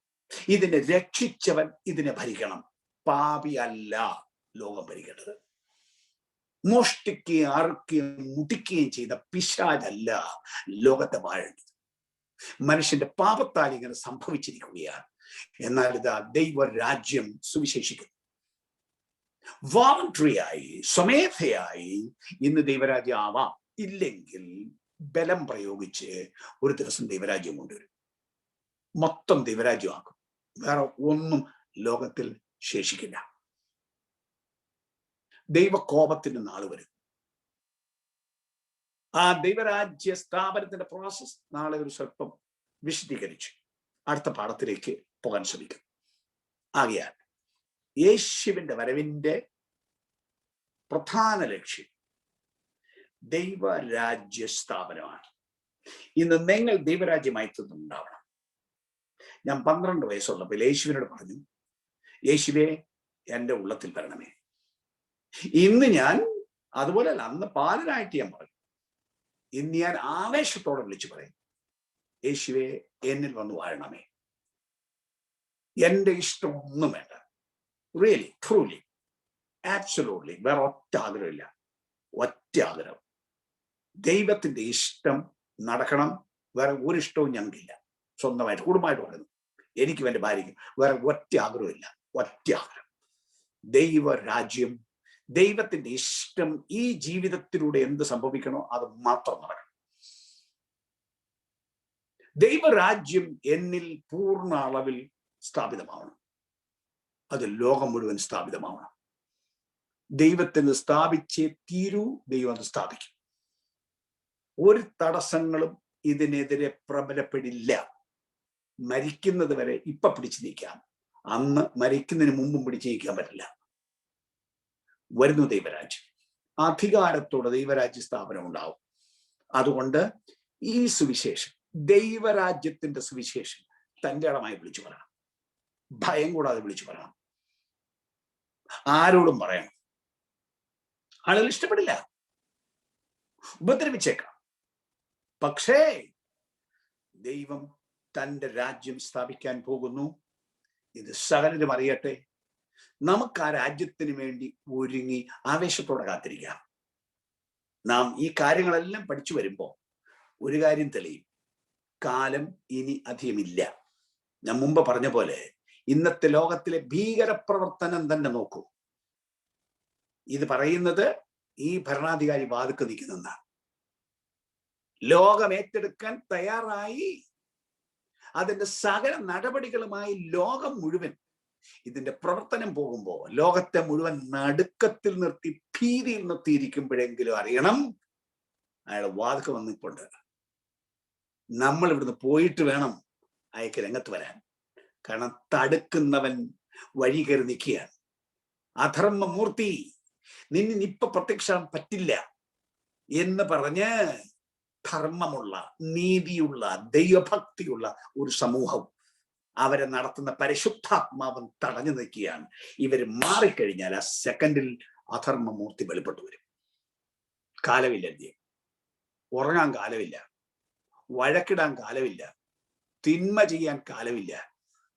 ഇതിനെ രക്ഷിച്ചവൻ ഇതിനെ ഭരിക്കണം. പാപി അല്ല ലോകം ഭരിക്കേണ്ടത്. മോഷ്ടിക്കുകയും അറുക്കുകയും മുടിക്കുകയും ചെയ്ത പിശാചല്ല ലോകത്തെ വാഴേണ്ടത്. മനുഷ്യന്റെ പാപത്താൽ ഇങ്ങനെ സംഭവിച്ചിരിക്കുകയാണ്. എന്നാൽ ഇതാ ദൈവരാജ്യം സുവിശേഷിക്കുന്നു. വോളണ്ടറിയായി, സ്വമേധയായി ഇന്ന് ദൈവരാജ്യം ആവാം. ഇല്ലെങ്കിൽ ബലം പ്രയോഗിച്ച് ഒരു ദിവസം ദൈവരാജ്യം കൊണ്ടുവരും, മൊത്തം ദൈവരാജ്യമാക്കും. വേറെ ഒന്നും ലോകത്തിൽ ശേഷിക്കില്ല. ദൈവകോപത്തിന്റെ നാള് വരും. ആ ദൈവരാജ്യ സ്ഥാപനത്തിന്റെ പ്രോസസ് നാളെ ഒരു സ്വല്പം വിശദീകരിച്ച് അടുത്ത പാഠത്തിലേക്ക് പോകാൻ ശ്രമിക്കും. ആകയാൽ യേശുവിന്റെ വരവിന്റെ പ്രധാന ലക്ഷ്യം ദൈവരാജ്യ സ്ഥാപനമാണ്. ഇന്ന് നിങ്ങൾ ദൈവരാജ്യമായി തീർന്നുണ്ടാവണം. ഞാൻ 12 വയസ്സുള്ളപ്പോൾ യേശുവിനോട് പറഞ്ഞു, യേശുവേ എൻ്റെ ഉള്ളത്തിൽ വരണമേ. ഇന്ന് ഞാൻ അതുപോലെയല്ല, അന്ന് പാലനായിട്ട് ഞാൻ പറഞ്ഞു. ഇന്ന് ഞാൻ ആവേശത്തോടെ വിളിച്ചു പറയും, യേശുവേ എന്നിൽ വന്ന് വാഴണമേ. എൻ്റെ ഇഷ്ടം ഒന്നും വേണ്ട. Really, truly, absolutely. വേറെ ഒറ്റ ആഗ്രഹമില്ല. ഒറ്റ ആഗ്രഹം, ദൈവത്തിന്റെ ഇഷ്ടം നടക്കണം. വേറെ ഒരു ഇഷ്ടവും ഞങ്ങൾക്കില്ല. സ്വന്തമായിട്ട് കുടുംബമായിട്ട് പറയുന്നു, എനിക്കും എൻ്റെ ഭാര്യയ്ക്കും വേറെ ഒറ്റ ആഗ്രഹമില്ല. ഒറ്റ ആഗ്രഹം, ദൈവരാജ്യം, ദൈവത്തിന്റെ ഇഷ്ടം ഈ ജീവിതത്തിലൂടെ എന്ത് സംഭവിക്കണോ അത് മാത്രം നടക്കണം. ദൈവരാജ്യം എന്നിൽ പൂർണ്ണ അളവിൽ സ്ഥാപിതമാവണം. അത് ലോകം മുഴുവൻ സ്ഥാപിതമാവണം. ദൈവത്തിന് സ്ഥാപിച്ചേ തീരൂ. ദൈവം അത് സ്ഥാപിക്കും. ഒരു തടസ്സങ്ങളും ഇതിനെതിരെ പ്രബലപ്പെടില്ല. മരിക്കുന്നത് വരെ ഇപ്പൊ പിടിച്ചു നീക്കാം, അന്ന് മരിക്കുന്നതിന് മുമ്പും പിടിച്ചു നീക്കാൻ പറ്റില്ല. വരുന്നു ദൈവരാജ്യം, അധികാരത്തോടെ ദൈവരാജ്യ സ്ഥാപനം ഉണ്ടാവും. അതുകൊണ്ട് ഈ സുവിശേഷം, ദൈവരാജ്യത്തിന്റെ സുവിശേഷം തന്റെ ഇടമായി വിളിച്ചു പറയണം. ഭയം കൂടാതെ വിളിച്ചു പറയണം. ആരോടും പറയണം. ആളുകൾ ഇഷ്ടപ്പെടില്ല, ഉപദ്രവിച്ചേക്കാം. പക്ഷേ ദൈവം തന്റെ രാജ്യം സ്ഥാപിക്കാൻ പോകുന്നു. ഇത് സകലരും അറിയട്ടെ. നമുക്ക് ആ രാജ്യത്തിന് വേണ്ടി ഒരുങ്ങി ആവേശത്തോടെ കാത്തിരിക്കാം. നാം ഈ കാര്യങ്ങളെല്ലാം പഠിച്ചു വരുമ്പോൾ ഒരു കാര്യം തെളിയും, കാലം ഇനി അധികമില്ല. ഞാൻ മുമ്പ് പറഞ്ഞ പോലെ ഇന്നത്തെ ലോകത്തിലെ ഭീകരപ്രവർത്തനം തന്നെ നോക്കൂ. ഇത് പറയുന്നത് ഈ ഭരണാധികാരി വാതുക്കെ നിൽക്കുന്നെന്നാണ്. ലോകം ഏറ്റെടുക്കാൻ തയ്യാറായി. അതിന്റെ സകല നടപടികളുമായി ലോകം മുഴുവൻ ഇതിന്റെ പ്രവർത്തനം പോകുമ്പോൾ ലോകത്തെ മുഴുവൻ നടുക്കത്തിൽ നിർത്തി, ഭീതിയിൽ നിർത്തിയിരിക്കുമ്പോഴെങ്കിലും അറിയണം അയാൾ വാതുക്കെ വന്നിട്ടുണ്ട്. നമ്മൾ ഇവിടുന്ന് പോയിട്ട് വേണം അയാൾക്ക് രംഗത്ത് വരാൻ. കാരണം തടുക്കുന്നവൻ വഴി കയറി നിൽക്കുകയാണ്. അധർമ്മമൂർത്തി, നിന്നിപ്പൊ പ്രത്യക്ഷാൻ പറ്റില്ല എന്ന് പറഞ്ഞ് ധർമ്മമുള്ള, നീതിയുള്ള, ദൈവഭക്തിയുള്ള ഒരു സമൂഹം, അവരെ നടത്തുന്ന പരിശുദ്ധാത്മാവൻ തടഞ്ഞു നിൽക്കുകയാണ്. ഇവര് മാറിക്കഴിഞ്ഞാൽ ആ സെക്കൻഡിൽ അധർമ്മമൂർത്തി വെളിപ്പെട്ടു വരും. കാലമില്ല, ഉറങ്ങാൻ കാലമില്ല, വഴക്കിടാൻ കാലമില്ല, തിന്മ ചെയ്യാൻ കാലമില്ല.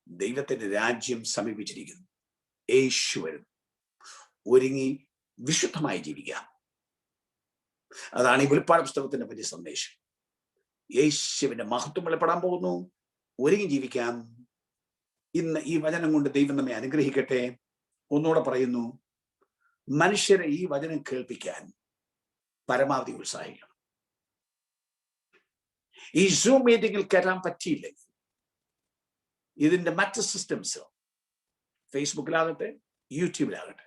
ദൈവത്തിന്റെ രാജ്യം സമീപിച്ചിരിക്കുന്നു. യേശു വരും. ഒരുങ്ങി വിശുദ്ധമായി ജീവിക്കാം. അതാണ് ഈ വെളിപ്പാട് പുസ്തകത്തിന്റെ വലിയ സന്ദേശം. യേശുവിന്റെ മഹത്വം വെളിപ്പെടാൻ പോകുന്നു. ഒരുങ്ങി ജീവിക്കാം. ഇന്ന് ഈ വചനം കൊണ്ട് ദൈവം നമ്മെ അനുഗ്രഹിക്കട്ടെ. ഒന്നുകൂടെ പറയുന്നു, മനുഷ്യരെ ഈ വചനം കേൾപ്പിക്കാൻ പരമാവധി ഉത്സാഹിക്കണം. ഈ സൂം മീറ്റിംഗിൽ കയറാൻ പറ്റിയില്ലെങ്കിൽ ഇതിന്റെ മറ്റ് സിസ്റ്റംസ്, ഫേസ്ബുക്കിലാകട്ടെ യൂട്യൂബിലാകട്ടെ,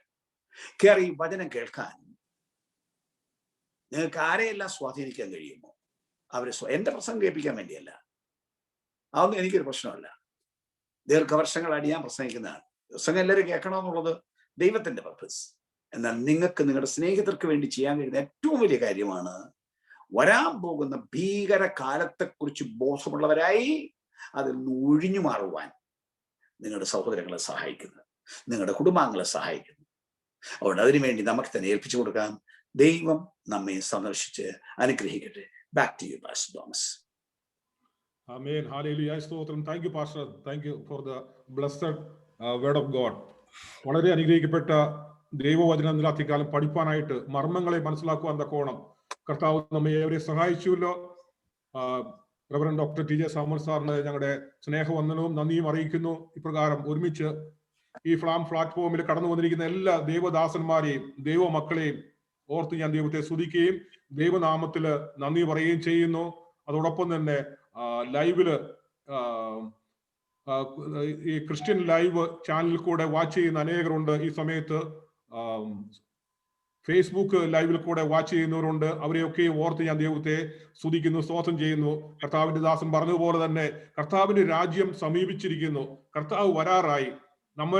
കയറി വചനം കേൾക്കാൻ നിങ്ങൾക്ക് ആരെയെല്ലാം സ്വാധീനിക്കാൻ കഴിയുമോ അവരെ എന്റെ പ്രസംഗം കേൾപ്പിക്കാൻ വേണ്ടിയല്ല. അതൊന്നും എനിക്കൊരു പ്രശ്നമല്ല. ദീർഘവർഷങ്ങളായിട്ട് ഞാൻ പ്രസംഗിക്കുന്നതാണ്. പ്രസംഗം എല്ലാവരും കേൾക്കണമെന്നുള്ളത് ദൈവത്തിന്റെ പർപ്പസ്. എന്നാൽ നിങ്ങൾക്ക് നിങ്ങളുടെ സ്നേഹിതർക്ക് വേണ്ടി ചെയ്യാൻ കഴിയുന്ന ഏറ്റവും വലിയ കാര്യമാണ് വരാൻ പോകുന്ന ഭീകര കാലത്തെക്കുറിച്ച് ബോധമുള്ളവരായി അതിൽ നിന്ന് ഒഴിഞ്ഞു മാറുവാൻ നിങ്ങളുടെ സഹോദരങ്ങളെ സഹായിക്കുന്നത്, നിങ്ങളുടെ കുടുംബാംഗങ്ങളെ സഹായിക്കുന്നു. അതുകൊണ്ട് അതിനുവേണ്ടി നമുക്ക് തന്നെ ഏൽപ്പിച്ചു കൊടുക്കാം. ദൈവം നമ്മെ സന്ദർശിച്ച് അനുഗ്രഹിക്കട്ടെ. Back to you pastor Thomas. Amen. Hallelujah. സ്തോത്രം. Thank you, Pastor. Thank you for the blessed word of God. വളരെ അനുഗ്രഹിക്കപ്പെട്ട ദൈവവചനം രാത്രികാലം പഠിപ്പാനായിട്ട് മർമ്മങ്ങളെ മനസ്സിലാക്കുവാൻ തക്കോണം കർത്താവ് നമ്മെ ഏവരെ സഹായിച്ചുവല്ലോ. Reverend doctor T J Samuel സാറിന് ഞങ്ങളുടെ സ്നേഹവന്ദനവും നന്ദിയും അറിയിക്കുന്നു. ഇപ്രകാരം ഒരുമിച്ച് ഈ പ്ലാറ്റ്ഫോമിൽ കടന്നു വന്നിരിക്കുന്ന എല്ലാ ദൈവദാസന്മാരെയും ദൈവമക്കളെയും ഓർത്ത് ഞാൻ ദൈവത്തെ സ്തുതിക്കുകയും ദൈവനാമത്തില് നന്ദി പറയുകയും ചെയ്യുന്നു. അതോടൊപ്പം തന്നെ ലൈവില് ഈ ക്രിസ്ത്യൻ ലൈവ് ചാനലിൽ കൂടെ വാച്ച് ചെയ്യുന്ന അനേകരുണ്ട്. ഈ സമയത്ത് ഫേസ്ബുക്ക് ലൈവിൽ കൂടെ വാച്ച് ചെയ്യുന്നവരുണ്ട്. അവരെയൊക്കെ ഓർത്ത് ഞാൻ ദൈവത്തെ സ്തുതിക്കുന്നു, സ്തോത്രം ചെയ്യുന്നു. കർത്താവിന്റെ ദാസൻ പറഞ്ഞതുപോലെ തന്നെ കർത്താവിന്റെ രാജ്യം സമീപിച്ചിരിക്കുന്നു, കർത്താവ് വരാറായി. നമ്മൾ